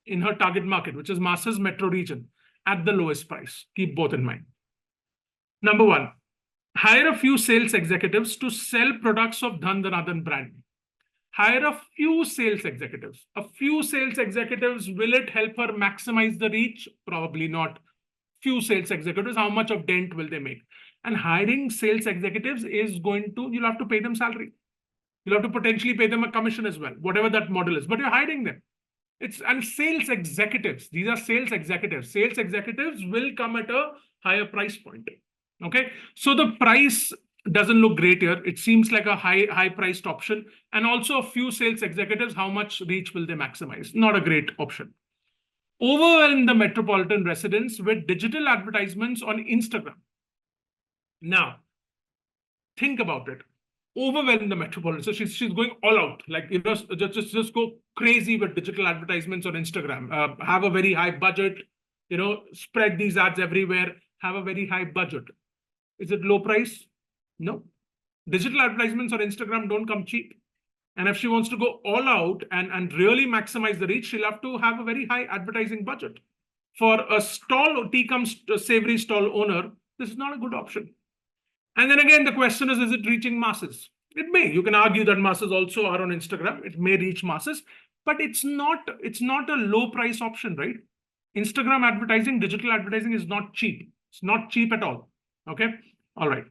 in her target market, which is masses metro region, at the lowest price. Keep both in mind. Number 1, hire a few sales executives to sell products of Dhan Dhana Dhan brand. Hire a few sales executives. A few sales executives, will it help her maximize the reach? Probably not. Few sales executives, how much of dent will they make? And hiring sales executives is going to, you'll have to pay them salary. You'll have to potentially pay them a commission as well, whatever that model is, but you're hiring them. And sales executives, these are sales executives. Sales executives will come at a higher price point. Okay, so the price doesn't look great here. It seems like a high priced option. And also a few sales executives, how much reach will they maximize? Not a great option. Overwhelm the metropolitan residents with digital advertisements on Instagram. Now, think about it. Overwhelm the metropolitan. So she's going all out, like, just go crazy with digital advertisements on Instagram. Have a very high budget, spread these ads everywhere. Have a very high budget. Is it low price? No. Digital advertisements on Instagram don't come cheap. And if she wants to go all out and really maximize the reach, she'll have to have a very high advertising budget. For a savory stall owner, this is not a good option. And then again, the question is it reaching masses? It may. You can argue that masses also are on Instagram. It may reach masses, but it's not a low price option, right? Instagram advertising, digital advertising is not cheap. It's not cheap at all. Okay. All right.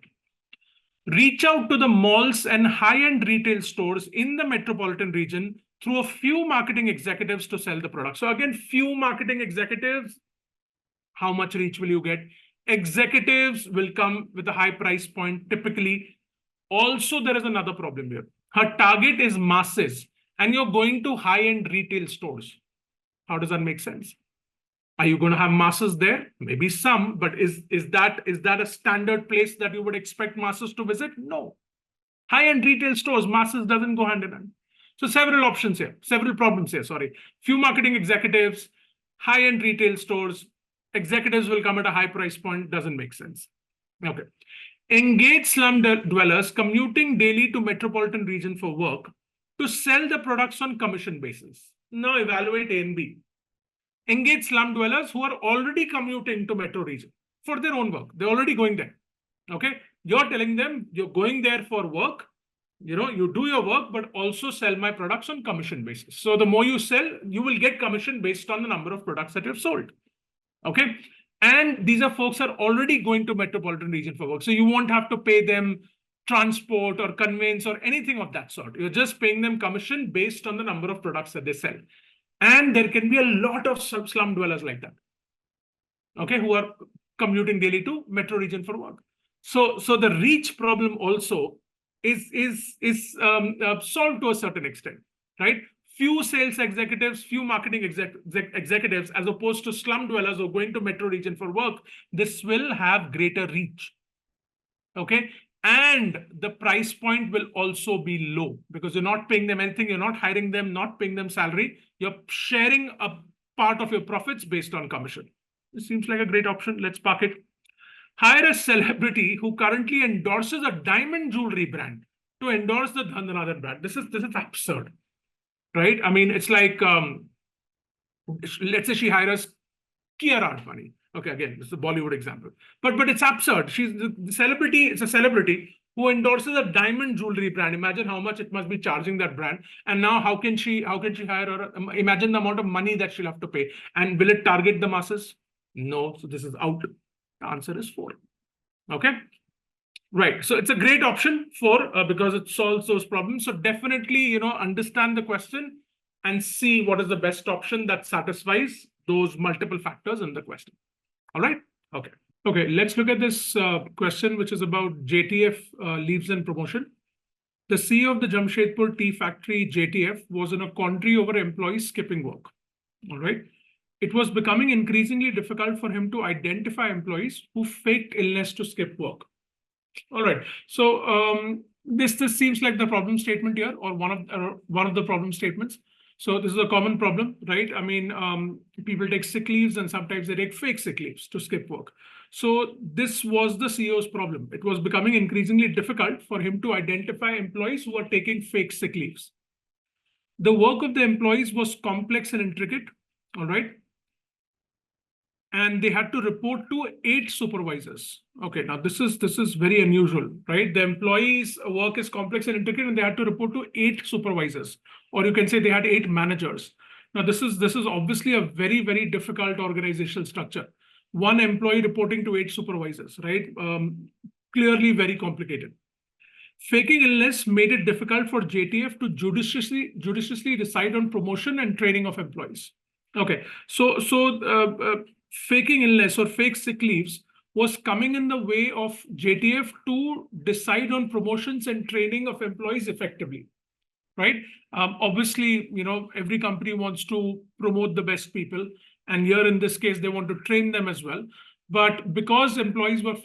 Reach out to the malls and high-end retail stores in the metropolitan region through a few marketing executives to sell the product. So again, few marketing executives, how much reach will you get? Executives will come with a high price point typically. Also, there is another problem here. Her target is masses and you're going to high-end retail stores. How does that make sense? Are you going to have masses there? Maybe some, but is that a standard place that you would expect masses to visit? No. High-end retail stores, masses doesn't go hand in hand. So several options here, several problems here, sorry. Few marketing executives, high-end retail stores, executives will come at a high price point, doesn't make sense. Okay. Engage slum dwellers commuting daily to metropolitan region for work to sell the products on commission basis. Now evaluate A and B. Engage slum dwellers who are already commuting to metro region for their own work. They're already going there. Okay. You're telling them you're going there for work. You do your work, but also sell my products on commission basis. So the more you sell, you will get commission based on the number of products that you've sold. Okay. And these are folks are already going to metropolitan region for work. So you won't have to pay them transport or conveyance or anything of that sort. You're just paying them commission based on the number of products that they sell. And there can be a lot of slum dwellers like that, okay, who are commuting daily to metro region for work. So the reach problem also is solved to a certain extent, right? Few sales executives, few marketing executives, as opposed to slum dwellers who are going to metro region for work, this will have greater reach, okay? And the price point will also be low because you're not paying them anything. You're not hiring them, not paying them salary. You're sharing a part of your profits based on commission. This seems like a great option. Let's park it. Hire a celebrity who currently endorses a diamond jewelry brand to endorse the Dhananathan brand. This is absurd, right? I mean, it's like, let's say she hires Kiara Advani. Okay, again, this is a Bollywood example, but it's absurd. She's the celebrity. It's a celebrity who endorses a diamond jewelry brand. Imagine how much it must be charging that brand. And now how can she hire her? Imagine the amount of money that she'll have to pay. And will it target the masses? No. So this is out. The answer is 4. Okay. Right. So it's a great option for because it solves those problems. So definitely, understand the question and see what is the best option that satisfies those multiple factors in the question. All right. Okay. Okay. Let's look at this question, which is about JTF leaves and promotion. The CEO of the Jamshedpur tea factory, JTF, was in a quandary over employees skipping work. All right. It was becoming increasingly difficult for him to identify employees who faked illness to skip work. All right. So this seems like the problem statement here, or one of the problem statements. So this is a common problem, right? I mean, people take sick leaves and sometimes they take fake sick leaves to skip work. So this was the CEO's problem. It was becoming increasingly difficult for him to identify employees who were taking fake sick leaves. The work of the employees was complex and intricate, all right? And they had to report to 8 supervisors. Okay, now this is very unusual, right? The employees' work is complex and intricate, and they had to report to 8 supervisors, or you can say they had 8 managers. Now this is obviously a very, very difficult organizational structure. One employee reporting to 8 supervisors, right? Clearly very complicated. Faking illness made it difficult for JTF to judiciously decide on promotion and training of employees. Okay, so faking illness or fake sick leaves was coming in the way of JTF to decide on promotions and training of employees effectively, right? Obviously, every company wants to promote the best people. And here in this case, they want to train them as well. But because employees were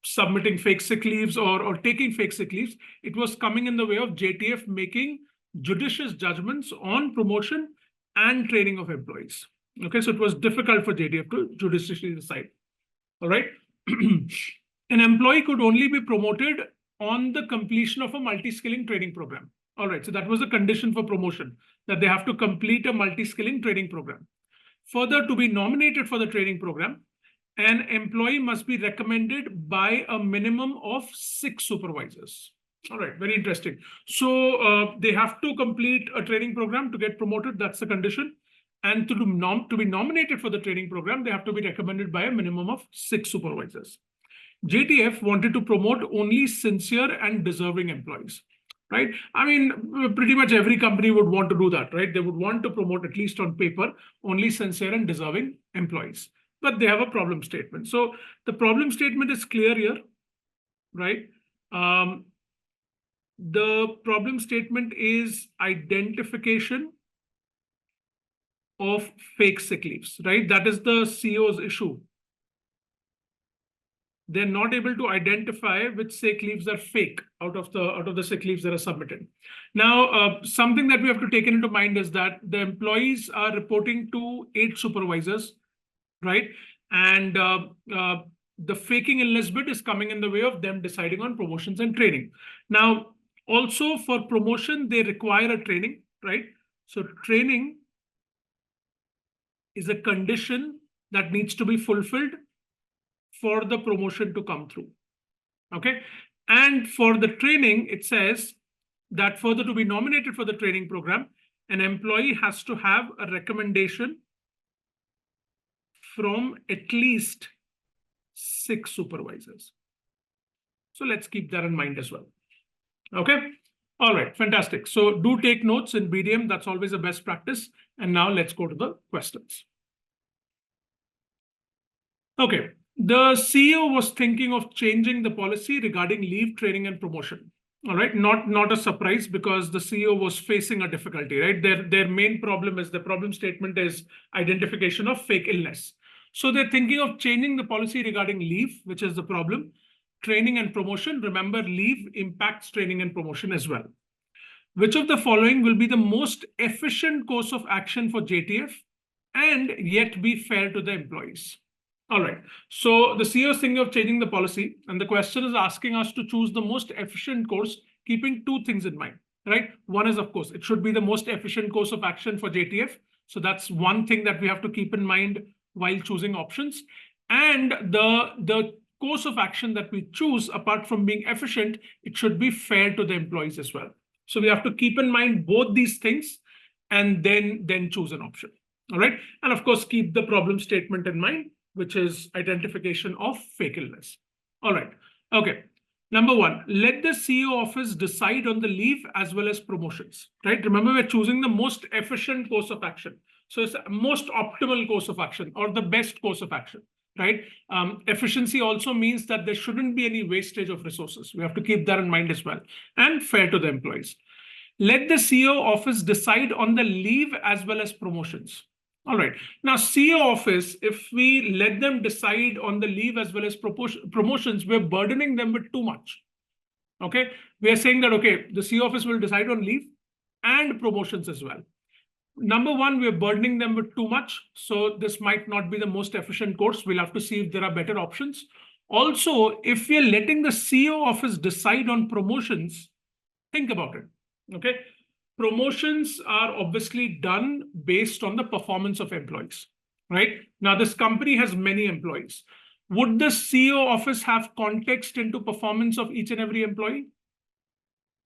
submitting fake sick leaves or taking fake sick leaves, it was coming in the way of JTF making judicious judgments on promotion and training of employees. Okay, so it was difficult for JTF to judiciously decide. All right. An employee could only be promoted on the completion of a multi-skilling training program. All right, so that was a condition for promotion, that they have to complete a multi-skilling training program. Further, to be nominated for the training program, an employee must be recommended by a minimum of 6 supervisors. All right, very interesting. So they have to complete a training program to get promoted. That's the condition. And to be nominated for the training program, they have to be recommended by a minimum of 6 supervisors. JTF wanted to promote only sincere and deserving employees, right? I mean, pretty much every company would want to do that, right? They would want to promote, at least on paper, only sincere and deserving employees. But they have a problem statement. So the problem statement is clear here, right? The problem statement is identification of fake sick leaves, right? That is the CEO's issue. They're not able to identify which sick leaves are fake out of the sick leaves that are submitted. Now, something that we have to take into mind is that the employees are reporting to 8 supervisors, right? And the faking illness bit is coming in the way of them deciding on promotions and training. Now, also for promotion, they require a training, right? So training is a condition that needs to be fulfilled for the promotion to come through. Okay. And for the training, it says that further to be nominated for the training program, an employee has to have a recommendation from at least 6 supervisors. So let's keep that in mind as well. Okay. All right. Fantastic. So do take notes in BDM. That's always a best practice. And now let's go to the questions. Okay. The CEO was thinking of changing the policy regarding leave, training, and promotion. All right, not a surprise because the CEO was facing a difficulty, right? Their main problem is the problem statement is identification of fake illness. So they're thinking of changing the policy regarding leave, which is the problem, training and promotion. Remember, leave impacts training and promotion as well. Which of the following will be the most efficient course of action for JTF and yet be fair to the employees? All right. So the CEO is thinking of changing the policy, and the question is asking us to choose the most efficient course, keeping 2 things in mind, right? One is, of course, it should be the most efficient course of action for JTF. So that's one thing that we have to keep in mind while choosing options. And the course of action that we choose, apart from being efficient, it should be fair to the employees as well. So we have to keep in mind both these things and then choose an option. All right. And of course, keep the problem statement in mind, which is identification of fake illness. All right. Okay. Number 1, let the CEO office decide on the leave as well as promotions, right? Remember, we're choosing the most efficient course of action. So it's the most optimal course of action or the best course of action, right? Efficiency also means that there shouldn't be any wastage of resources. We have to keep that in mind as well, and fair to the employees. Let the CEO office decide on the leave as well as promotions. All right. Now, CEO office, if we let them decide on the leave as well as promotions, we're burdening them with too much. Okay. We are saying that, okay, the CEO office will decide on leave and promotions as well. Number 1, we're burdening them with too much. So this might not be the most efficient course. We'll have to see if there are better options. Also, if we're letting the CEO office decide on promotions, think about it. Okay. Promotions are obviously done based on the performance of employees, right? Now, this company has many employees. Would the CEO office have context into performance of each and every employee?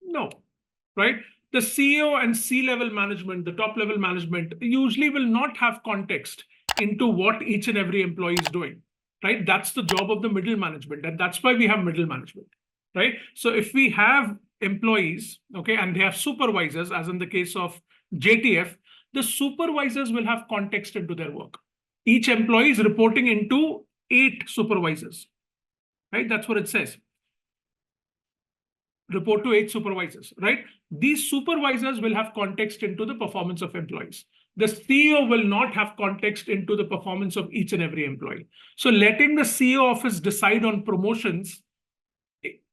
No, right? The CEO and C-level management, the top-level management, usually will not have context into what each and every employee is doing, right? That's the job of the middle management, and that's why we have middle management, right? So if we have employees, okay, and they have supervisors, as in the case of JTF, the supervisors will have context into their work. Each employee is reporting into 8 supervisors, right? That's what it says. Report to 8 supervisors, right? These supervisors will have context into the performance of employees. The CEO will not have context into the performance of each and every employee. So letting the CEO office decide on promotions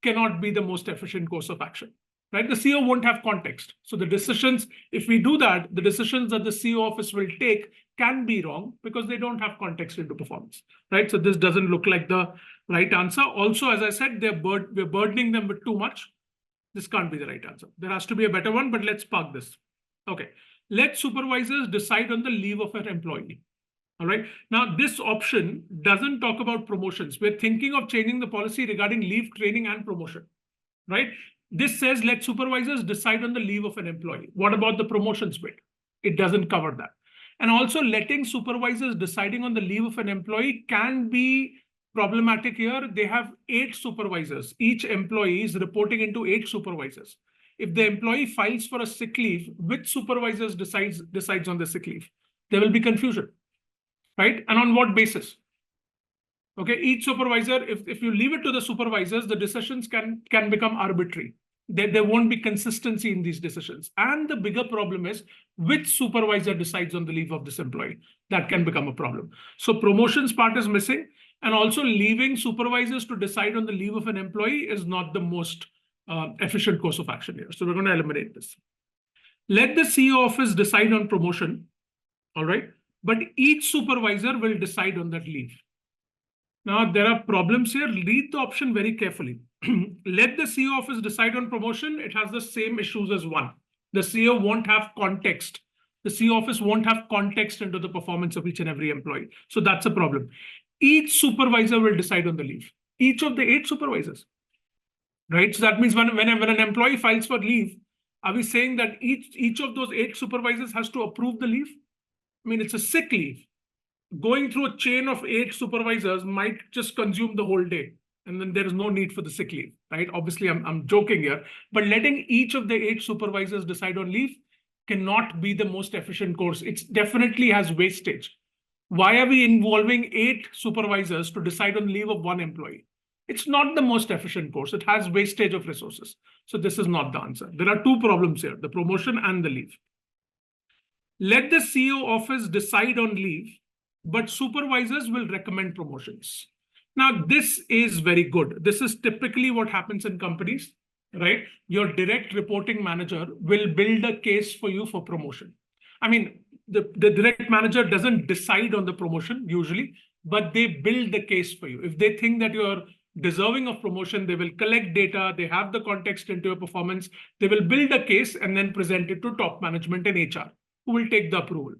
cannot be the most efficient course of action, right? The CEO won't have context. So the decisions, if we do that, the decisions that the CEO office will take can be wrong because they don't have context into performance, right? So this doesn't look like the right answer. Also, as I said, we're burdening them with too much. This can't be the right answer. There has to be a better one, but let's park this. Okay. Let supervisors decide on the leave of an employee. All right. Now, this option doesn't talk about promotions. We're thinking of changing the policy regarding leave, training, and promotion, right? This says let supervisors decide on the leave of an employee. What about the promotions bit? It doesn't cover that. And also letting supervisors deciding on the leave of an employee can be problematic here. They have 8 supervisors. Each employee is reporting into 8 supervisors. If the employee files for a sick leave, which supervisors decides on the sick leave? There will be confusion, right? And on what basis? Okay, each supervisor, if you leave it to the supervisors, the decisions can become arbitrary, There won't be consistency in these decisions. And the bigger problem is which supervisor decides on the leave of this employee. That can become a problem. So promotions part is missing. And also leaving supervisors to decide on the leave of an employee is not the most efficient course of action here. So we're going to eliminate this. Let the CEO office decide on promotion. All right. But each supervisor will decide on that leave. Now, there are problems here. Read the option very carefully. Let the CEO office decide on promotion. It has the same issues as one. The CEO won't have context. The CEO office won't have context into the performance of each and every employee. So that's a problem. Each supervisor will decide on the leave. Each of the 8 supervisors. Right? So that means when an employee files for leave, are we saying that each of those 8 supervisors has to approve the leave? I mean, it's a sick leave. Going through a chain of 8 supervisors might just consume the whole day. And then there is no need for the sick leave, right? Obviously, I'm joking here. But letting each of the 8 supervisors decide on leave cannot be the most efficient course. It definitely has wastage. Why are we involving 8 supervisors to decide on leave of one employee? It's not the most efficient course. It has wastage of resources. So this is not the answer. There are 2 problems here, the promotion and the leave. Let the CEO office decide on leave, but supervisors will recommend promotions. Now, this is very good. This is typically what happens in companies, right? Your direct reporting manager will build a case for you for promotion. I mean, the direct manager doesn't decide on the promotion usually, but they build the case for you. If they think that you're deserving of promotion, they will collect data, they have the context into your performance, they will build a case and then present it to top management and HR, who will take the approval.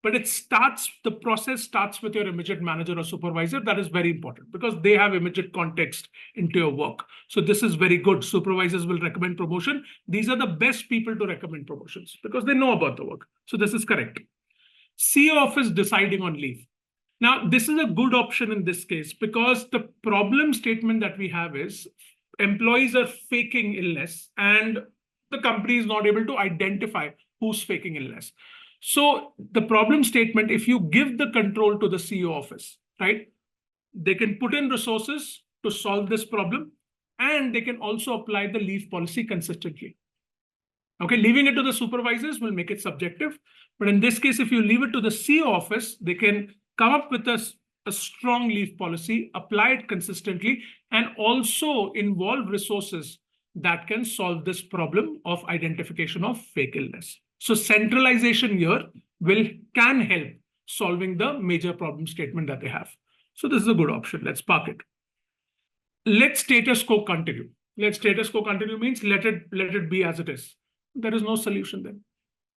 But the process starts with your immediate manager or supervisor. That is very important because they have immediate context into your work. So this is very good. Supervisors will recommend promotion. These are the best people to recommend promotions because they know about the work. So this is correct. CEO office deciding on leave. Now, this is a good option in this case because the problem statement that we have is employees are faking illness and the company is not able to identify who's faking illness. So the problem statement, if you give the control to the CEO office, right, they can put in resources to solve this problem, and they can also apply the leave policy consistently. Okay, leaving it to the supervisors will make it subjective. But in this case, if you leave it to the CEO office, they can come up with a strong leave policy, apply it consistently, and also involve resources that can solve this problem of identification of fake illness. So centralization here can help solving the major problem statement that they have. So this is a good option. Let's park it. Let status quo continue. Let status quo continue means let it be as it is. There is no solution then,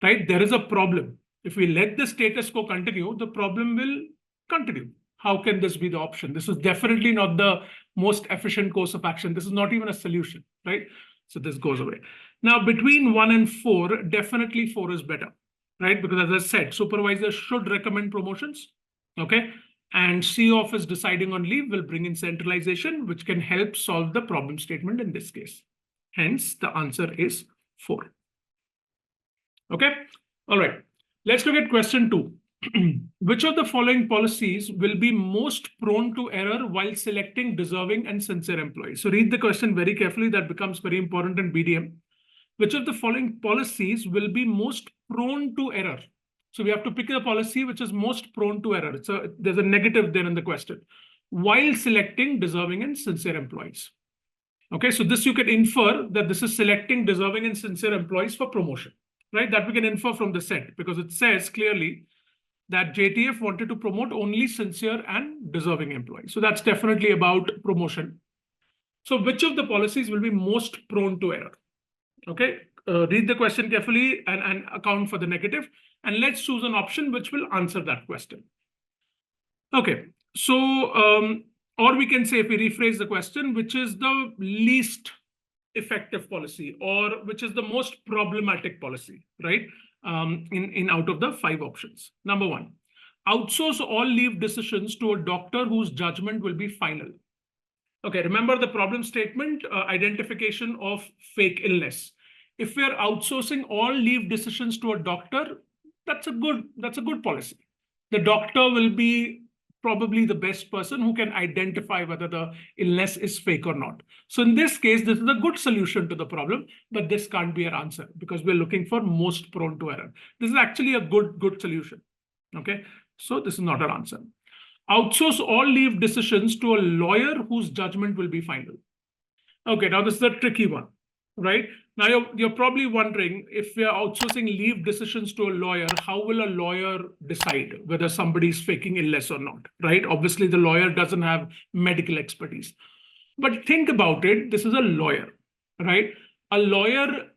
right? There is a problem. If we let the status quo continue, the problem will continue. How can this be the option? This is definitely not the most efficient course of action. This is not even a solution, right? So this goes away. Now, between 1 and 4, definitely 4 is better, right? Because as I said, supervisors should recommend promotions, okay? And CEO office deciding on leave will bring in centralization, which can help solve the problem statement in this case. Hence, the answer is 4. Okay, all right. Let's look at question 2. Which of the following policies will be most prone to error while selecting deserving and sincere employees? So read the question very carefully. That becomes very important in BDM. Which of the following policies will be most prone to error? So we have to pick a policy which is most prone to error. So there's a negative there in the question. While selecting deserving and sincere employees. Okay, so this you can infer that this is selecting deserving and sincere employees for promotion, right? That we can infer from the set because it says clearly that JTF wanted to promote only sincere and deserving employees. So that's definitely about promotion. So which of the policies will be most prone to error? Okay, read the question carefully and account for the negative. And let's choose an option which will answer that question. Okay, so, or we can say if we rephrase the question, which is the least effective policy or which is the most problematic policy, right? In out of the 5 options. Number 1, outsource all leave decisions to a doctor whose judgment will be final. Okay, remember the problem statement, identification of fake illness. If we are outsourcing all leave decisions to a doctor, that's a good policy. The doctor will be probably the best person who can identify whether the illness is fake or not. So in this case, this is a good solution to the problem, but this can't be our answer because we're looking for most prone to error. This is actually a good solution. Okay, so this is not our answer. Outsource all leave decisions to a lawyer whose judgment will be final. Okay, now this is a tricky one, right? Now you're probably wondering, if we are outsourcing leave decisions to a lawyer, how will a lawyer decide whether somebody is faking illness or not, right? Obviously, the lawyer doesn't have medical expertise. But think about it, this is a lawyer, right? A lawyer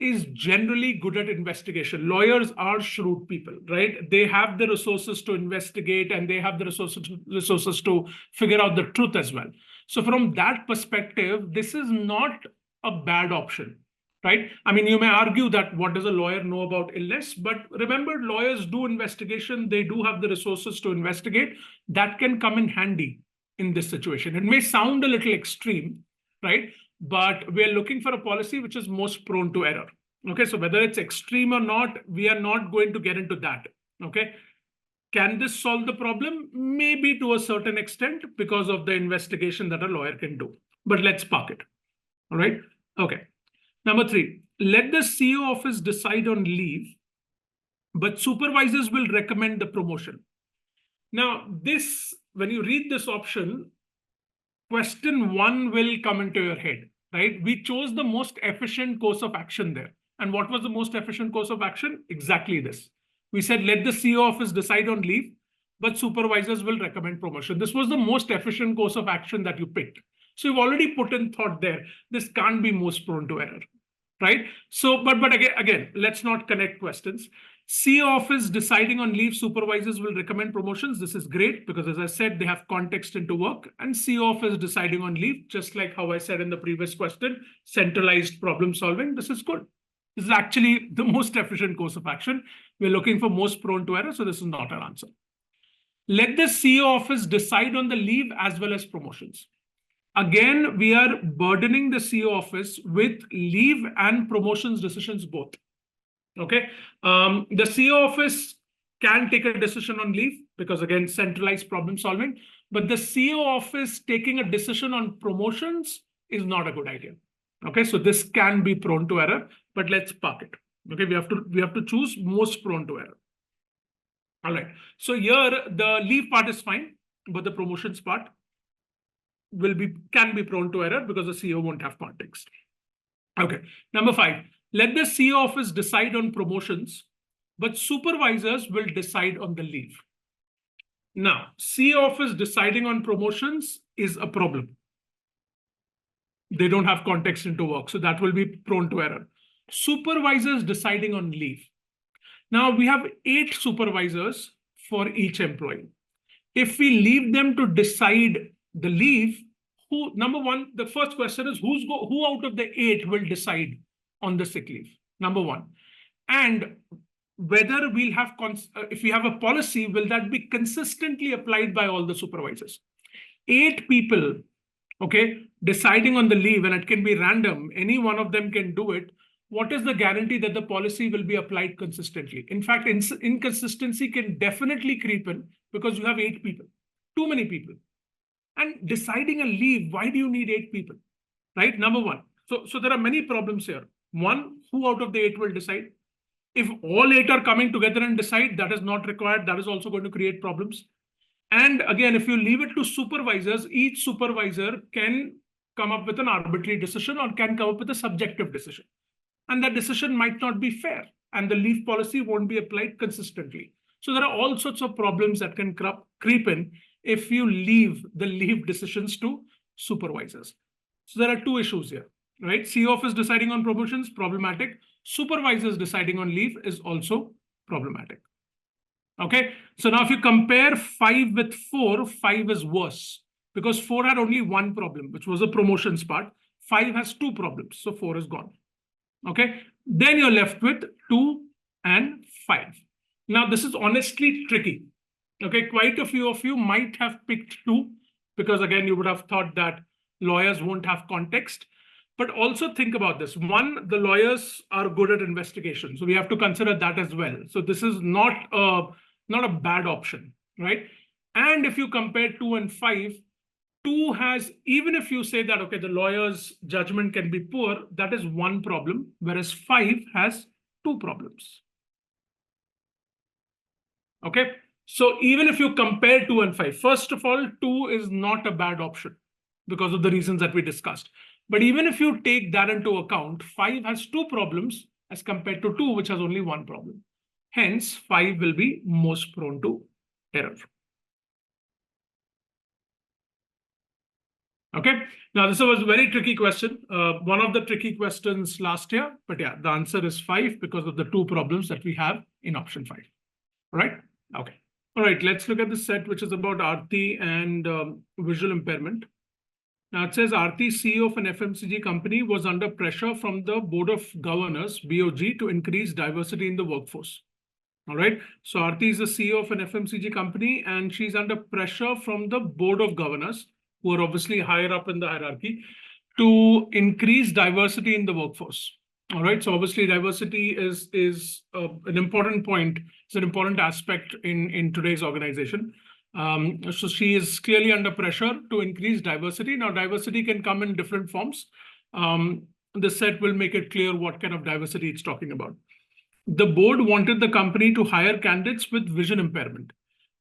is generally good at investigation. Lawyers are shrewd people, right? They have the resources to investigate and they have the resources to figure out the truth as well. So from that perspective, this is not a bad option, right? I mean, you may argue that what does a lawyer know about illness? But remember, lawyers do investigation. They do have the resources to investigate. That can come in handy in this situation. It may sound a little extreme, right? But we're looking for a policy which is most prone to error. Okay, so whether it's extreme or not, we are not going to get into that. Okay, can this solve the problem? Maybe to a certain extent because of the investigation that a lawyer can do. But let's park it. All right. Okay. Number 3, let the CEO office decide on leave, but supervisors will recommend the promotion. Now, this, when you read this option, question 1 will come into your head, right? We chose the most efficient course of action there. And what was the most efficient course of action? Exactly this. We said, let the CEO office decide on leave, but supervisors will recommend promotion. This was the most efficient course of action that you picked. So you've already put in thought there. This can't be most prone to error, right? So, but again, let's not connect questions. CEO office deciding on leave, supervisors will recommend promotions. This is great because, as I said, they have context into work. And CEO office deciding on leave, just like how I said in the previous question, centralized problem solving. This is good. This is actually the most efficient course of action. We're looking for most prone to error, so this is not our answer. Let the CEO office decide on the leave as well as promotions. Again, we are burdening the CEO office with leave and promotions decisions both. Okay, the CEO office can take a decision on leave because, again, centralized problem solving, but the CEO office taking a decision on promotions is not a good idea. Okay, so this can be prone to error, but let's park it. Okay, we have to choose most prone to error. All right, so here the leave part is fine, but the promotions part can be prone to error because the CEO won't have context. Okay, number 5, let the CEO office decide on promotions, but supervisors will decide on the leave. Now, CEO office deciding on promotions is a problem. They don't have context into work, so that will be prone to error. Supervisors deciding on leave. Now, we have 8 supervisors for each employee. If we leave them to decide the leave, number 1, the first question is who out of the 8 will decide on the sick leave? Number 1. And whether we'll have, if we have a policy, will that be consistently applied by all the supervisors? 8 people, okay, deciding on the leave, and it can be random. Any one of them can do it. What is the guarantee that the policy will be applied consistently? In fact, inconsistency can definitely creep in because you have 8 people, too many people. And deciding a leave, why do you need 8 people, right? Number 1. So there are many problems here. 1, who out of the 8 will decide? If all 8 are coming together and decide, that is not required. That is also going to create problems. And again, if you leave it to supervisors, each supervisor can come up with an arbitrary decision or can come up with a subjective decision. And that decision might not be fair, and the leave policy won't be applied consistently. So there are all sorts of problems that can creep in if you leave the leave decisions to supervisors. So there are 2 issues here, right? CEO office deciding on promotions, problematic. Supervisors deciding on leave is also problematic. Okay, so now if you compare 5 with 4, 5 is worse because 4 had only 1 problem, which was the promotions part. 5 has 2 problems, so 4 is gone. Okay, then you're left with 2 and 5. Now, this is honestly tricky. Okay, quite a few of you might have picked 2 because, again, you would have thought that lawyers won't have context. But also think about this. 1, the lawyers are good at investigation, so we have to consider that as well. So this is not a bad option, right? And if you compare 2 and 5, 2 has, even if you say that, okay, the lawyer's judgment can be poor, that is one problem, whereas 5 has 2 problems. Okay, so even if you compare 2 and 5, first of all, 2 is not a bad option because of the reasons that we discussed. But even if you take that into account, 5 has 2 problems as compared to 2, which has only 1 problem. Hence, 5 will be most prone to error. Okay, now this was a very tricky question. One of the tricky questions last year, but yeah, the answer is 5 because of the 2 problems that we have in option 5. Right? Okay. All right, let's look at the set, which is about Aarti and visual impairment. Now it says Aarti, CEO of an FMCG company, was under pressure from the Board of Governors, BOG, to increase diversity in the workforce. All right. So Aarti is the CEO of an FMCG company, and she's under pressure from the Board of Governors, who are obviously higher up in the hierarchy, to increase diversity in the workforce. All right. So obviously diversity is an important point. It's an important aspect in today's organization. So she is clearly under pressure to increase diversity. Now, diversity can come in different forms. The set will make it clear what kind of diversity it's talking about. The board wanted the company to hire candidates with vision impairment,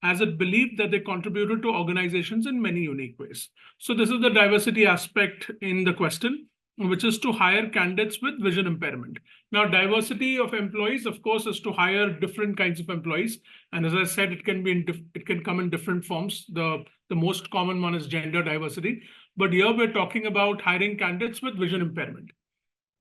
as it believed that they contributed to organizations in many unique ways. So this is the diversity aspect in the question, which is to hire candidates with vision impairment. Now, diversity of employees, of course, is to hire different kinds of employees. And as I said, it can come in different forms. The most common one is gender diversity. But here we're talking about hiring candidates with vision impairment.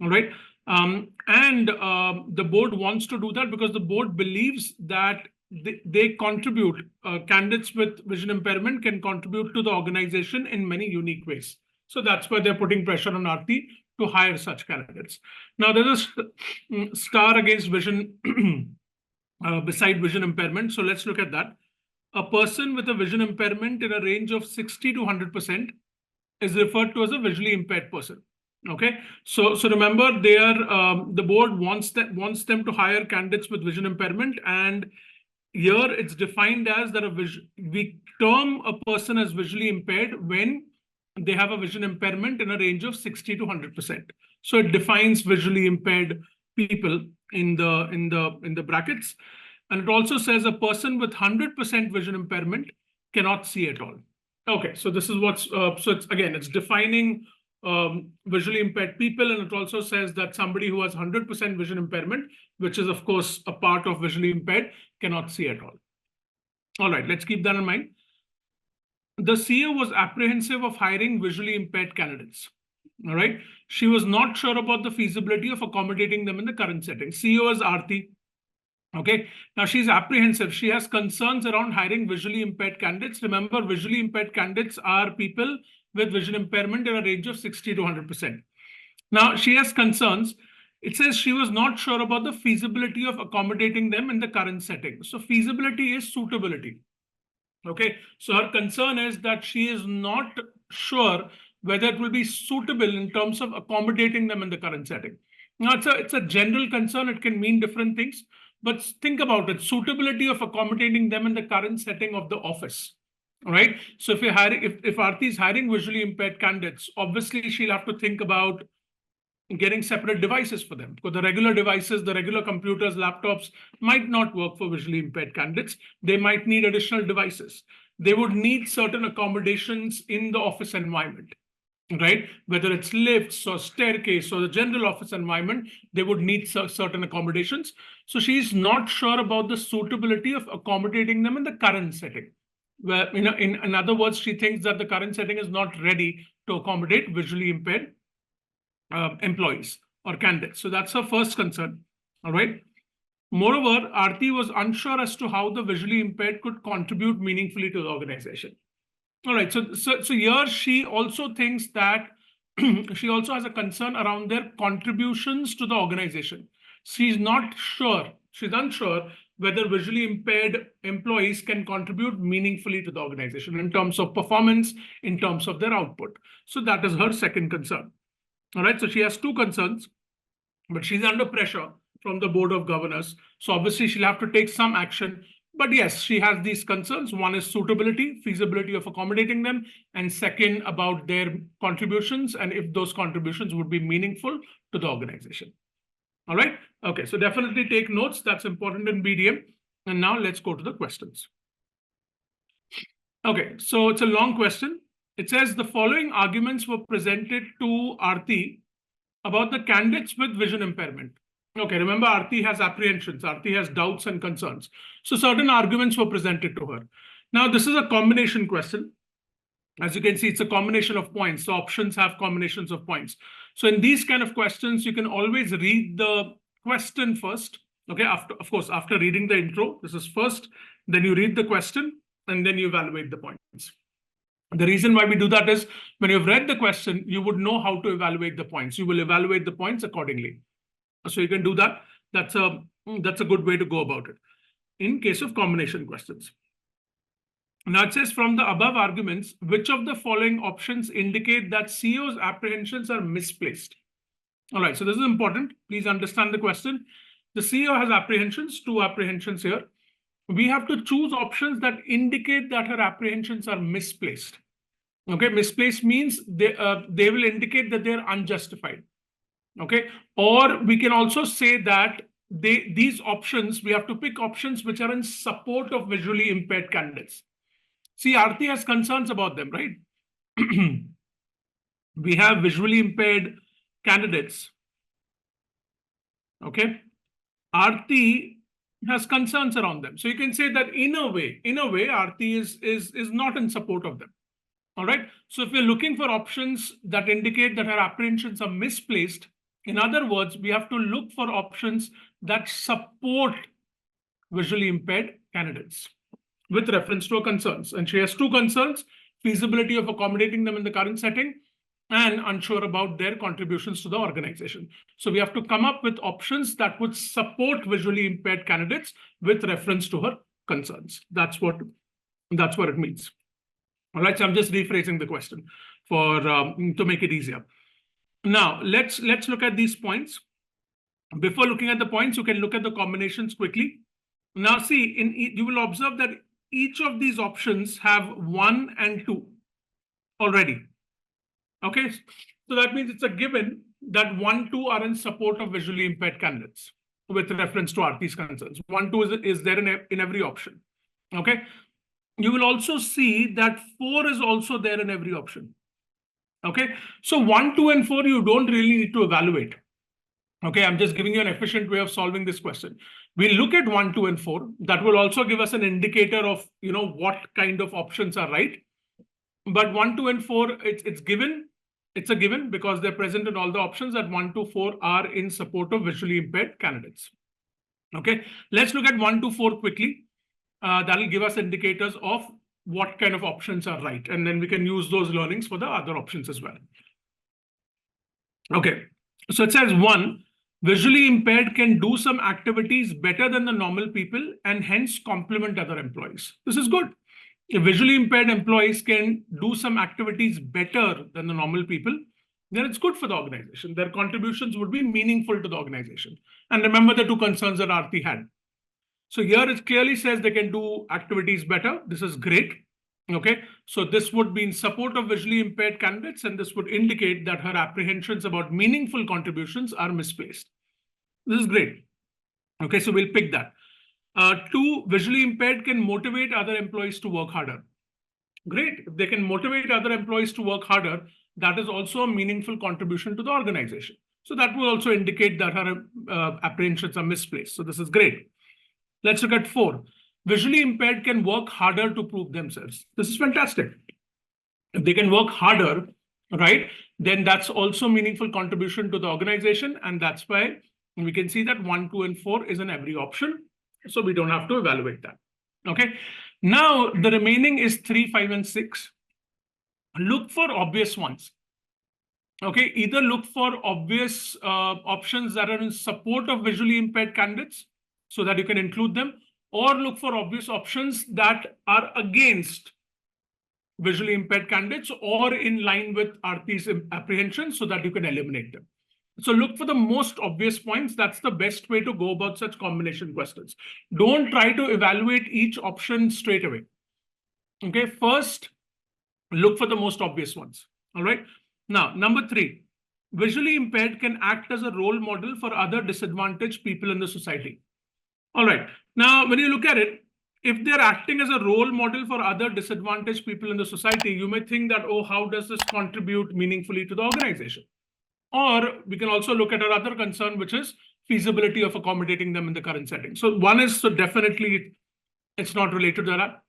All right. The board wants to do that because the board believes that they contribute, candidates with vision impairment can contribute to the organization in many unique ways. So that's why they're putting pressure on Aarti to hire such candidates. Now, there's a star against vision, beside vision impairment. So let's look at that. A person with a vision impairment in a range of 60 to 100% is referred to as a visually impaired person. Okay, so remember, they are the board wants them to hire candidates with vision impairment, and here it's defined as that we term a person as visually impaired when they have a vision impairment in a range of 60 to 100%. So it defines visually impaired people in the brackets, and it also says a person with 100% vision impairment cannot see at all. Okay, so this is what's so it's defining visually impaired people, and it also says that somebody who has 100% vision impairment, which is of course a part of visually impaired, cannot see at all. All right, let's keep that in mind. The CEO was apprehensive of hiring visually impaired candidates. All right, she was not sure about the feasibility of accommodating them in the current setting. CEO is Aarti. Okay, now she's apprehensive. She has concerns around hiring visually impaired candidates. Remember, visually impaired candidates are people with vision impairment in a range of 60 to 100%. Now, she has concerns. It says she was not sure about the feasibility of accommodating them in the current setting. So feasibility is suitability. Okay, so her concern is that she is not sure whether it will be suitable in terms of accommodating them in the current setting. Now, it's a general concern. It can mean different things. But think about it, suitability of accommodating them in the current setting of the office. All right. So if Aarti is hiring visually impaired candidates, obviously she'll have to think about getting separate devices for them, because the regular devices, the regular computers, laptops might not work for visually impaired candidates. They might need additional devices. They would need certain accommodations in the office environment. Right? Whether it's lifts or staircase or the general office environment, they would need certain accommodations. So she's not sure about the suitability of accommodating them in the current setting. Where, in other words, she thinks that the current setting is not ready to accommodate visually impaired employees or candidates. So that's her first concern. All right. Moreover, Aarti was unsure as to how the visually impaired could contribute meaningfully to the organization. All right, so here she also thinks that she also has a concern around their contributions to the organization. She's not sure, she's unsure whether visually impaired employees can contribute meaningfully to the organization in terms of performance, in terms of their output. So that is her second concern. All right, so she has 2 concerns, but she's under pressure from the Board of Governors. So obviously she'll have to take some action. But yes, she has these concerns. One is suitability, feasibility of accommodating them, and second about their contributions and if those contributions would be meaningful to the organization. All right. Okay. So definitely take notes. That's important in BDM. And now let's go to the questions. Okay. So it's a long question. It says the following arguments were presented to Aarti about the candidates with vision impairment. Okay, remember Aarti has apprehensions, Aarti has doubts and concerns. So certain arguments were presented to her. Now, this is a combination question. As you can see, it's a combination of points. So options have combinations of points. So in these kind of questions, you can always read the question first. Okay, of course, after reading the intro, this is first, then you read the question, and then you evaluate the points. The reason why we do that is when you've read the question, you would know how to evaluate the points. You will evaluate the points accordingly. So you can do that. That's a good way to go about it in case of combination questions. Now it says from the above arguments, which of the following options indicate that CEO's apprehensions are misplaced? All right, so this is important. Please understand the question. The CEO has apprehensions, 2 apprehensions here. We have to choose options that indicate that her apprehensions are misplaced. Okay, misplaced means they will indicate that they're unjustified. Okay, or we can also say that these options, we have to pick options which are in support of visually impaired candidates. See, Aarti has concerns about them, right? We have visually impaired candidates. Okay, Aarti has concerns around them. So you can say that in a way, Aarti is not in support of them. All right. So if we're looking for options that indicate that her apprehensions are misplaced, in other words, we have to look for options that support visually impaired candidates with reference to her concerns. And she has 2 concerns: feasibility of accommodating them in the current setting and unsure about their contributions to the organization. So we have to come up with options that would support visually impaired candidates with reference to her concerns. That's what it means. All right, so I'm just rephrasing the question for to make it easier. Now, let's look at these points. Before looking at the points, you can look at the combinations quickly. Now, see, you will observe that each of these options have 1 and 2 already. Okay, so that means it's a given that 1, 2 are in support of visually impaired candidates with reference to Aarti's concerns. 1, 2 is there in every option. Okay, you will also see that 4 is also there in every option. Okay, so 1, 2, and 4 you don't really need to evaluate. Okay, I'm just giving you an efficient way of solving this question. We'll look at 1, 2, and 4. That will also give us an indicator of what kind of options are right. But 1, 2, and 4, it's given. It's a given because they're present in all the options that 1, 2, 4 are in support of visually impaired candidates. Okay, let's look at 1, 2, 4 quickly. That'll give us indicators of what kind of options are right. And then we can use those learnings for the other options as well. Okay, so it says 1, visually impaired can do some activities better than the normal people and hence complement other employees. This is good. If visually impaired employees can do some activities better than the normal people, then it's good for the organization. Their contributions would be meaningful to the organization. And remember the 2 concerns that Aarti had. So here it clearly says they can do activities better. This is great. Okay, so this would be in support of visually impaired candidates, and this would indicate that her apprehensions about meaningful contributions are misplaced. This is great. Okay, so we'll pick that. 2, visually impaired can motivate other employees to work harder. Great. If they can motivate other employees to work harder, that is also a meaningful contribution to the organization. So that will also indicate that her apprehensions are misplaced. So this is great. Let's look at 4. Visually impaired can work harder to prove themselves. This is fantastic. If they can work harder, right, then that's also meaningful contribution to the organization. And that's why we can see that 1, 2, and 4 is in every option. So we don't have to evaluate that. Okay. Now the remaining is 3, 5, and 6. Look for obvious ones. Okay. Either look for obvious options that are in support of visually impaired candidates so that you can include them, or look for obvious options that are against visually impaired candidates or in line with Aarti's apprehensions so that you can eliminate them. So look for the most obvious points. That's the best way to go about such combination questions. Don't try to evaluate each option straight away. Okay, first, look for the most obvious ones. All right. Now, number 3, visually impaired can act as a role model for other disadvantaged people in the society. All right. Now, when you look at it, if they're acting as a role model for other disadvantaged people in the society, you may think that, oh, how does this contribute meaningfully to the organization? Or we can also look at another concern, which is feasibility of accommodating them in the current setting. So one is, so definitely it's not related to that.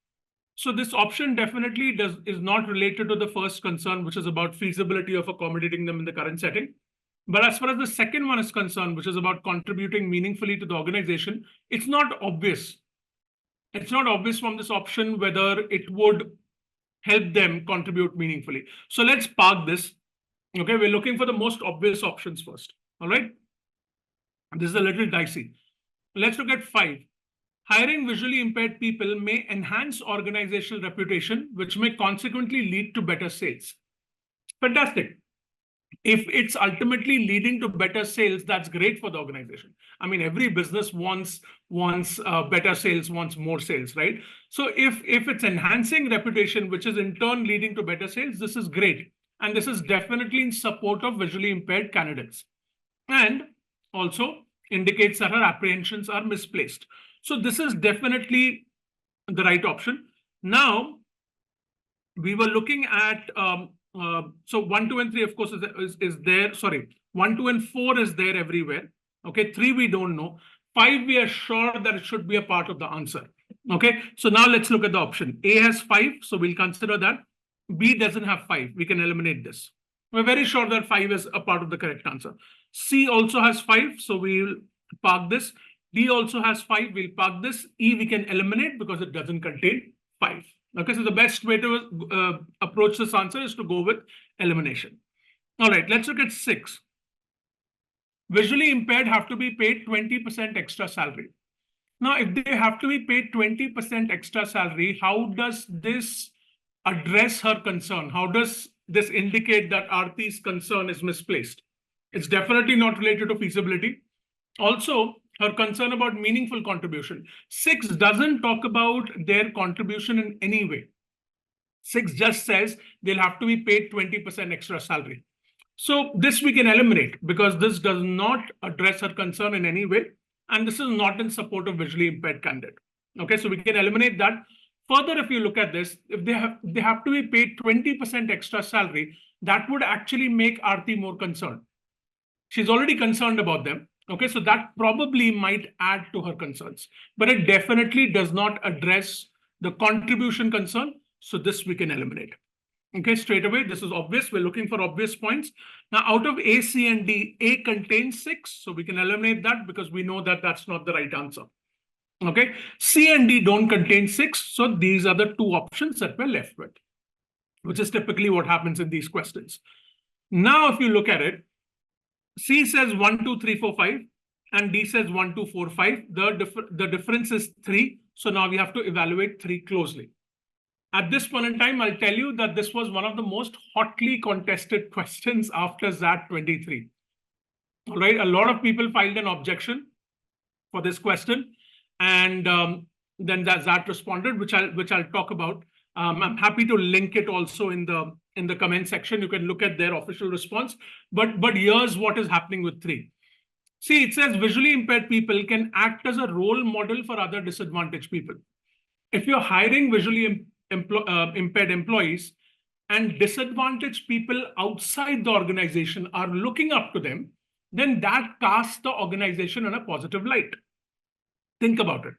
So this option definitely is not related to the first concern, which is about feasibility of accommodating them in the current setting. But as far as the second one is concerned, which is about contributing meaningfully to the organization, it's not obvious. It's not obvious from this option whether it would help them contribute meaningfully. So let's park this. Okay, we're looking for the most obvious options first. All right. This is a little dicey. Let's look at 5. Hiring visually impaired people may enhance organizational reputation, which may consequently lead to better sales. Fantastic. If it's ultimately leading to better sales, that's great for the organization. I mean, every business wants better sales, wants more sales, right? So if it's enhancing reputation, which is in turn leading to better sales, this is great. And this is definitely in support of visually impaired candidates. And also indicates that her apprehensions are misplaced. So this is definitely the right option. Now, we were looking at, so 1, 2, and 3, of course, is there. Sorry, 1, 2, and 4 is there everywhere. Okay, 3 we don't know. 5 we are sure that it should be a part of the answer. Okay, so now let's look at the option. A has 5, so we'll consider that. B doesn't have 5. We can eliminate this. We're very sure that 5 is a part of the correct answer. C also has 5, so we'll park this. D also has 5, we'll park this. E we can eliminate because it doesn't contain 5. Okay, so the best way to approach this answer is to go with elimination. All right, let's look at 6. Visually impaired have to be paid 20% extra salary. Now, if they have to be paid 20% extra salary, how does this address her concern? How does this indicate that Aarti's concern is misplaced? It's definitely not related to feasibility. Also, her concern about meaningful contribution. 6 doesn't talk about their contribution in any way. 6 just says they'll have to be paid 20% extra salary. So this we can eliminate because this does not address her concern in any way. And this is not in support of visually impaired candidate. Okay, so we can eliminate that. Further, if you look at this, if they have to be paid 20% extra salary, that would actually make Aarti more concerned. She's already concerned about them. Okay, so that probably might add to her concerns, but it definitely does not address the contribution concern. So this we can eliminate. Okay, straight away, this is obvious. We're looking for obvious points. Now, out of A, C, and D, A contains 6. So we can eliminate that because we know that that's not the right answer. Okay, C and D don't contain 6. So these are the 2 options that we're left with, which is typically what happens in these questions. Now, if you look at it, C says 1, 2, 3, 4, 5, and D says 1, 2, 4, 5. The difference is 3. So now we have to evaluate 3 closely. At this point in time, I'll tell you that this was one of the most hotly contested questions after XAT 23. All right, a lot of people filed an objection for this question, and then XAT responded, which I'll talk about. I'm happy to link it also in the comment section. You can look at their official response. But here's what is happening with 3. See, it says visually impaired people can act as a role model for other disadvantaged people. If you're hiring visually impaired employees and disadvantaged people outside the organization are looking up to them, then that casts the organization in a positive light. Think about it.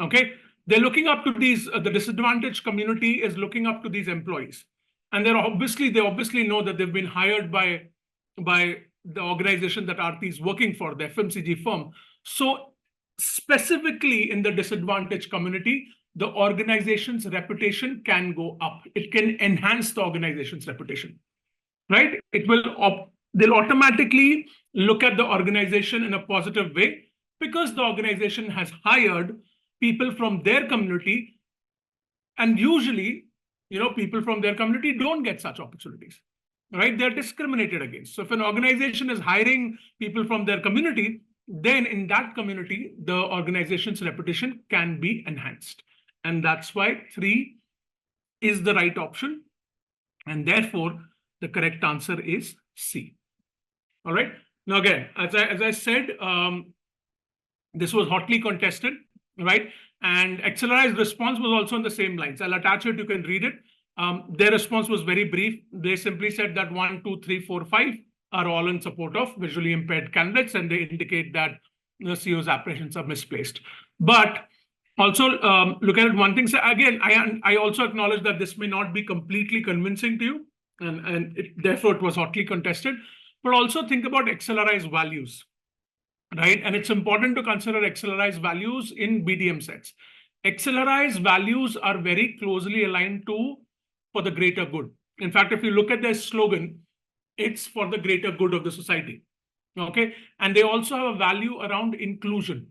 Okay, they're looking up to these, the disadvantaged community is looking up to these employees. And they obviously know that they've been hired by the organization that Aarti is working for, the FMCG firm. So specifically in the disadvantaged community, the organization's reputation can go up. It can enhance the organization's reputation, right? They'll automatically look at the organization in a positive way because the organization has hired people from their community, and usually, people from their community don't get such opportunities. right? They're discriminated against. So if an organization is hiring people from their community, then in that community, the organization's reputation can be enhanced. And that's why 3 is the right option. And therefore, the correct answer is C. All right. Now, again, as I said, this was hotly contested, right? And XLRI's response was also on the same lines. I'll attach it, you can read it. Their response was very brief. They simply said that 1, 2, 3, 4, 5 are all in support of visually impaired candidates, and they indicate that the CEO's apprehensions are misplaced. But also look at it one thing. So again, I also acknowledge that this may not be completely convincing to you, and therefore it was hotly contested. But also think about XLRI's values, right? And it's important to consider XLRI's values in BDM sets. XLRI's values are very closely aligned to for the greater good. In fact, if you look at their slogan, it's for the greater good of the society. Okay. And they also have a value around inclusion.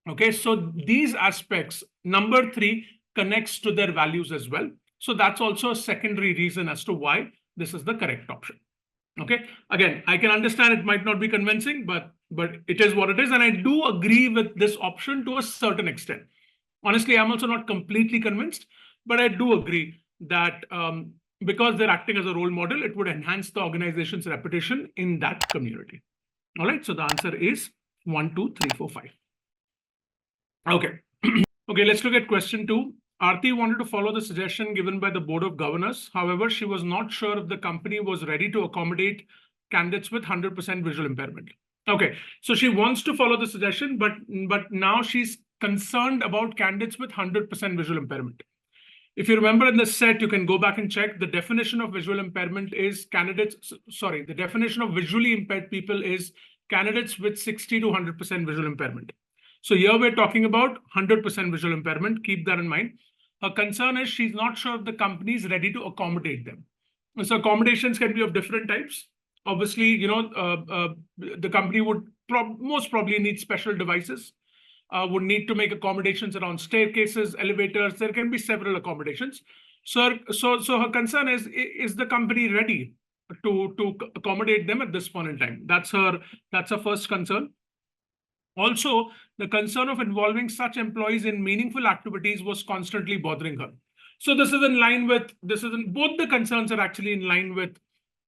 Okay. So these aspects, number 3, connects to their values as well. So that's also a secondary reason as to why this is the correct option. Okay. Again, I can understand it might not be convincing, but it is what it is. And I do agree with this option to a certain extent. Honestly, I'm also not completely convinced, but I do agree that because they're acting as a role model, it would enhance the organization's reputation in that community. All right. So the answer is 1, 2, 3, 4, 5. Okay. Okay. Let's look at question 2. Aarti wanted to follow the suggestion given by the Board of Governors. However, she was not sure if the company was ready to accommodate candidates with 100% visual impairment. Okay, so she wants to follow the suggestion, but now she's concerned about candidates with 100% visual impairment. If you remember in the set, you can go back and check the definition of visual impairment is the definition of visually impaired people is candidates with 60 to 100% visual impairment. So here we're talking about 100% visual impairment. Keep that in mind. Her concern is she's not sure if the company is ready to accommodate them. And so accommodations can be of different types. Obviously, the company would most probably need special devices, would need to make accommodations around staircases, elevators. There can be several accommodations. So her concern is the company ready to accommodate them at this point in time? That's her first concern. Also, the concern of involving such employees in meaningful activities was constantly bothering her. So this is in line with, both the concerns are actually in line with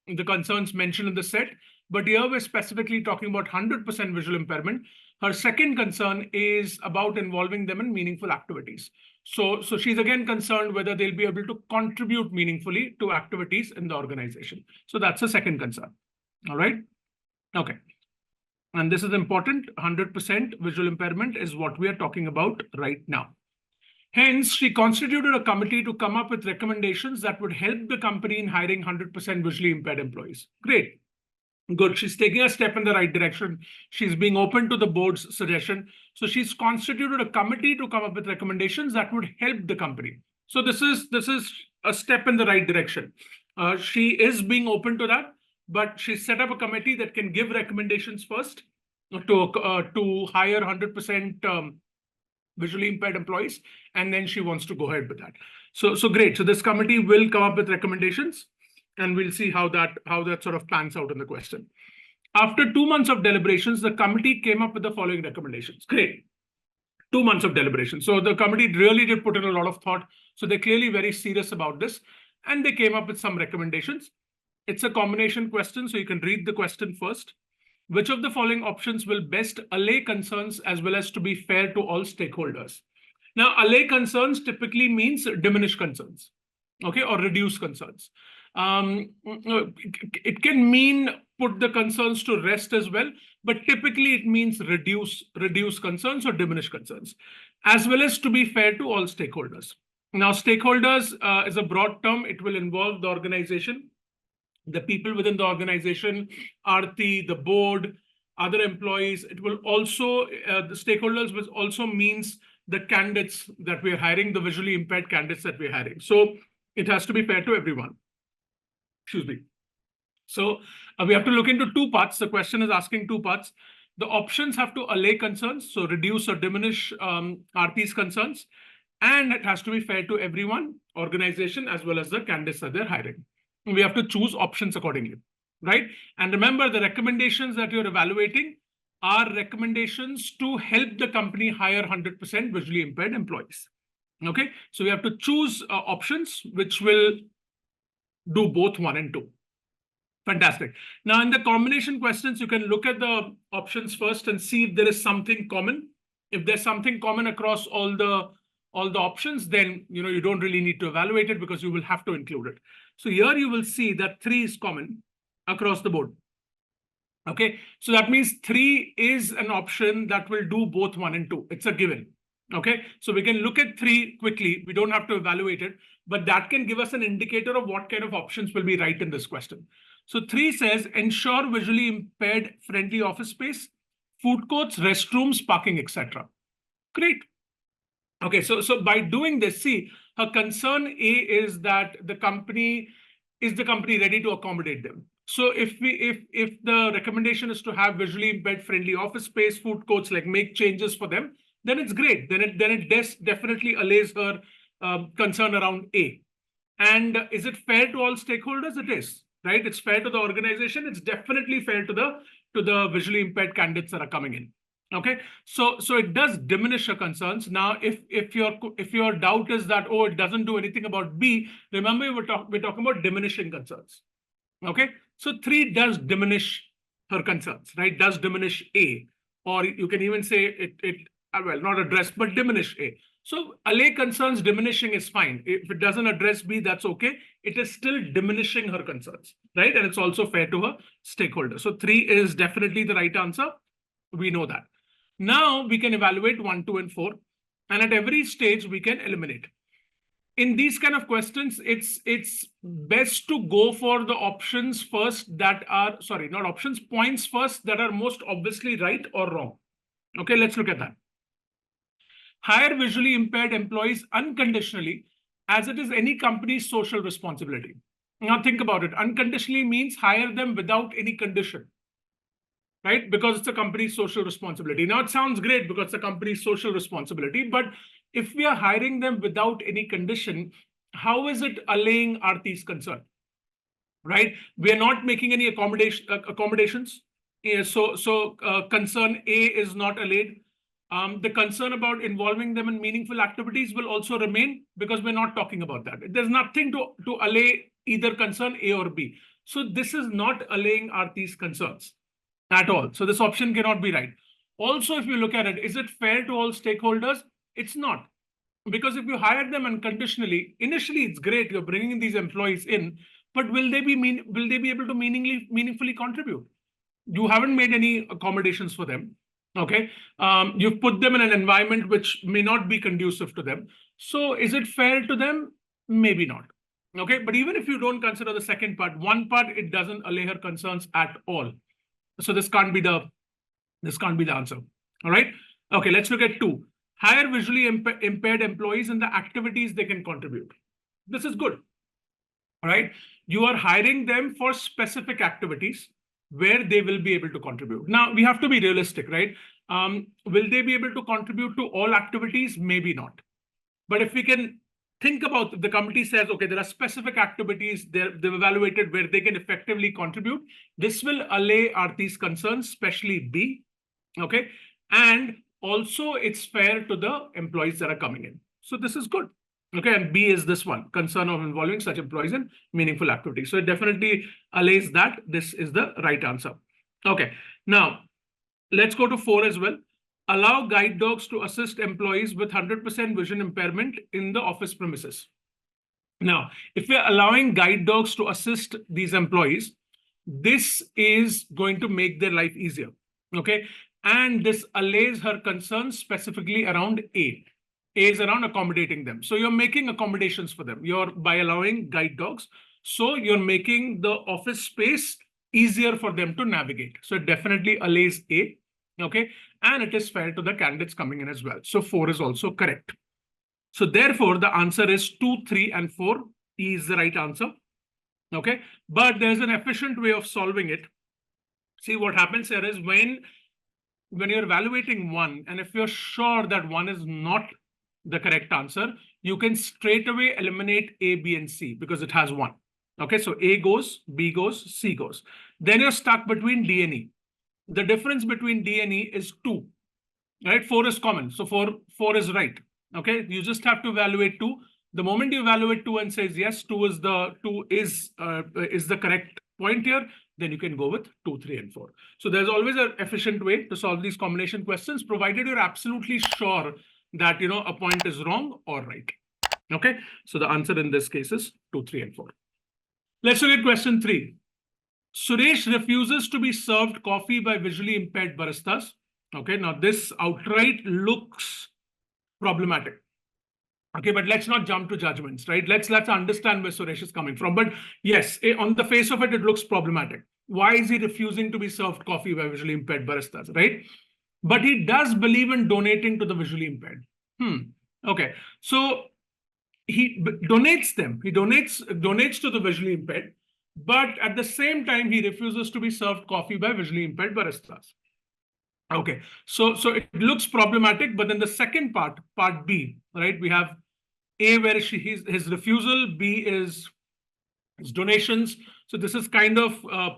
the concerns mentioned in the set, but here we're specifically talking about 100% visual impairment. Her second concern is about involving them in meaningful activities. So she's again concerned whether they'll be able to contribute meaningfully to activities in the organization. So that's a second concern. All right. Okay. And this is important. 100% visual impairment is what we are talking about right now. Hence, she constituted a committee to come up with recommendations that would help the company in hiring 100% visually impaired employees. Great. Good. She's taking a step in the right direction. She's being open to the board's suggestion. So she's constituted a committee to come up with recommendations that would help the company. So this is a step in the right direction. She is being open to that, but she set up a committee that can give recommendations first to hire 100% visually impaired employees, and then she wants to go ahead with that. So great. So this committee will come up with recommendations, and we'll see how that sort of pans out in the question. After 2 months of deliberations, the committee came up with the following recommendations. Great. 2 months of deliberation. So the committee really did put in a lot of thought. So they're clearly very serious about this, and they came up with some recommendations. It's a combination question, so you can read the question first. Which of the following options will best allay concerns as well as to be fair to all stakeholders? Now, allay concerns typically means diminish concerns, okay, or reduce concerns. It can mean put the concerns to rest as well, but typically it means reduce concerns or diminish concerns, as well as to be fair to all stakeholders. Now, stakeholders is a broad term. It will involve the organization, the people within the organization, Aarti, the board, other employees. It will also, the stakeholders which also means the candidates that we're hiring, the visually impaired candidates that we're hiring. So it has to be fair to everyone. Excuse me. So we have to look into 2 parts. The question is asking 2 parts. The options have to allay concerns, so reduce or diminish Aarti's concerns, and it has to be fair to everyone, organization, as well as the candidates that they're hiring. we have to choose options accordingly, right? And remember, the recommendations that you're evaluating are recommendations to help the company hire 100% visually impaired employees. Okay, so we have to choose options which will do both 1 and 2. Fantastic. Now, in the combination questions, you can look at the options first and see if there is something common. If there's something common across all the options, then you don't really need to evaluate it because you will have to include it. So here you will see that 3 is common across the board. Okay, so that means 3 is an option that will do both 1 and 2. It's a given. Okay, so we can look at 3 quickly. We don't have to evaluate it, but that can give us an indicator of what kind of options will be right in this question. So 3 says, ensure visually impaired friendly office space, food courts, restrooms, parking, etc. Great. Okay, so by doing this, see, her concern A is that the company ready to accommodate them. So if the recommendation is to have visually impaired friendly office space, food courts, like make changes for them, then it's great. Then it definitely allays her concern around A. And is it fair to all stakeholders? It is, right? It's fair to the organization. It's definitely fair to the visually impaired candidates that are coming in. Okay, so it does diminish your concerns. Now, if your doubt is that, oh, it doesn't do anything about B, remember we're talking about diminishing concerns. Okay, so 3 does diminish her concerns, right? Does diminish A, or you can even say it well, not address, but diminish A. So allay concerns diminishing is fine. If it doesn't address B, that's okay. It is still diminishing her concerns, right? And it's also fair to her stakeholders. So 3 is definitely the right answer. We know that. Now we can evaluate 1, 2, and 4. And at every stage, we can eliminate. In these kind of questions, it's best to go for the options first that are, sorry, not options, points first that are most obviously right or wrong. Okay, let's look at that. Hire visually impaired employees unconditionally, as it is any company's social responsibility. Now think about it. Unconditionally means hire them without any condition, right? Because it's a company's social responsibility. Now it sounds great because it's a company's social responsibility, but if we are hiring them without any condition, how is it allaying Aarti's concern, right? We are not making any accommodations. Yeah, so concern A is not allayed. The concern about involving them in meaningful activities will also remain because we're not talking about that. There's nothing to allay either concern A or B. So this is not allaying Aarti's concerns at all. So this option cannot be right. Also, if you look at it, is it fair to all stakeholders? It's not. Because if you hire them unconditionally, initially it's great, you're bringing these employees in, but will they be able to meaningfully contribute? You haven't made any accommodations for them. Okay, you've put them in an environment which may not be conducive to them. So is it fair to them? Maybe not. Okay, but even if you don't consider the second part, one part, it doesn't allay her concerns at all. So this can't be the answer. All right. Okay, let's look at 2. Hire visually impaired employees in the activities they can contribute. This is good. All right. You are hiring them for specific activities where they will be able to contribute. Now, we have to be realistic, right? Will they be able to contribute to all activities? Maybe not. But if we can think about, if the committee says, okay, there are specific activities they've evaluated where they can effectively contribute, this will allay Aarti's concerns, especially B. Okay. And also it's fair to the employees that are coming in. So this is good. Okay, and B is this one, concern of involving such employees in meaningful activities. So it definitely allays that. This is the right answer. Okay, now let's go to 4 as well. Allow guide dogs to assist employees with 100% vision impairment in the office premises. Now, if we're allowing guide dogs to assist these employees, this is going to make their life easier. Okay, and this allays her concerns specifically around A. A is around accommodating them. So you're making accommodations for them. You're by allowing guide dogs. So you're making the office space easier for them to navigate. So it definitely allays A. Okay. And it is fair to the candidates coming in as well. So 4 is also correct. So therefore, the answer is 2, 3, and 4. E is the right answer. Okay. But there's an efficient way of solving it. See, what happens here is when you're evaluating 1, and if you're sure that 1 is not the correct answer, you can straight away eliminate A, B, and C because it has 1. Okay, so A goes, B goes, C goes. Then you're stuck between D and E. The difference between D and E is 2, right? 4 is common, so 4 is right. Okay, you just have to evaluate 2. The moment you evaluate 2 and says yes, 2 is the correct point here, then you can go with 2, 3, and 4. So there's always an efficient way to solve these combination questions, provided you're absolutely sure that a point is wrong or right. Okay, so the answer in this case is 2, 3, and 4. Let's look at question 3. Suresh refuses to be served coffee by visually impaired baristas. Okay, now this outright looks problematic. Okay, but let's not jump to judgments, right? Let's understand where Suresh is coming from. But yes, on the face of it, it looks problematic. Why is he refusing to be served coffee by visually impaired baristas, right? But he does believe in donating to the visually impaired. Okay, so he donates them. He donates to the visually impaired, but at the same time, he refuses to be served coffee by visually impaired baristas. Okay, so it looks problematic, but then the second part B, right? We have A where his refusal, B is his donations. So this is kind of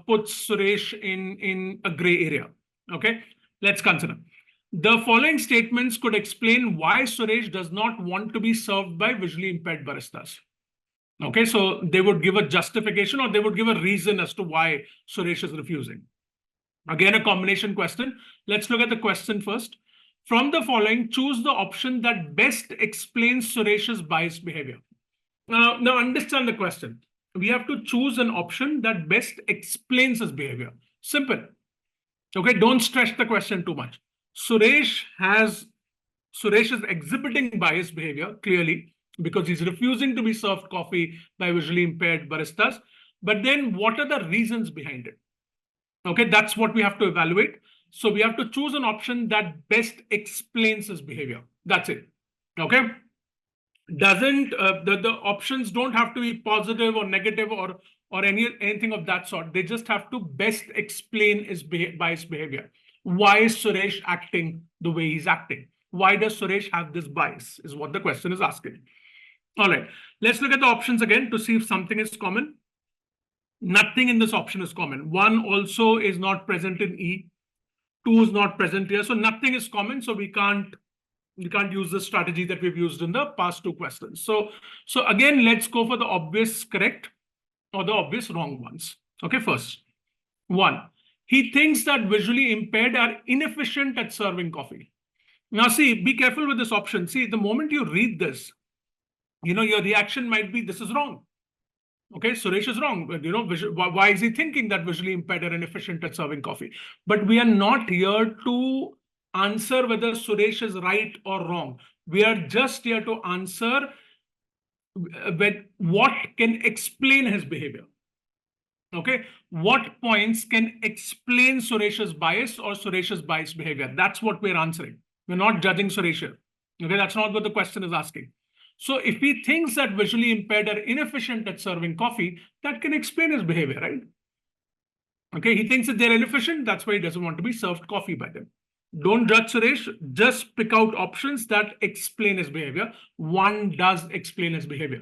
puts Suresh in a gray area. Okay, let's consider. The following statements could explain why Suresh does not want to be served by visually impaired baristas. Okay, so they would give a justification or they would give a reason as to why Suresh is refusing. Again, a combination question. Let's look at the question first. From the following, choose the option that best explains Suresh's biased behavior. Now understand the question. We have to choose an option that best explains his behavior. Simple. Okay, don't stretch the question too much. Suresh is exhibiting biased behavior clearly because he's refusing to be served coffee by visually impaired baristas. But then what are the reasons behind it? Okay, that's what we have to evaluate. So we have to choose an option that best explains his behavior. That's it. Okay. The options don't have to be positive or negative or anything of that sort. They just have to best explain his biased behavior. Why is Suresh acting the way he's acting? Why does Suresh have this bias? Is what the question is asking. All right. Let's look at the options again to see if something is common. Nothing in this option is common. 1 also is not present in E. 2 is not present here. So nothing is common. So we can't use the strategy that we've used in the past 2 questions. So again, let's go for the obvious correct or the obvious wrong ones. Okay, first. 1. He thinks that visually impaired are inefficient at serving coffee. Now see, be careful with this option. See, the moment you read this, your reaction might be, this is wrong. Okay, Suresh is wrong. Why is he thinking that visually impaired are inefficient at serving coffee? But we are not here to answer whether Suresh is right or wrong. We are just here to answer what can explain his behavior. Okay, what points can explain Suresh's bias or Suresh's biased behavior? That's what we're answering. We're not judging Suresh here. Okay, that's not what the question is asking. So if he thinks that visually impaired are inefficient at serving coffee, that can explain his behavior, right? Okay, he thinks that they're inefficient. That's why he doesn't want to be served coffee by them. Don't judge Suresh. Just pick out options that explain his behavior. 1 does explain his behavior.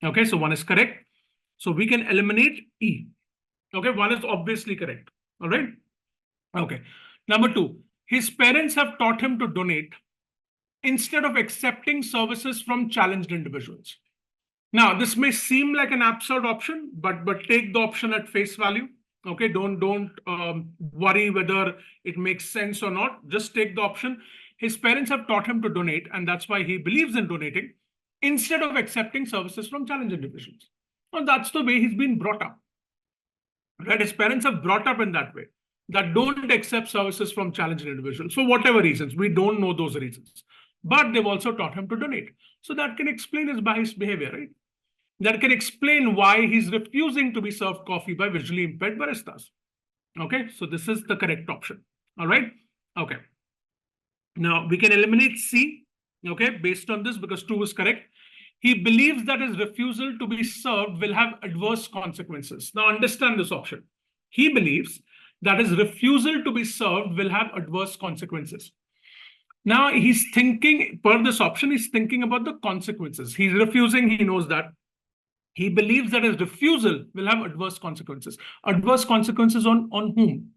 Okay, so 1 is correct. So we can eliminate E. Okay, 1 is obviously correct. All right. Okay. Number 2, his parents have taught him to donate instead of accepting services from challenged individuals. Now, this may seem like an absurd option, but take the option at face value. Okay, don't worry whether it makes sense or not. Just take the option. His parents have taught him to donate, and that's why he believes in donating instead of accepting services from challenged individuals. Well, that's the way he's been brought up. Right? His parents have brought up in that way, that don't accept services from challenged individuals for whatever reasons. We don't know those reasons. But they've also taught him to donate. So that can explain his biased behavior, right? That can explain why he's refusing to be served coffee by visually impaired baristas. Okay, so this is the correct option. All right, okay. Now we can eliminate C, okay, based on this because 2 is correct. He believes that his refusal to be served will have adverse consequences. Now understand this option. He believes that his refusal to be served will have adverse consequences. Now he's thinking, per this option, he's thinking about the consequences. He's refusing, he knows that. He believes that his refusal will have adverse consequences. Adverse consequences on whom?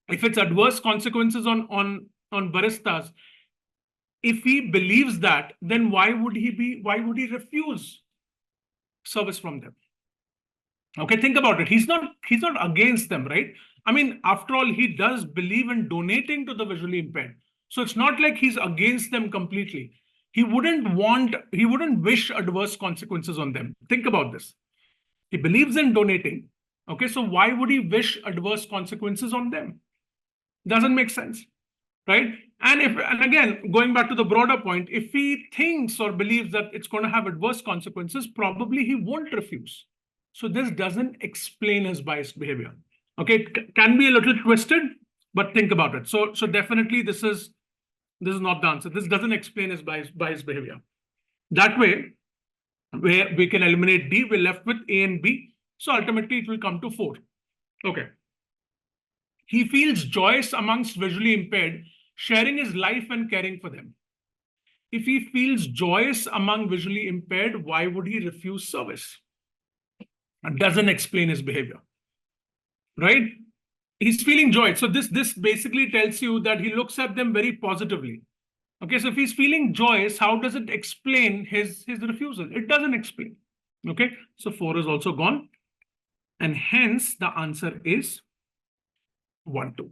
If it's adverse consequences on baristas, if he believes that, then why would he refuse service from them? Okay, think about it. He's not against them, right? I mean, after all, he does believe in donating to the visually impaired. So it's not like he's against them completely. He wouldn't wish adverse consequences on them. Think about this. He believes in donating. Okay, so why would he wish adverse consequences on them? Doesn't make sense, right? And again, going back to the broader point, if he thinks or believes that it's going to have adverse consequences, probably he won't refuse. So this doesn't explain his biased behavior. Okay, it can be a little twisted, but think about it. So definitely this is not the answer. This doesn't explain his biased behavior. That way, where we can eliminate D, we're left with A and B. So ultimately it will come to 4. Okay. He feels joyous amongst visually impaired, sharing his life and caring for them. If he feels joyous among visually impaired, why would he refuse service? It doesn't explain his behavior, right? He's feeling joy. So this basically tells you that he looks at them very positively. Okay, so if he's feeling joyous, how does it explain his refusal? It doesn't explain. Okay, so 4 is also gone. And hence the answer is 1, 2.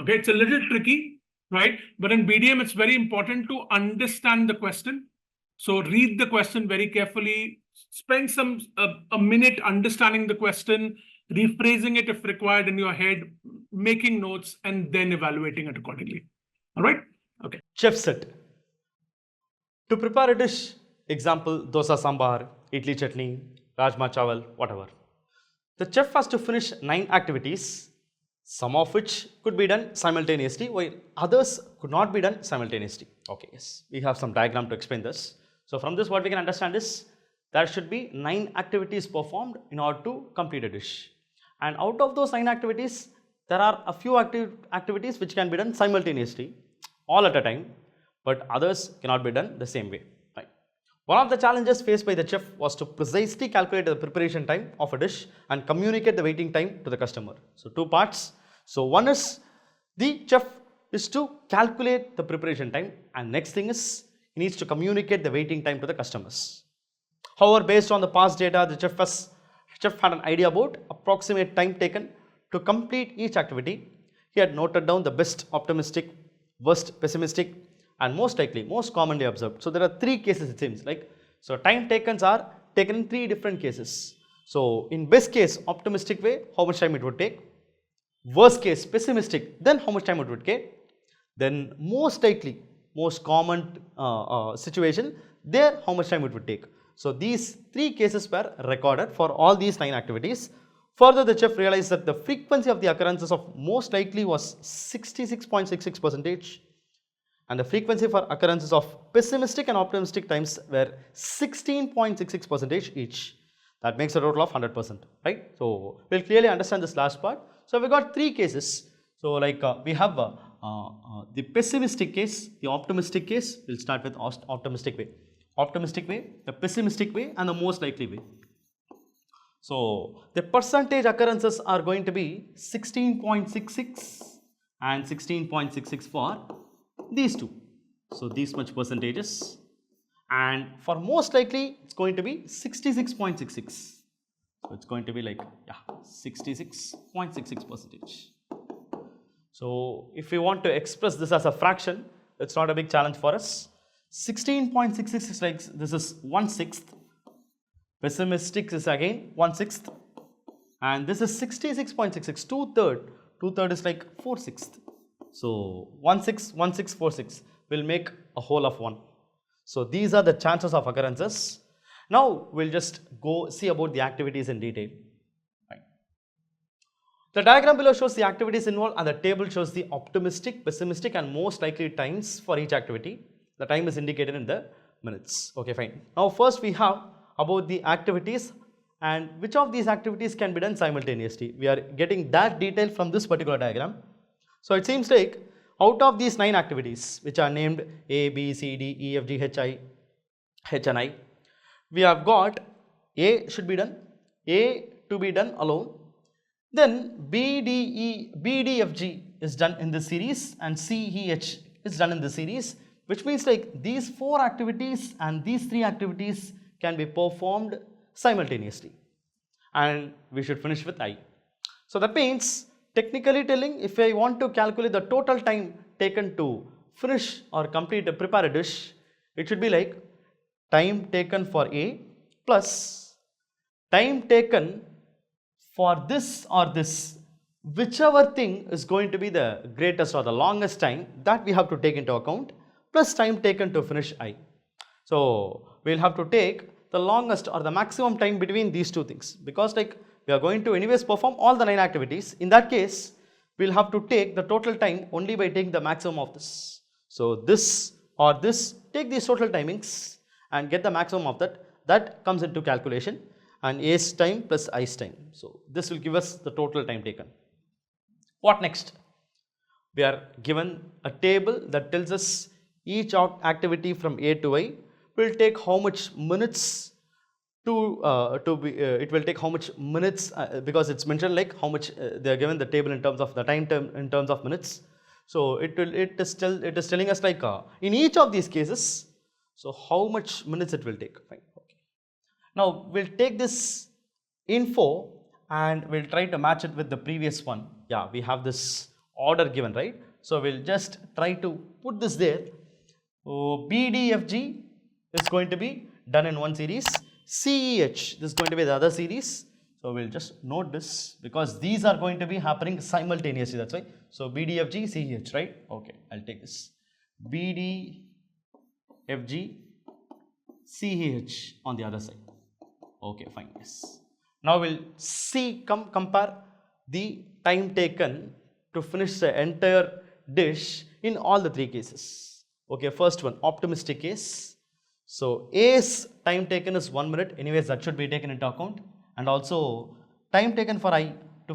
Okay, it's a little tricky, right? But in BDM, it's very important to understand the question. So read the question very carefully, spend a minute understanding the question, rephrasing it if required in your head, making notes, and then evaluating it accordingly. All right? Okay. Chef set. To prepare a dish, example, dosa sambar, idli chutney, rajma chawal, whatever. The chef has to finish 9 activities, some of which could be done simultaneously, while others could not be done simultaneously. Okay, yes, we have some diagram to explain this. So from this, what we can understand is there should be 9 activities performed in order to complete a dish. And out of those 9 activities, there are a few activities which can be done simultaneously, all at a time, but others cannot be done the same way. Right? One of the challenges faced by the chef was to precisely calculate the preparation time of a dish and communicate the waiting time to the customer. So 2 parts. So one is the chef is to calculate the preparation time, and next thing is he needs to communicate the waiting time to the customers. However, based on the past data, the chef had an idea about approximate time taken to complete each activity. He had noted down the best optimistic, worst pessimistic, and most likely, most commonly observed. So there are 3 cases it seems like. So time taken are taken in 3 different cases. So in best case, optimistic way, how much time it would take. Worst case, pessimistic, then how much time it would take. Then most likely, most common situation, there how much time it would take. So these 3 cases were recorded for all these 9 activities. Further, the chef realized that the frequency of the occurrences of most likely was 66.66%, and the frequency for occurrences of pessimistic and optimistic times were 16.66% each. That makes a total of 100%, right? So we'll clearly understand this last part. So we got 3 cases. So like we have the pessimistic case, the optimistic case. We'll start with optimistic way. Optimistic way, the pessimistic way, and the most likely way. So the percentage occurrences are going to be 16.66 and 16.66 for these 2. So these much percentages, and for most likely it's going to be 66.66. So it's going to be like 66.66%. So if we want to express this as a fraction, it's not a big challenge for us. 16.66 is like this is 1/6. Pessimistic is again 1/6, and this is 66.66. 2/3. 2/3 is like 4/6. So 1/6, 1/6, 4/6 will make a whole of 1. So these are the chances of occurrences. Now we'll just go see about the activities in detail. Right. The diagram below shows the activities involved, and the table shows the optimistic, pessimistic, and most likely times for each activity. The time is indicated in the minutes. Okay, fine. Now first we have about the activities and which of these activities can be done simultaneously. We are getting that detail from this particular diagram. So it seems like out of these 9 activities which are named A, B, C, D, E, F, G, H, I, H and I, we have got A should be done, A to be done alone, then B, D, E, B, D, F, G is done in this series and C, E, H is done in this series, which means like these 4 activities and these 3 activities can be performed simultaneously, and we should finish with I. So that means, technically telling, if I want to calculate the total time taken to finish or complete a prepare a dish, it should be like time taken for A plus time taken for this or this, whichever thing is going to be the greatest or the longest time, that we have to take into account, plus time taken to finish I. So we will have to take the longest or the maximum time between these 2 things, because like we are going to anyways perform all the 9 activities. In that case, we will have to take the total time only by taking the maximum of this. So this or this, take these total timings and get the maximum of that, that comes into calculation, and A's time plus I's time. So this will give us the total time taken. What next? We are given a table that tells us each activity from A to I will take how much minutes it will take how much minutes, because it's mentioned like how much they are given the table in terms of the time term in terms of minutes. So it is telling us like in each of these cases, so how much minutes it will take. Fine. Okay. Now we'll take this info and we'll try to match it with the previous one. Yeah, we have this order given, right? So we'll just try to put this there. BDFG is going to be done in one series. CEH, this is going to be the other series. So we'll just note this because these are going to be happening simultaneously, that's why. So BDFG, CEH, right? Okay, I'll take this. BDFG, CEH on the other side. Okay, fine, yes. Now we'll see, compare the time taken to finish the entire dish in all the 3 cases. Okay, first one, optimistic case. So A's time taken is 1 minute, anyways that should be taken into account, and also time taken for I to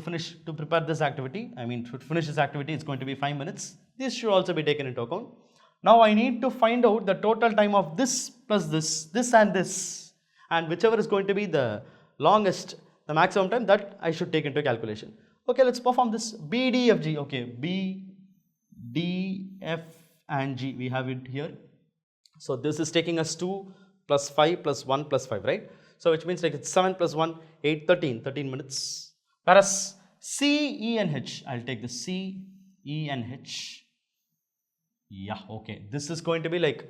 prepare this activity, to finish this activity is going to be 5 minutes. This should also be taken into account. Now I need to find out the total time of this plus this and this, and whichever is going to be the longest, the maximum time, that I should take into calculation. Okay, let's perform this. B, D, F, G. Okay, B, D, F and G, we have it here. So this is taking us 2 plus 5 plus 1 plus 5, right? So which means like it's 7 plus 1, 8, 13 minutes. Whereas C, E and H, I'll take the C, E and H. Yeah, okay. This is going to be like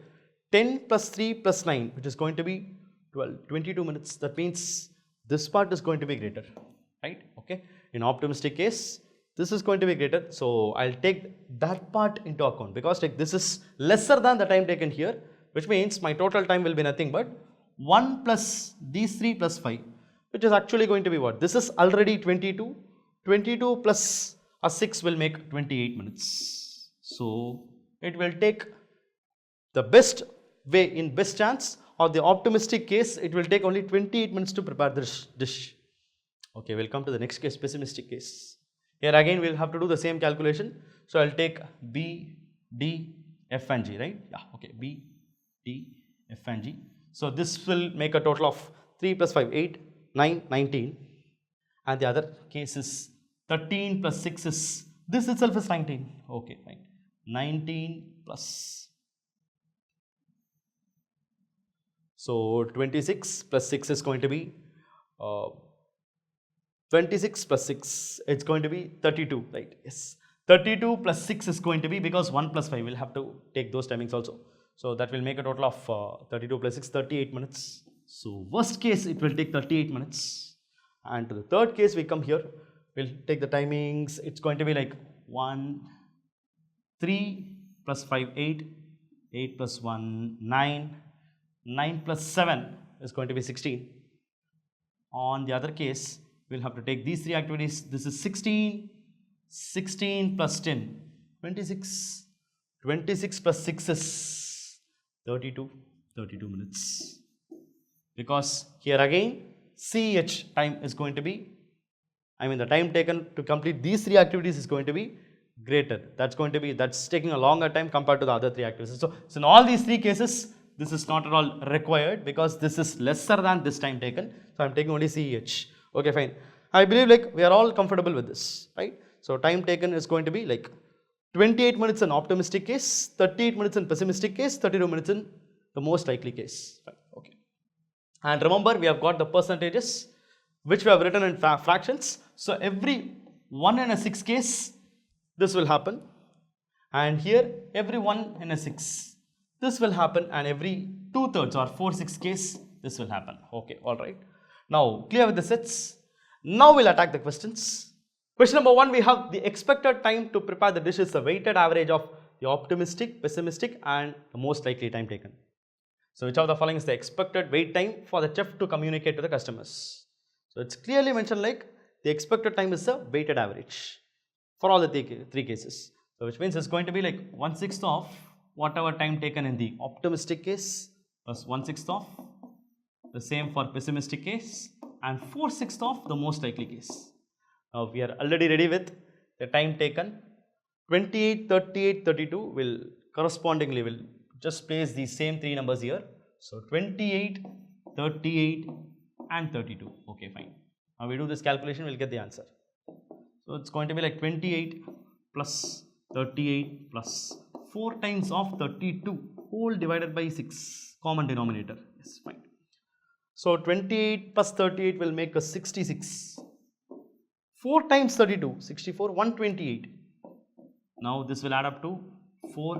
10 plus 3 plus 9, which is going to be 12, 22 minutes. That means this part is going to be greater, right? Okay. In optimistic case, this is going to be greater. So I'll take that part into account because like this is lesser than the time taken here, which means my total time will be nothing but 1 plus these 3 plus 5, which is actually going to be what? This is already 22. 22 plus a 6 will make 28 minutes. So it will take the best way, in best chance or the optimistic case, it will take only 28 minutes to prepare this dish. Okay, we'll come to the next case, pessimistic case. Here again we'll have to do the same calculation. So I'll take B, D, F and G, right? Yeah, okay, B, D, F and G. So this will make a total of 3 plus 5, 8, 9, 19. And the other case is 13 plus 6 is, this itself is 19. Okay, fine. 19 plus. So 26 plus 6 is going to be 26 plus 6, it's going to be 32, right? Yes. 32 plus 6 is going to be, because 1 plus 5, we'll have to take those timings also. So that will make a total of 32 plus 6, 38 minutes. So worst case, it will take 38 minutes. And to the third case, we come here, we'll take the timings. It's going to be like 1, 3 plus 5, 8, 8 plus 1, 9, 9 plus 7 is going to be 16. On the other case, we'll have to take these 3 activities. This is 16, 16 plus 10, 26, 26 plus 6 is 32, 32 minutes. Because here again, CH time is going to be, the time taken to complete these 3 activities is going to be greater. That's taking a longer time compared to the other 3 activities. So in all these 3 cases, This is not at all required because this is lesser than this time taken. So, I am taking only CEH. Okay, fine. I believe like we are all comfortable with this, right? So, time taken is going to be like 28 minutes in optimistic case, 38 minutes in pessimistic case, 32 minutes in the most likely case. Fine. Okay. And remember, we have got the percentages which we have written in fractions. So, every 1 in a 6 case, this will happen. And here, every 1 in a 6, this will happen. And every 2/3 or 4/6 case, this will happen. Okay, alright. Now, clear with the sets. Now, we'll attack the questions. Question number 1, we have the expected time to prepare the dish is the weighted average of the optimistic, pessimistic and the most likely time taken. So, which of the following is the expected wait time for the chef to communicate to the customers? So, it's clearly mentioned like the expected time is the weighted average for all the three cases. So, which means it's going to be like 1/6 of whatever time taken in the optimistic case plus 1/6 of the same for pessimistic case and 4/6 of the most likely case. Now, we are already ready with the time taken. 28, 38, 32 will correspondingly will just place these same three numbers here. So, 28, 38 and 32. Okay, fine. Now, we do this calculation, we will get the answer. So, it's going to be like 28 plus 38 plus 4 times of 32 whole divided by 6 common denominator. Yes, fine. So, 28 plus 38 will make us 66. 4 times 32, 64, 128. Now, this will add up to 4,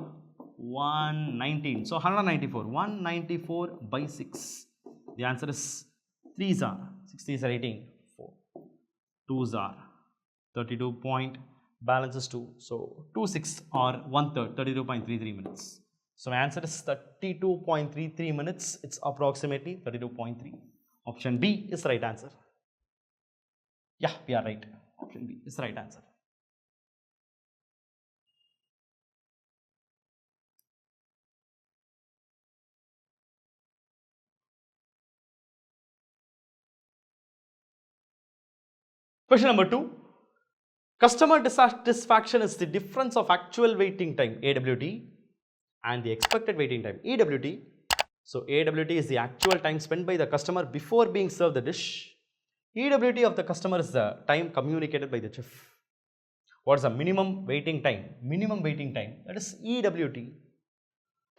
119. So, 194. 194 by 6. The answer is 3s are 60s are 18. 4. 2s are 32 point. Balance is 2. So, 2/6 or 1/3, 32.33 minutes. So, my answer is 32.33 minutes. It's approximately 32.3. Option B is the right answer. Yeah, we are right. Option B is the right answer. Question number 2. Customer dissatisfaction is the difference of actual waiting time AWT and the expected waiting time EWT. So, AWT is the actual time spent by the customer before being served the dish. EWT of the customer is the time communicated by the chef. What is the minimum waiting time? Minimum waiting time, that is EWT,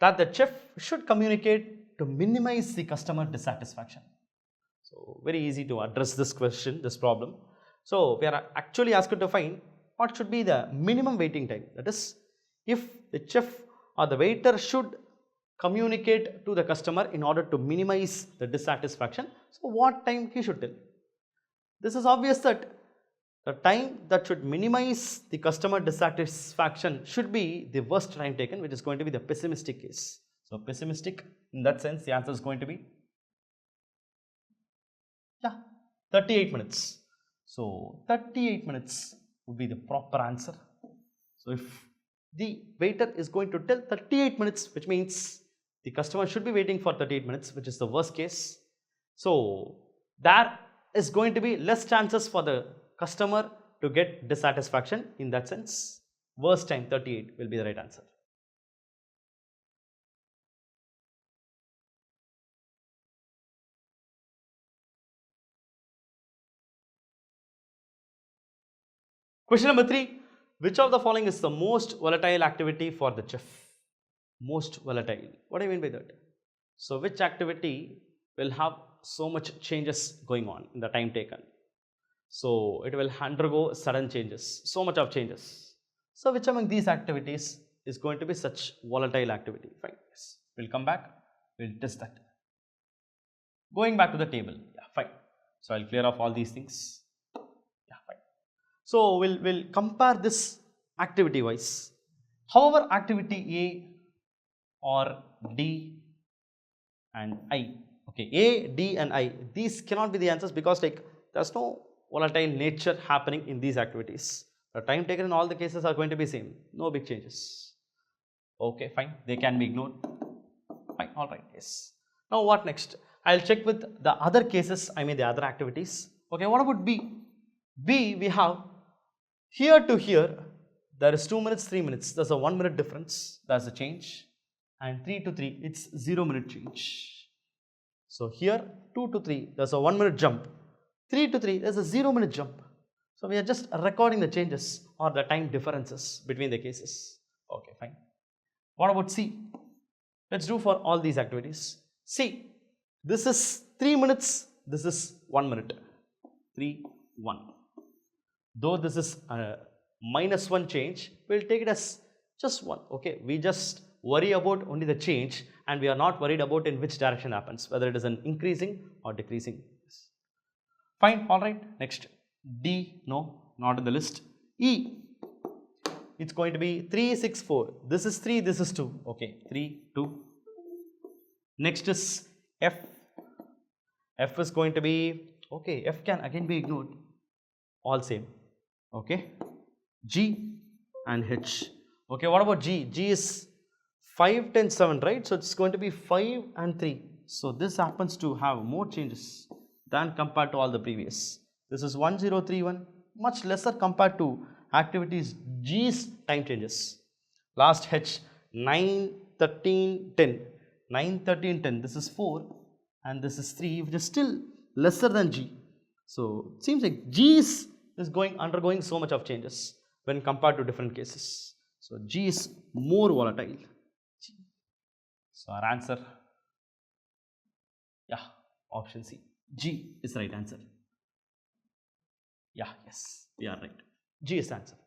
that the chef should communicate to minimize the customer dissatisfaction. So, very easy to address this question, this problem. So, we are actually asked to find what should be the minimum waiting time, that is if the chef or the waiter should communicate to the customer in order to minimize the dissatisfaction. So, what time he should tell? This is obvious that the time that should minimize the customer dissatisfaction should be the worst time taken, which is going to be the pessimistic case. So, pessimistic in that sense, the answer is going to be 38 minutes. So, 38 minutes would be the proper answer. So, if the waiter is going to tell 38 minutes, which means the customer should be waiting for 38 minutes, which is the worst case. So, there is going to be less chances for the customer to get dissatisfaction. In that sense, worst time 38 will be the right answer. Question number 3. Which of the following is the most volatile activity for the chef? Most volatile. What do I mean by that? So, which activity will have so much changes going on in the time taken? So, it will undergo sudden changes, so much of changes. So, which among these activities is going to be such volatile activity? Fine. Yes. We'll come back, we'll test that. Going back to the table. Yeah, fine. So, I'll clear off all these things. Yeah, fine. So, we'll compare this activity wise. However, activity A or D and I. Okay, A, D and I, these cannot be the answers because like there's no volatile nature happening in these activities. The time taken in all the cases are going to be same, no big changes. Okay, fine, they can be ignored. Fine, alright, yes. Now what next? I'll check with the other cases, I mean the other activities. Okay, what about B? B, we have here to here, there is 2 minutes, 3 minutes, there's a 1 minute difference, that's a change. and 3 to 3, it's 0 minute change. So here 2 to 3, there's a 1 minute jump. 3 to 3, there's a 0 minute jump. So we are just recording the changes or the time differences between the cases. Okay, fine. What about C? Let's do for all these activities. C, this is 3 minutes, this is 1 minute. 3, 1. Though this is a -1 change, we'll take it as just 1. Okay, we just worry about only the change and we are not worried about in which direction happens, whether it is an increasing or decreasing. Fine, alright. Next, D, no, not in the list. E, it's going to be 3, 6, 4. This is 3, this is 2. Okay, 3, 2. Next is F. F is going to be, okay, F can again be ignored. All same. Okay. G and H. Okay, what about G? G is 5, 10, 7, right? So it's going to be 5 and 3. So this happens to have more changes than compared to all the previous. This is 1031, much lesser compared to activities G's time changes. Last H, 9, 13, 10. 9, 13, 10. This is 4 and this is 3, which is still lesser than G. So it seems like G is undergoing so much of changes when compared to different cases. So G is more volatile. So our answer, yeah, option C. G is the right answer. Yeah, yes, we are right. G is the answer.